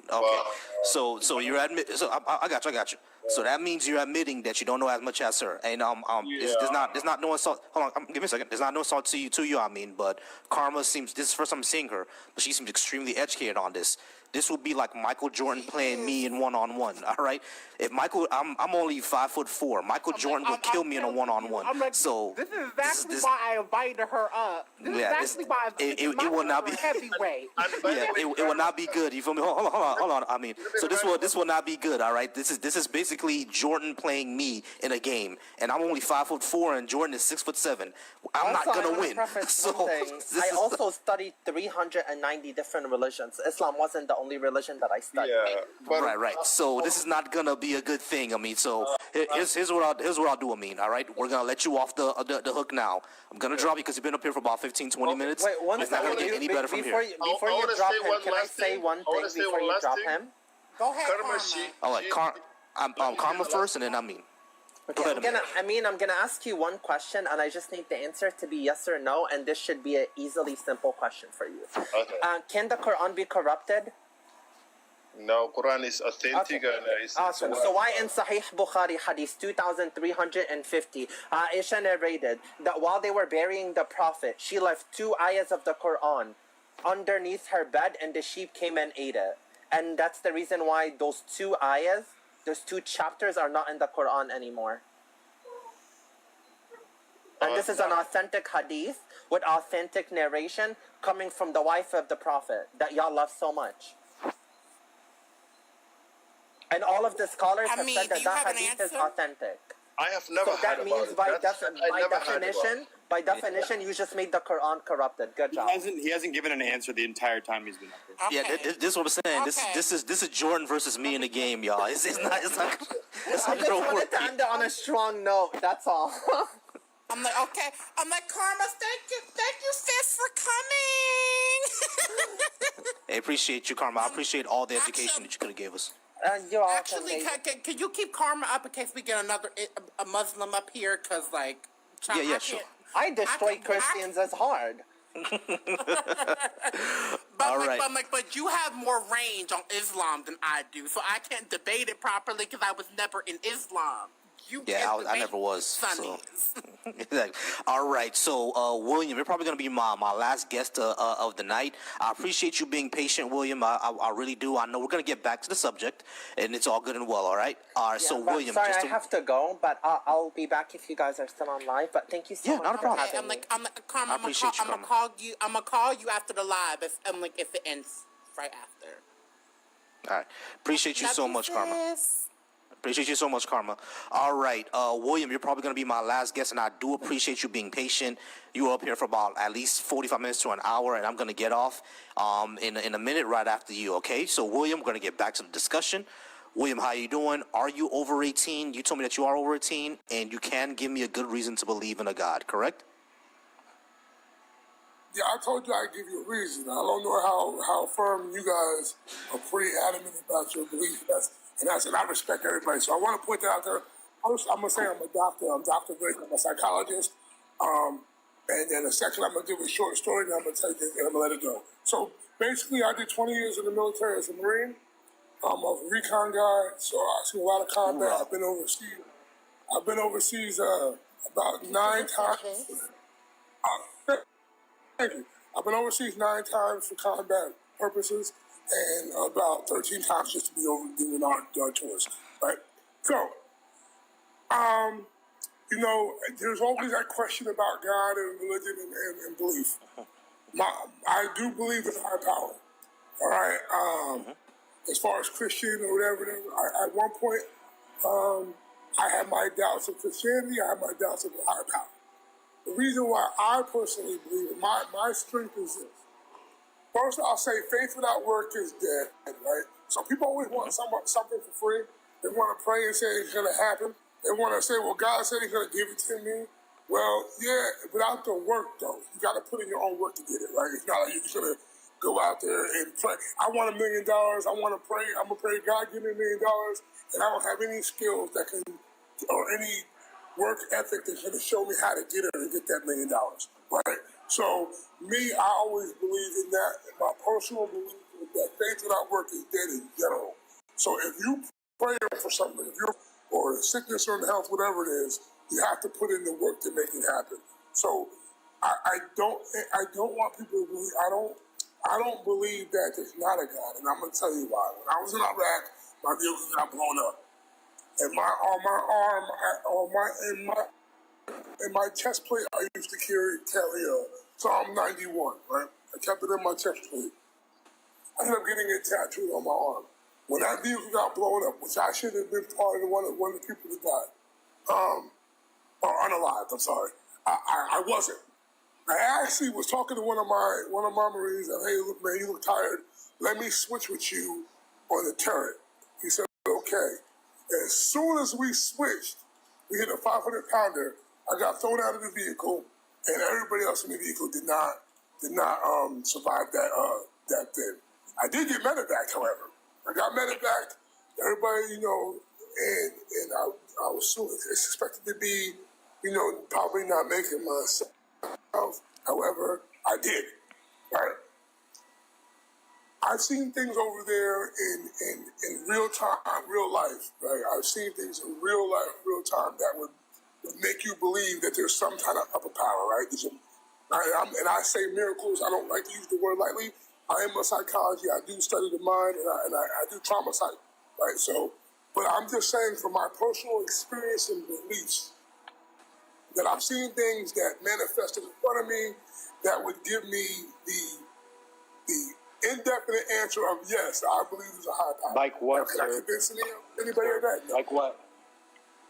Speaker 1: Okay. So you're So I got you. So that means you're admitting that you don't know as much as her. And there's not no insult. Hold on, give me a second. There's not no insult to you. I mean, but Karma seems. This is the first time I'm seeing her, but she seems extremely educated on this. This would be like Michael Jordan playing me in 1-on-1. All right. If Michael, I'm only 5'4". Michael Jordan would kill me in a 1-on-1.
Speaker 9: I'm like,
Speaker 1: so
Speaker 9: this is exactly why I invited her up. This is exactly why
Speaker 1: it will not be
Speaker 9: heavyweight.
Speaker 1: it will not be good. You feel me? Hold on. I mean, so this will not be good. All right. This is basically Jordan playing me in a game, and I'm only 5'4", and Jordan is 6'7". I'm not gonna win. So
Speaker 8: I also studied 390 different religions. Islam wasn't the only religion that I studied.
Speaker 17: Yeah,
Speaker 1: right. So this is not gonna be a good thing. I mean, so here's what I'll do. I mean, all right, we're gonna let you off the hook now. I'm gonna drop you because you've been up here for about 15-20 minutes.
Speaker 8: Wait, one
Speaker 1: it's not gonna get any better from here.
Speaker 8: Before you drop him, can I say one thing before you drop him?
Speaker 9: Go ahead,
Speaker 1: All right, Karma first, and then Amin. Go ahead, Amin.
Speaker 8: I'm gonna ask you one question, and I just need the answer to be yes or no, and this should be an easily simple question for you.
Speaker 17: Okay.
Speaker 8: Can the Quran be corrupted?
Speaker 17: No, Quran is authentic and it's
Speaker 8: awesome. So why in Sahih Bukhari Hadith 2350, Aisha narrated that while they were burying the Prophet, she left 2 ayahs of the Quran underneath her bed, and the sheep came and ate it. And that's the reason why those 2 ayahs, those 2 chapters are not in the Quran anymore. And this is an authentic hadith with authentic narration coming from the wife of the Prophet that y'all love so much. And all of the scholars have said that that hadith is authentic.
Speaker 17: I have never
Speaker 8: So that
Speaker 17: heard
Speaker 8: means
Speaker 17: about it.
Speaker 8: by definition, you just made the Quran corrupted. Good job.
Speaker 14: He hasn't given an answer the entire time he's been up here.
Speaker 1: Yeah, this is what I'm saying. This is Jordan versus me in the game, y'all. It's not
Speaker 8: I just wanted to end it on a strong note. That's all.
Speaker 9: I'm like, okay. I'm like, Karma, thank you, sis, for coming.
Speaker 1: I appreciate you, Karma. I appreciate all the education that you could have gave us.
Speaker 8: You're all
Speaker 9: Actually, can you keep Karma up in case we get a Muslim up here? Cause like, child,
Speaker 1: sure.
Speaker 8: I destroy Christians as hard.
Speaker 9: But you have more range on Islam than I do, so I can't debate it properly because I was never in Islam.
Speaker 1: I never was. So. Exactly. All right. So, William, you're probably going to be my last guest of the night. I appreciate you being patient, William. I really do. I know we're going to get back to the subject, and it's all good and well. All right. So, William.
Speaker 8: Sorry, I have to go, but I'll be back if you guys are still on live. But thank you so much.
Speaker 1: Not a problem.
Speaker 9: I'm like, Karma, I'm gonna call you after the live if it ends right after.
Speaker 1: All right. Appreciate you
Speaker 9: Love
Speaker 1: so much, Karma.
Speaker 9: sis.
Speaker 1: Appreciate you so much, Karma. All right, William, you're probably going to be my last guest, and I do appreciate you being patient. You were up here for about at least 45 minutes to an hour, and I'm going to get off in a minute right after you, okay? So, William, we're going to get back to the discussion. William, how you doing? Are you over 18? You told me that you are over 18, and you can give me a good reason to believe in a God, correct?
Speaker 18: Yeah, I told you I'd give you a reason. I don't know how firm you guys are pretty adamant about your belief. And I respect everybody. So I want to point that out there. First, I'm going to say I'm a doctor. I'm Dr. Blake. I'm a psychologist. And then the second, I'm going to give a short story, and I'm going to take it, and I'm going to let it go. So basically, I did 20 years in the military as a Marine. I'm a recon guy, so I've seen a lot of combat. I've been overseas about 9 times. Thank you. I've been overseas 9 times for combat purposes, and about 13 times just to be over doing our tours, right? So, there's always that question about God and religion and belief. I do believe in higher power, all right? As far as Christian or whatever, at one point, I had my doubts of Christianity, I had my doubts of the higher power. The reason why I personally believe it, my strength is this. First, I'll say faith without work is dead, right? So people always want something for free. They want to pray and say it's going to happen. They want to say, well, God said he's going to give it to me. Well, yeah, without the work, though, you got to put in your own work to get it, right? It's not like you're just going to go out there and pray. I want $1 million. I want to pray. I'm going to pray, God, give me $1 million. And I don't have any skills that can, or any work ethic that's going to show me how to get it and get that $1 million, right? So, me, I always believe in that. And my personal belief is that faith without work is dead in general. So, if you pray for something, or sickness or health, whatever it is, you have to put in the work to make it happen. So, I don't want people to believe. I don't believe that there's not a God, and I'm going to tell you why. When I was in Iraq, my vehicle got blown up, and in my chest plate, I used to carry Psalm 91, right? I kept it in my chest plate. I ended up getting it tattooed on my arm. When that vehicle got blown up, which I should have been part of one of the people that died, or unalived, I'm sorry, I wasn't. I actually was talking to one of my Marines, and hey, look, man, you look tired. Let me switch with you on the turret. He said, okay. And as soon as we switched, we hit a 500-pounder. I got thrown out of the vehicle, and everybody else in the vehicle did not survive that thing. I did get medevac, however. I got medevac. Everybody, and I was suspected to be, probably not making myself. However, I did. Right? I've seen things over there in real time, real life. Right? I've seen things in real life, real time that would make you believe that there's some kind of upper power. Right? And I say miracles. I don't like to use the word lightly. I am a psychology. I do study the mind, and I do trauma psych. Right? So, but I'm just saying from my personal experience and beliefs, that I've seen things that manifested in front of me that would give me the indefinite answer of yes, I believe there's a high power.
Speaker 14: Like what,
Speaker 18: Can I convince anybody of that? No.
Speaker 14: Like what?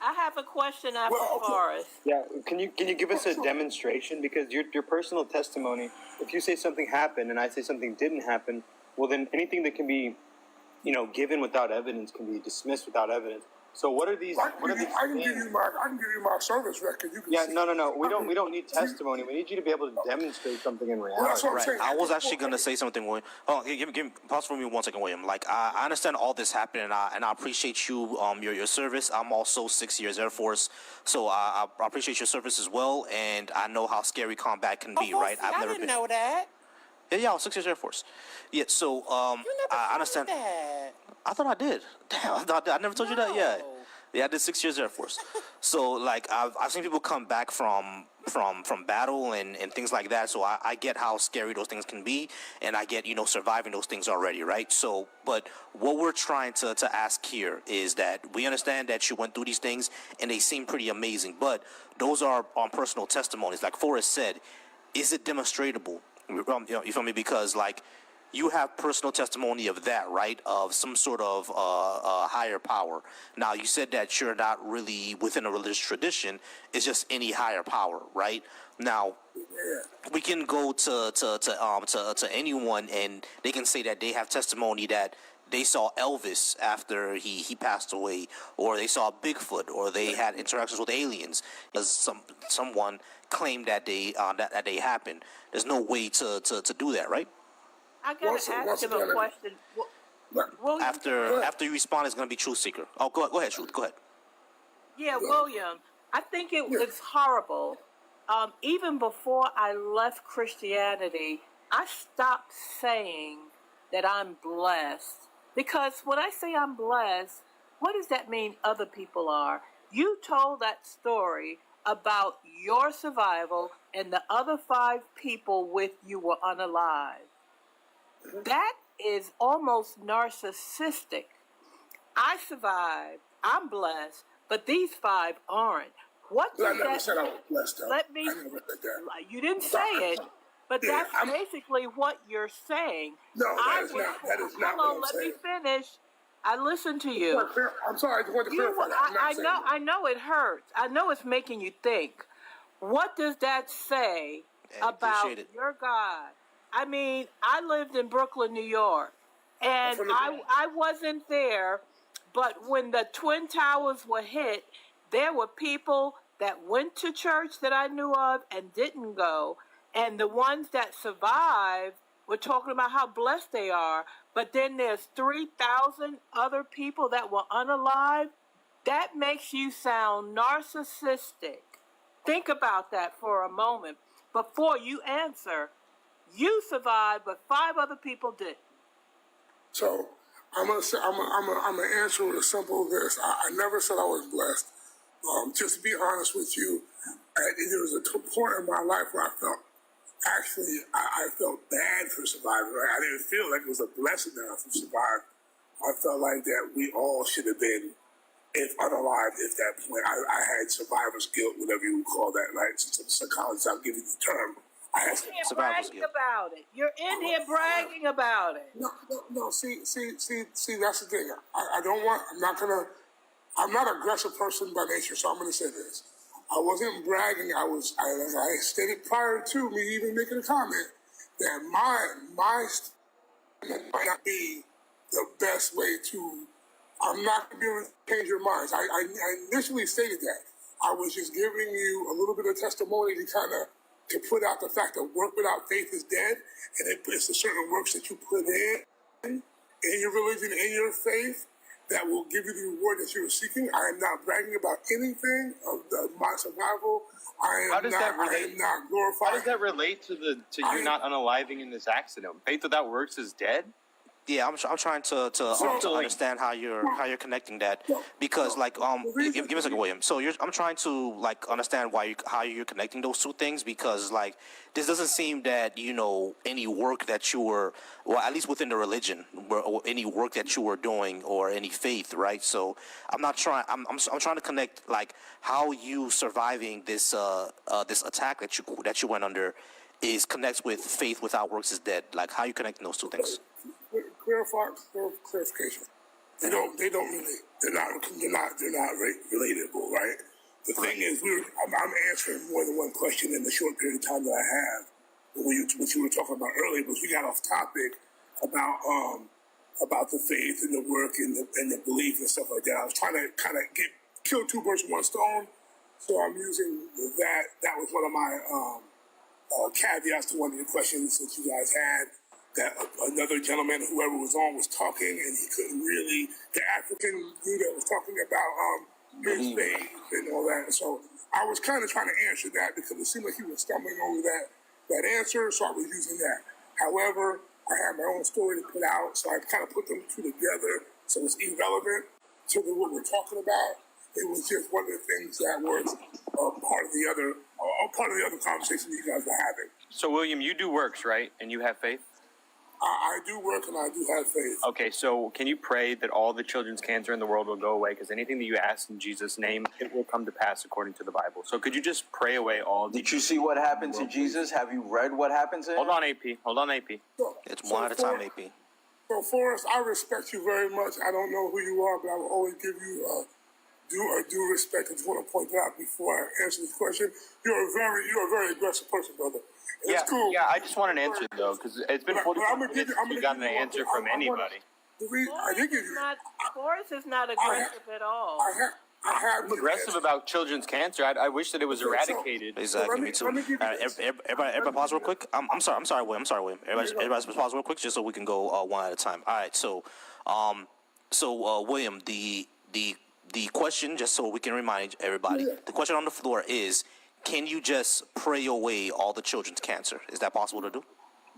Speaker 5: I have a question after Forrest.
Speaker 14: Yeah, can you give us a demonstration? Because your personal testimony, if you say something happened and I say something didn't happen, well then anything that can be, given without evidence can be dismissed without evidence. So what are these?
Speaker 18: I can give you my service record. You can see.
Speaker 14: No. We don't need testimony. We need you to be able to demonstrate something in reality.
Speaker 18: Well, that's what I'm
Speaker 1: Right.
Speaker 18: saying.
Speaker 1: I was actually going to say something, William. Oh, give me pause for me 1 second, William. Like I understand all this happened, and I appreciate you your service. I'm also 6 years Air Force, so I appreciate your service as well, and I know how scary combat can be. Right?
Speaker 9: I didn't know that.
Speaker 1: Yeah, I was 6 years Air Force. Yeah, so I understand.
Speaker 9: That.
Speaker 1: I thought I did. Damn, I never told you that. Yeah, I did 6 years Air Force. So like I've seen people come back from battle and things like that. So I get how scary those things can be, and I get surviving those things already, right? So, but what we're trying to ask here is that we understand that you went through these things and they seem pretty amazing, but those are personal testimonies. Like Forrest said, is it demonstratable? You feel me? Because like you have personal testimony of that, right? Of some sort of higher power. Now, you said that you're not really within a religious tradition. It's just any higher power, right? Now, we can go to anyone, and they can say that they have testimony that they saw Elvis after he passed away, or they saw Bigfoot, or they had interactions with aliens. As someone claimed that that they happened. There's no way to do that, right?
Speaker 5: I gotta ask him a question. William,
Speaker 1: After you respond, it's going to be Truth Seeker. Oh, go ahead, Truth. Go ahead.
Speaker 5: Yeah, William, I think it was horrible. Even before I left Christianity, I stopped saying that I'm blessed. Because when I say I'm blessed, what does that mean other people are? You told that story about your survival and the other 5 people with you were unalive. That is almost narcissistic. I survived, I'm blessed, but these 5 aren't. What does
Speaker 18: I never said I was blessed, though.
Speaker 5: Let me.
Speaker 18: I never said that.
Speaker 5: You didn't say it, but that's basically what you're saying.
Speaker 18: No, that is not
Speaker 5: Hold on,
Speaker 18: what I'm
Speaker 5: let
Speaker 18: saying.
Speaker 5: me finish. I listened to you.
Speaker 18: I'm sorry, I just wanted to clarify that.
Speaker 5: I know it hurts. I know it's making you think. What does that say about your God? I mean, I lived in Brooklyn, New York, and I wasn't there, but when the Twin Towers were hit, there were people that went to church that I knew of and didn't go, and the ones that survived were talking about how blessed they are, but then there's 3,000 other people that were unalive. That makes you sound narcissistic. Think about that for a moment before you answer. You survived, but 5 other people didn't.
Speaker 18: So I'm gonna answer with a simple this. I never said I was blessed. Just to be honest with you, there was a point in my life where I felt I felt bad for surviving. Right? I didn't feel like it was a blessing that I survived. I felt like that we all should have been, if unalived, at that point. I had survivor's guilt, whatever you would call that, right? Since I'm a psychologist, I'll give you the term. I had
Speaker 5: survivor's guilt. About it. You're in here bragging about it.
Speaker 18: No. See. That's the thing. I'm not an aggressive person by nature, so I'm going to say this. I wasn't bragging. As I stated prior to me even making a comment, that my might not be the best way to. I'm not going to be able to change your minds. I initially stated that. I was just giving you a little bit of testimony to put out the fact that work without faith is dead, and it's the certain works that you put in your religion, in your faith, that will give you the reward that you're seeking. I am not bragging about anything of my survival. I am not glorifying.
Speaker 14: How does that relate to you not unaliving in this accident? Faith without works is dead?
Speaker 1: Yeah, I'm trying to understand how you're connecting that, because give me a second, William. So I'm trying to understand how you're connecting those two things, because this doesn't seem that any work that you were, well, at least within the religion, or any work that you were doing, or any faith, right? So I'm trying to connect how you surviving this attack that you went under connects with faith without works is dead. How you connecting those two things?
Speaker 18: Clarification. They don't relate. They're not relatable, right? The thing is, I'm answering more than one question in the short period of time that I have. What you were talking about earlier, but we got off topic about the faith and the work and the belief and stuff like that. I was trying to kill 2 birds with 1 stone, so I'm using that. That was one of my caveats to one of the questions that you guys had. That another gentleman, whoever was on, was talking, and he couldn't really. The African dude that was talking about his faith and all that. So I was kind of trying to answer that because it seemed like he was stumbling over that answer. So I was using that. However, I had my own story to put out, so I kind of put them 2 together. So it's irrelevant to what we're talking about. It was just one of the things that was part of the other conversation you guys were having.
Speaker 14: So William, you do works, right? And you have faith?
Speaker 18: I do work and I do have faith.
Speaker 14: Okay, so can you pray that all the children's cancer in the world will go away? Because anything that you ask in Jesus' name, it will come to pass according to the Bible. So could you just pray away all the...
Speaker 7: Did you see what happened to Jesus? Have you read what happened to him?
Speaker 14: Hold on, AP. Hold on, AP.
Speaker 1: It's one at a time, AP.
Speaker 18: So, Forrest, I respect you very much. I don't know who you are, but I will always give you due respect. I just want to point that out before I answer this question. You're a very aggressive person, brother. And
Speaker 14: Yeah,
Speaker 18: it's cool.
Speaker 14: yeah, I just want an answer, though, because it's been
Speaker 18: But
Speaker 14: 45
Speaker 18: I'm
Speaker 14: minutes since you got an answer from anybody.
Speaker 18: I did give you.
Speaker 5: Forrest is not aggressive at all.
Speaker 18: I have
Speaker 14: I'm aggressive about children's cancer. I wish that it was eradicated.
Speaker 1: Exactly, me too. Everybody pause real quick. I'm sorry, William. Everybody pause real quick just so we can go one at a time. All right, so William, the question, just so we can remind everybody, the question on the floor is, can you just pray away all the children's cancer? Is that possible to do?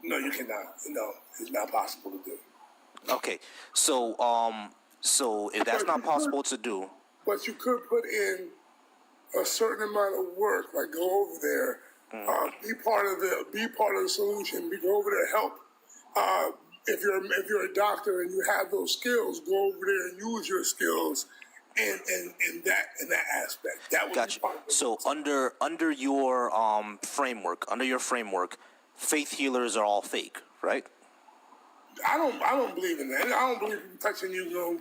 Speaker 18: No, you cannot. No, it's not possible to do.
Speaker 1: Okay, so if that's not possible to do,
Speaker 18: But you could put in a certain amount of work, like go over there, be part of the solution, go over there, help. If you're a doctor and you have those skills, go over there and use your skills in that aspect. That would
Speaker 1: gotcha.
Speaker 18: be part of it.
Speaker 1: So under your framework, faith healers are all fake, right?
Speaker 18: I don't believe in that. I don't believe in touching you.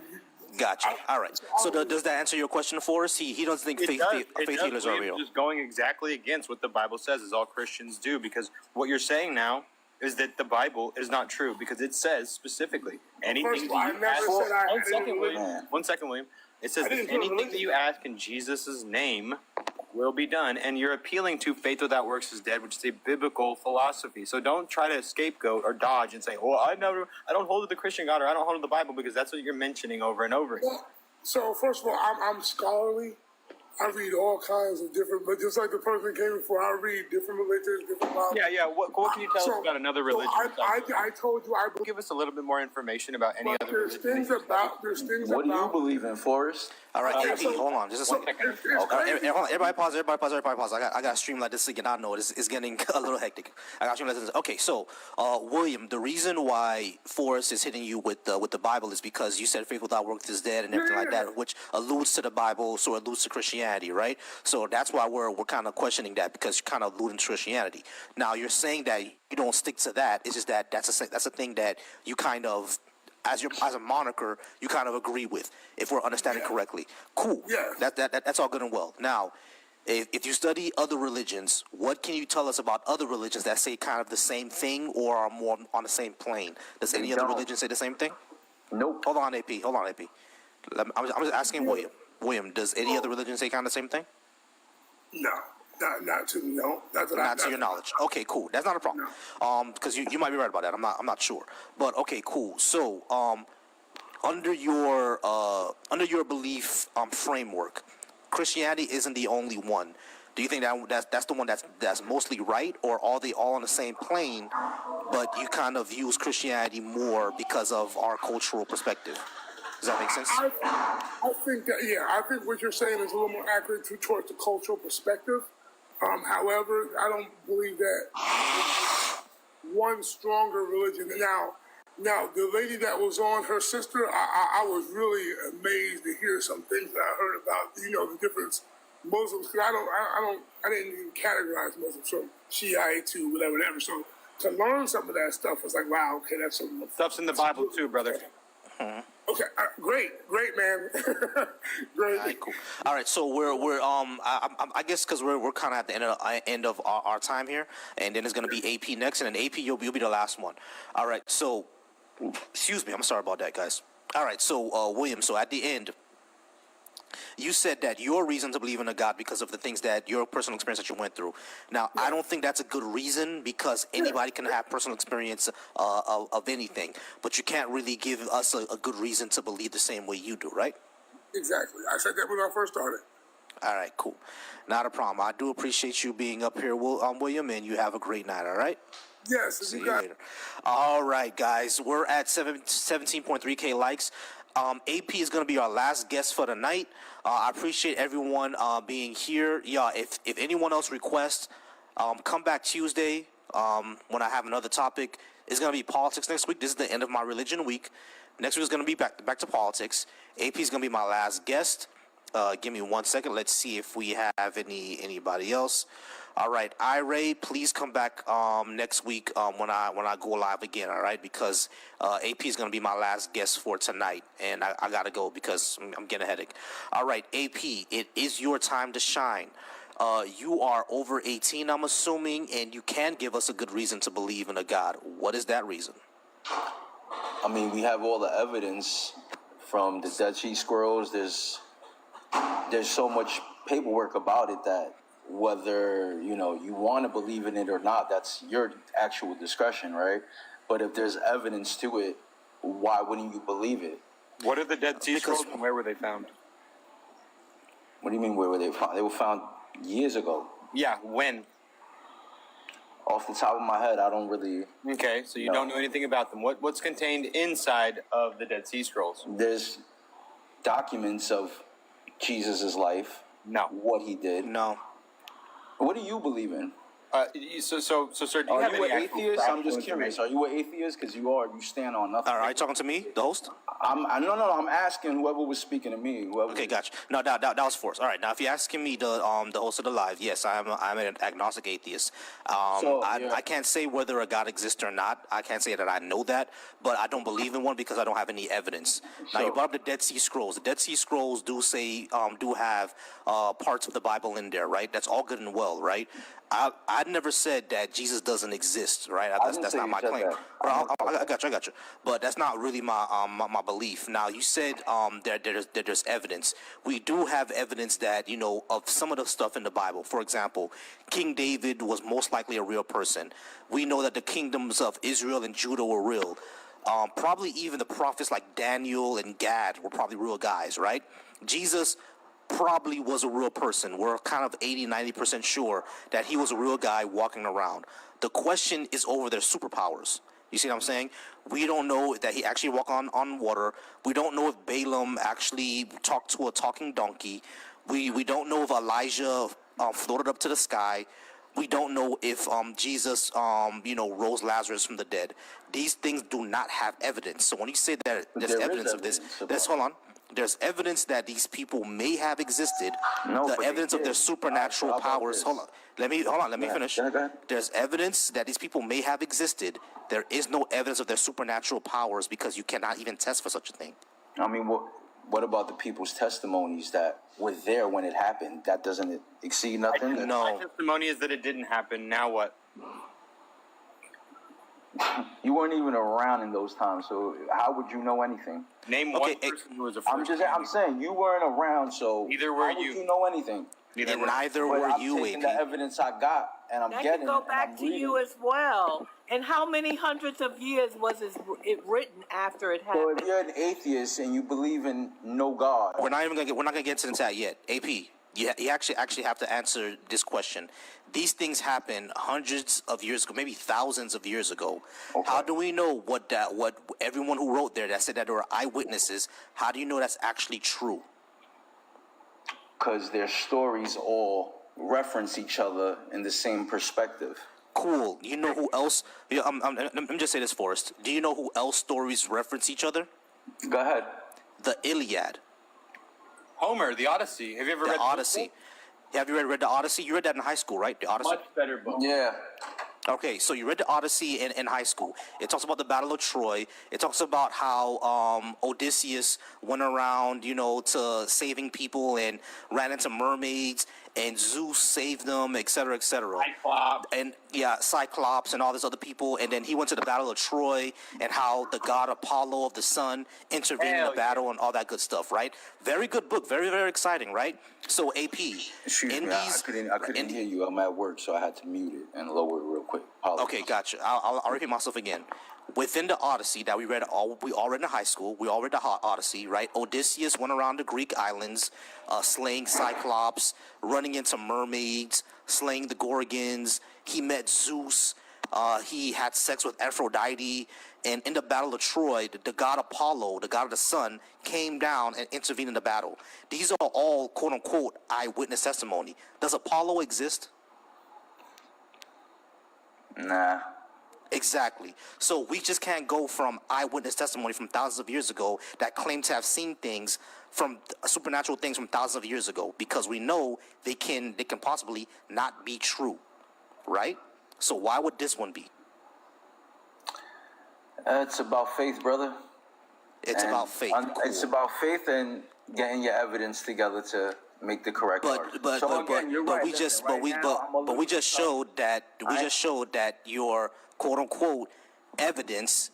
Speaker 1: Gotcha. All right. So does that answer your question for us? He doesn't think faith healers are real.
Speaker 14: Just going exactly against what the Bible says is all Christians do, because what you're saying now is that the Bible is not true, because it says specifically anything that you ask. One second, William. It says that anything that you ask in Jesus' name will be done, and you're appealing to faith without works is dead, which is a biblical philosophy. So don't try to scapegoat or dodge and say, "Well, I don't hold to the Christian God, or I don't hold to the Bible," because that's what you're mentioning over and over again.
Speaker 18: So first of all, I'm scholarly. I read all kinds of different, but just like the person came before, I read different religions, different Bibles.
Speaker 14: Yeah. What can you tell us about another religion?
Speaker 18: I told you I
Speaker 14: give us a little bit more information about any other religion.
Speaker 18: There's things
Speaker 7: What do you
Speaker 18: about.
Speaker 7: believe in, Forrest?
Speaker 1: All right, AP, hold on, just a second. Hold on, everybody pause. I got to streamline this again. I know it's getting a little hectic. I got to streamline this. Okay, so William, the reason why Forrest is hitting you with the Bible is because you said faith without works is dead and everything like that, which alludes to the Bible, so it alludes to Christianity, right? So that's why we're kind of questioning that, because you're kind of alluding to Christianity. Now you're saying that you don't stick to that. It's just that that's a thing that you kind of, as a moniker, you kind of agree with, if we're understanding correctly. Cool.
Speaker 18: Yeah.
Speaker 1: That's all good and well. Now, if you study other religions, what can you tell us about other religions that say kind of the same thing or are more on the same plane? Does any other religion say the same thing?
Speaker 7: Nope.
Speaker 1: Hold on, AP. I'm just asking William. William, does any other religion say kind of the same thing?
Speaker 18: No. Not to
Speaker 1: your knowledge. Okay, cool. That's not a problem. Because you might be right about that. I'm not sure. But okay, cool. So under your belief framework, Christianity isn't the only one. Do you think that's the one that's mostly right, or are they all on the same plane, but you kind of use Christianity more because of our cultural perspective? Does that make sense?
Speaker 18: I think that, I think what you're saying is a little more accurate towards the cultural perspective. However, I don't believe that one stronger religion. Now, the lady that was on, her sister, I was really amazed to hear some things that I heard about, the different Muslims. Cause I didn't even categorize Muslims from Shiite to whatever. So to learn some of that stuff was like, wow, okay, that's some
Speaker 14: stuff's in the Bible too, brother.
Speaker 18: Okay, great, man. Great.
Speaker 1: All right, cool. All right, so we're I guess because we're kind of at the end of our time here, and then it's gonna be AP next, and then AP you'll be the last one. All right, so excuse me, I'm sorry about that, guys. All right, so William, so at the end, you said that your reason to believe in a God because of the things that your personal experience that you went through. Now, I don't think that's a good reason, because anybody can have personal experience of anything, but you can't really give us a good reason to believe the same way you do, right?
Speaker 18: Exactly. I said that when I first started.
Speaker 1: All right, cool. Not a problem. I do appreciate you being up here, William, and you have a great night, all right?
Speaker 18: Yes.
Speaker 1: See you later. All right, guys. We're at 17.3K likes. AP is going to be our last guest for the night. I appreciate everyone being here. Yeah, if anyone else requests, come back Tuesday. when I have another topic. It's going to be politics next week. This is the end of my religion week. Next week is going to be back to politics. AP is going to be my last guest. Give me 1 second. Let's see if we have anybody else. All right, Ray, please come back next week when I go live again. All right, because AP is going to be my last guest for tonight, and I got to go because I'm getting a headache. All right, AP, it is your time to shine. You are over 18, I'm assuming, and you can give us a good reason to believe in a God. What is that reason?
Speaker 19: I mean, we have all the evidence from the Dead Sea Scrolls. There's so much paperwork about it that whether, you want to believe in it or not, that's your actual discretion, right? But if there's evidence to it, why wouldn't you believe it?
Speaker 14: What are the Dead Sea Scrolls and where were they found?
Speaker 19: What do you mean, where were they found? They were found years ago.
Speaker 14: Yeah, when?
Speaker 19: Off the top of my head, I don't really...
Speaker 14: Okay, so you don't know anything about them. What's contained inside of the Dead Sea Scrolls?
Speaker 19: There's documents of Jesus' life.
Speaker 14: No.
Speaker 19: What he did.
Speaker 1: No.
Speaker 19: What do you believe in?
Speaker 14: So, sir, do you have
Speaker 19: you
Speaker 14: any
Speaker 19: an
Speaker 14: actual
Speaker 19: atheist? I'm
Speaker 14: factual
Speaker 19: just curious.
Speaker 14: information?
Speaker 19: Are you an atheist? Because you stand on nothing.
Speaker 1: Are you talking to me, the host?
Speaker 19: No. I'm asking whoever was speaking to me.
Speaker 1: Okay, gotcha. No, that was forced. All right, now if you're asking me, the host of the live, yes, I'm an agnostic atheist. I can't say whether a God exists or not. I can't say that I know that, but I don't believe in one because I don't have any evidence. Now you brought up the Dead Sea Scrolls. The Dead Sea Scrolls do have parts of the Bible in there, right? That's all good and well, right? I never said that Jesus doesn't exist, right? That's not my claim. I got you. But that's not really my belief. Now you said that there's evidence. We do have evidence that of some of the stuff in the Bible. For example, King David was most likely a real person. We know that the kingdoms of Israel and Judah were real. Probably even the prophets like Daniel and Gad were probably real guys, right? Jesus probably was a real person. We're kind of 80-90% sure that he was a real guy walking around. The question is over their superpowers. You see what I'm saying? We don't know that he actually walked on water. We don't know if Balaam actually talked to a talking donkey. We don't know if Elijah floated up to the sky. We don't know if Jesus rose Lazarus from the dead. These things do not have evidence. So when you say that there's evidence of this, hold on. There's evidence that these people may have existed. The evidence of their supernatural powers. Hold on. Let me finish.
Speaker 19: Go ahead.
Speaker 1: There's evidence that these people may have existed. There is no evidence of their supernatural powers because you cannot even test for such a thing.
Speaker 19: I mean, what about the people's testimonies that were there when it happened? That doesn't exceed nothing?
Speaker 14: My testimony is that it didn't happen. Now what?
Speaker 19: You weren't even around in those times, so how would you know anything?
Speaker 14: Name one person who was a first.
Speaker 19: I'm saying you weren't around, so
Speaker 14: neither were
Speaker 19: how would you know anything?
Speaker 1: Neither were you,
Speaker 19: AP. The evidence I got, and I'm
Speaker 5: That
Speaker 19: getting.
Speaker 5: can go back to you as well. And how many hundreds of years was it written after it happened?
Speaker 19: So if you're an atheist and you believe in no God,
Speaker 1: we're not gonna get into that yet. AP, you actually have to answer this question. These things happened hundreds of years ago, maybe thousands of years ago. Okay. How do we know what everyone who wrote there that said that there were eyewitnesses? How do you know that's actually true?
Speaker 19: Because their stories all reference each other in the same perspective.
Speaker 1: Cool. You know who else? Let me just say this, Forrest. Do you know who else stories reference each other?
Speaker 19: Go ahead.
Speaker 1: The Iliad.
Speaker 14: Homer, the Odyssey. Have you ever read
Speaker 1: the Odyssey? Have you read the Odyssey? You read that in high school, right? The Odyssey.
Speaker 14: Much better book.
Speaker 19: Yeah.
Speaker 1: Okay, so you read the Odyssey in high school. It talks about the Battle of Troy. It talks about how Odysseus went around, to saving people and ran into mermaids, and Zeus saved them, etc., etc.
Speaker 14: Cyclops.
Speaker 1: And Cyclops and all these other people. And then he went to the Battle of Troy and how the god Apollo of the sun intervened in the battle and all that good stuff, right? Very good book. Very, very exciting, right? So AP.
Speaker 19: Excuse me, I couldn't hear you. I'm at work, so I had to mute it and lower it real quick. Apologies.
Speaker 1: Okay, gotcha. I'll repeat myself again. Within the Odyssey that we all read in high school, we all read the Odyssey, right? Odysseus went around the Greek islands, slaying Cyclops, running into mermaids, slaying the Gorgons. He met Zeus. He had sex with Aphrodite. And in the Battle of Troy, the god Apollo, the god of the sun, came down and intervened in the battle. These are all, quote-unquote, eyewitness testimony. Does Apollo exist?
Speaker 19: Nah.
Speaker 1: Exactly. So we just can't go from eyewitness testimony from thousands of years ago that claim to have seen things from supernatural things from thousands of years ago, because we know they can possibly not be true, right? So why would this one be?
Speaker 19: It's about faith, brother.
Speaker 1: It's about faith.
Speaker 19: It's about faith and getting your evidence together to make the correct argument.
Speaker 1: But we just showed that your quote unquote evidence,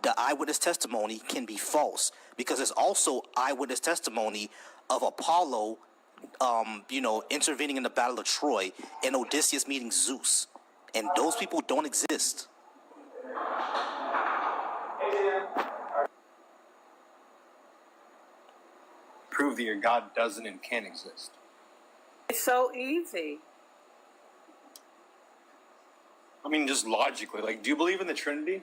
Speaker 1: the eyewitness testimony, can be false, because there's also eyewitness testimony of Apollo intervening in the Battle of Troy and Odysseus meeting Zeus, and those people don't exist.
Speaker 14: Prove that your God doesn't and can't exist.
Speaker 5: It's so easy.
Speaker 14: I mean, just logically, like, do you believe in the Trinity?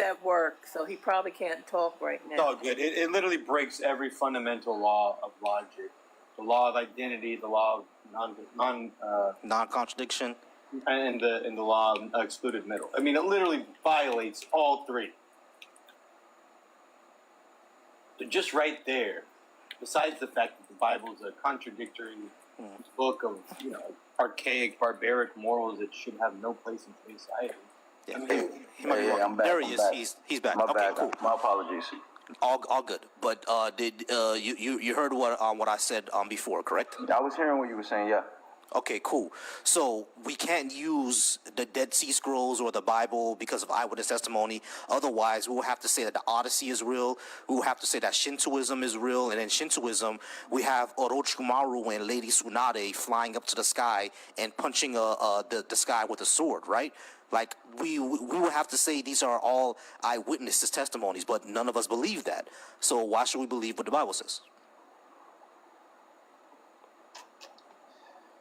Speaker 5: At work, so he probably can't talk right now.
Speaker 14: It's all good. It literally breaks every fundamental law of logic, the law of identity, the law of
Speaker 1: non-contradiction,
Speaker 14: and the law of excluded middle. I mean, it literally violates all three. So just right there, besides the fact that the Bible is a contradictory book of archaic, barbaric morals that should have no place in society.
Speaker 1: Yeah.
Speaker 14: I mean,
Speaker 19: I'm back.
Speaker 1: There he is. He's back.
Speaker 19: My
Speaker 1: Okay,
Speaker 19: bad.
Speaker 1: cool.
Speaker 19: My apologies.
Speaker 1: All good. But did you heard what I said before, correct?
Speaker 19: I was hearing what you were saying. Yeah.
Speaker 1: Okay, cool. So we can't use the Dead Sea Scrolls or the Bible because of eyewitness testimony. Otherwise, we will have to say that the Odyssey is real. We will have to say that Shintoism is real. And in Shintoism, we have Orochimaru and Lady Tsunade flying up to the sky and punching the sky with a sword, right? Like, we will have to say these are all eyewitnesses' testimonies, but none of us believe that. So why should we believe what the Bible says?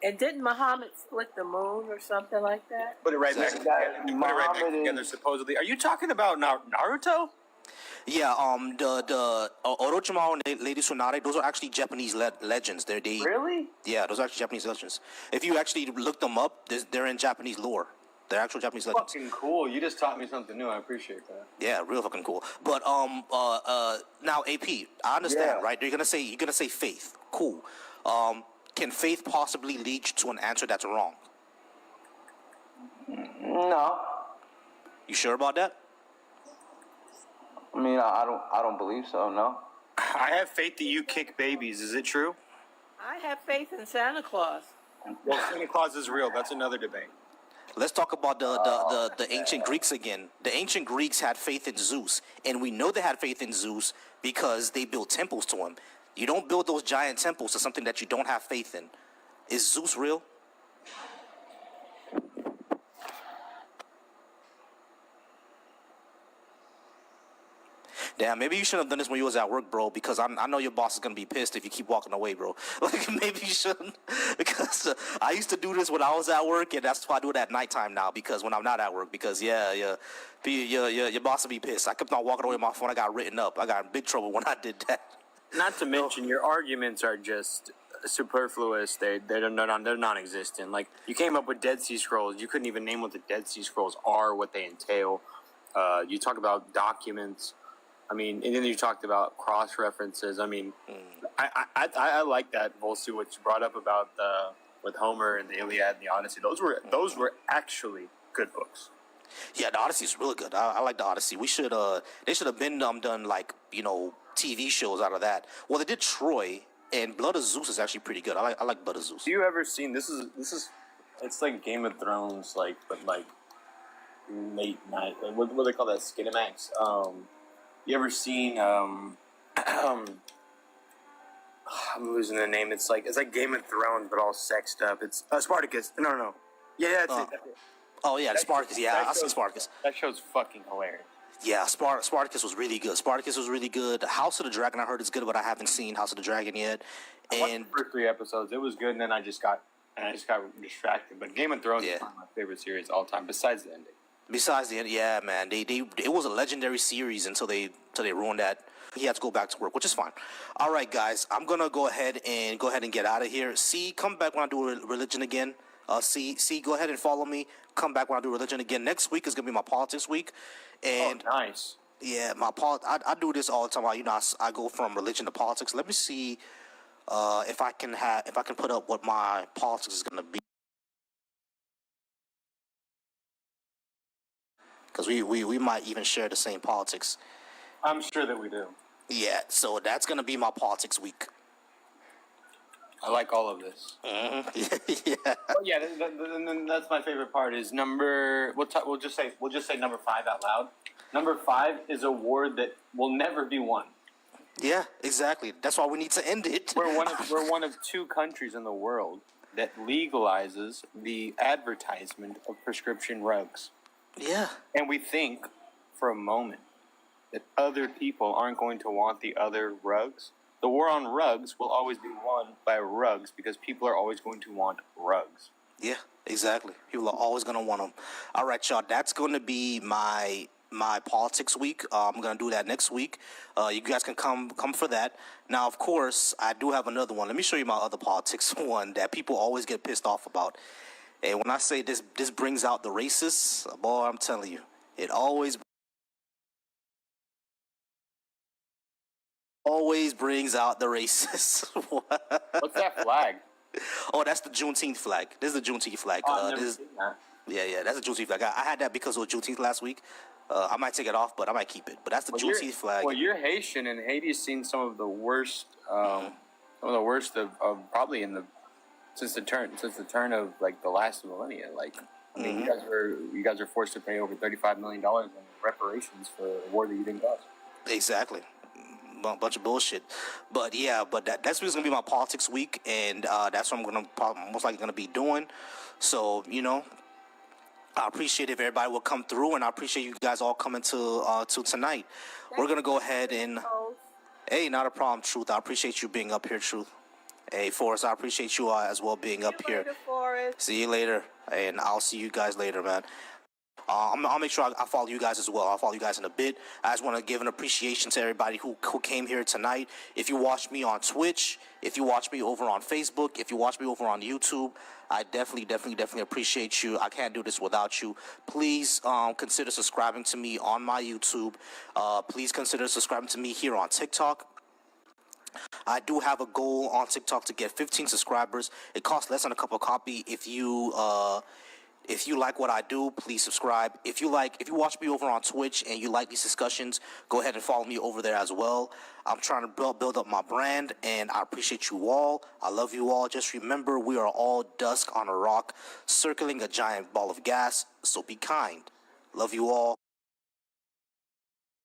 Speaker 5: And didn't Muhammad split the moon or something like that?
Speaker 14: Put it right back together, supposedly. Are you talking about Naruto?
Speaker 1: Yeah, the Orochimaru and Lady Tsunade, those are actually Japanese legends.
Speaker 14: Really?
Speaker 1: Yeah, those are actually Japanese legends. If you actually look them up, they're in Japanese lore. They're actual Japanese legends.
Speaker 14: Fucking cool. You just taught me something new. I appreciate that.
Speaker 1: Yeah, real fucking cool. But now AP, I understand, right? You're gonna say faith. Cool. Can faith possibly lead you to an answer that's wrong?
Speaker 19: No.
Speaker 1: You sure about that?
Speaker 19: I mean, I don't believe so. No.
Speaker 14: I have faith that you kick babies. Is it true?
Speaker 5: I have faith in Santa Claus.
Speaker 14: Well, Santa Claus is real. That's another debate.
Speaker 1: Let's talk about the ancient Greeks again. The ancient Greeks had faith in Zeus, and we know they had faith in Zeus because they built temples to him. You don't build those giant temples to something that you don't have faith in. Is Zeus real? Damn, maybe you shouldn't have done this when you was at work, bro, because I know your boss is going to be pissed if you keep walking away, bro. Like, maybe you shouldn't, because I used to do this when I was at work, and that's why I do it at nighttime now, because when I'm not at work, because, your boss will be pissed. I kept on walking away with my phone. I got written up. I got in big trouble when I did that.
Speaker 14: Not to mention, your arguments are just superfluous. They're non-existent. Like, you came up with Dead Sea Scrolls. You couldn't even name what the Dead Sea Scrolls are, what they entail. You talk about documents. I mean, and then you talked about cross references. I mean, I like that, Volsu, what you brought up about with Homer and the Iliad and the Odyssey. Those were actually good books.
Speaker 1: Yeah, the Odyssey is really good. I like the Odyssey. They should have been done like TV shows out of that. Well, they did Troy, and Blood of Zeus is actually pretty good. I like Blood of Zeus.
Speaker 14: Do you ever seen this is it's like Game of Thrones, like, but like late night. Like, what do they call that? Skinamax. You ever seen I'm losing the name. It's like Game of Thrones, but all sexed up. It's Spartacus. No. Yeah, that's it.
Speaker 1: Oh yeah, Spartacus. Yeah, I see Spartacus.
Speaker 14: That show's fucking hilarious.
Speaker 1: Yeah, Spartacus was really good. House of the Dragon, I heard is good, but I haven't seen House of the Dragon yet.
Speaker 14: And I watched the first 3 episodes. It was good, and then I just got distracted. But Game of Thrones is one of my favorite series of all time, besides the ending. Besides the end,
Speaker 1: yeah, man, it was a legendary series until they ruined that. He had to go back to work, which is fine. All right, guys, I'm gonna go ahead and get out of here. See, come back when I do religion again. See, go ahead and follow me. Come back when I do religion again. Next week is gonna be my politics week, and
Speaker 14: Nice.
Speaker 1: yeah, I do this all the time. I go from religion to politics. Let me see if I can put up what my politics is gonna be, because we might even share the same politics.
Speaker 14: I'm sure that we do.
Speaker 1: Yeah, so that's gonna be my politics week.
Speaker 14: I like all of this.
Speaker 1: Yeah.
Speaker 14: Oh, yeah, then that's my favorite part. Is number we'll just say number 5 out loud. Number 5 is a word that will never be won.
Speaker 1: Yeah, exactly. That's why we need to end it.
Speaker 14: We're one of 2 countries in the world that legalizes the advertisement of prescription drugs.
Speaker 1: Yeah.
Speaker 14: And we think for a moment that other people aren't going to want the other rugs. The war on rugs will always be won by rugs because people are always going to want rugs.
Speaker 1: Yeah, exactly. People are always gonna want them. All right, y'all. That's gonna be my politics week. I'm gonna do that next week. You guys can come for that. Now, of course, I do have another one. Let me show you my other politics one that people always get pissed off about. And when I say this brings out the racists, boy, I'm telling you, it always brings out the racists.
Speaker 14: What's that flag?
Speaker 1: Oh, that's the Juneteenth flag. This is the Juneteenth flag.
Speaker 14: I've never seen that.
Speaker 1: Yeah, that's a Juneteenth flag. I had that because it was Juneteenth last week. I might take it off, but I might keep it. But that's the Juneteenth flag.
Speaker 14: Well, you're Haitian, and Haiti's seen some of the worst, of probably since the turn of like the last millennia. Like, I mean, you guys were forced to pay over $35 million in reparations for a war that you didn't cause.
Speaker 1: Exactly. Bunch of bullshit. But yeah, that's what's gonna be my politics week, and that's what I'm gonna most likely gonna be doing. So, I appreciate if everybody will come through, and I appreciate you guys all coming to tonight. We're gonna go ahead and hey, not a problem, Truth. I appreciate you being up here, Truth. Hey, Forrest, I appreciate you as well being up here. See you later, and I'll see you guys later, man. I'll make sure I follow you guys as well. I'll follow you guys in a bit. I just want to give an appreciation to everybody who came here tonight. If you watch me on Twitch, if you watch me over on Facebook, if you watch me over on YouTube, I definitely appreciate you. I can't do this without you. Please consider subscribing to me on my YouTube. Please consider subscribing to me here on TikTok. I do have a goal on TikTok to get 15 subscribers. It costs less than a cup of coffee. If you like what I do, please subscribe. If you watch me over on Twitch and you like these discussions, go ahead and follow me over there as well. I'm trying to build up my brand, and I appreciate you all. I love you all. Just remember, we are all dust on a rock, circling a giant ball of gas, so be kind. Love you all.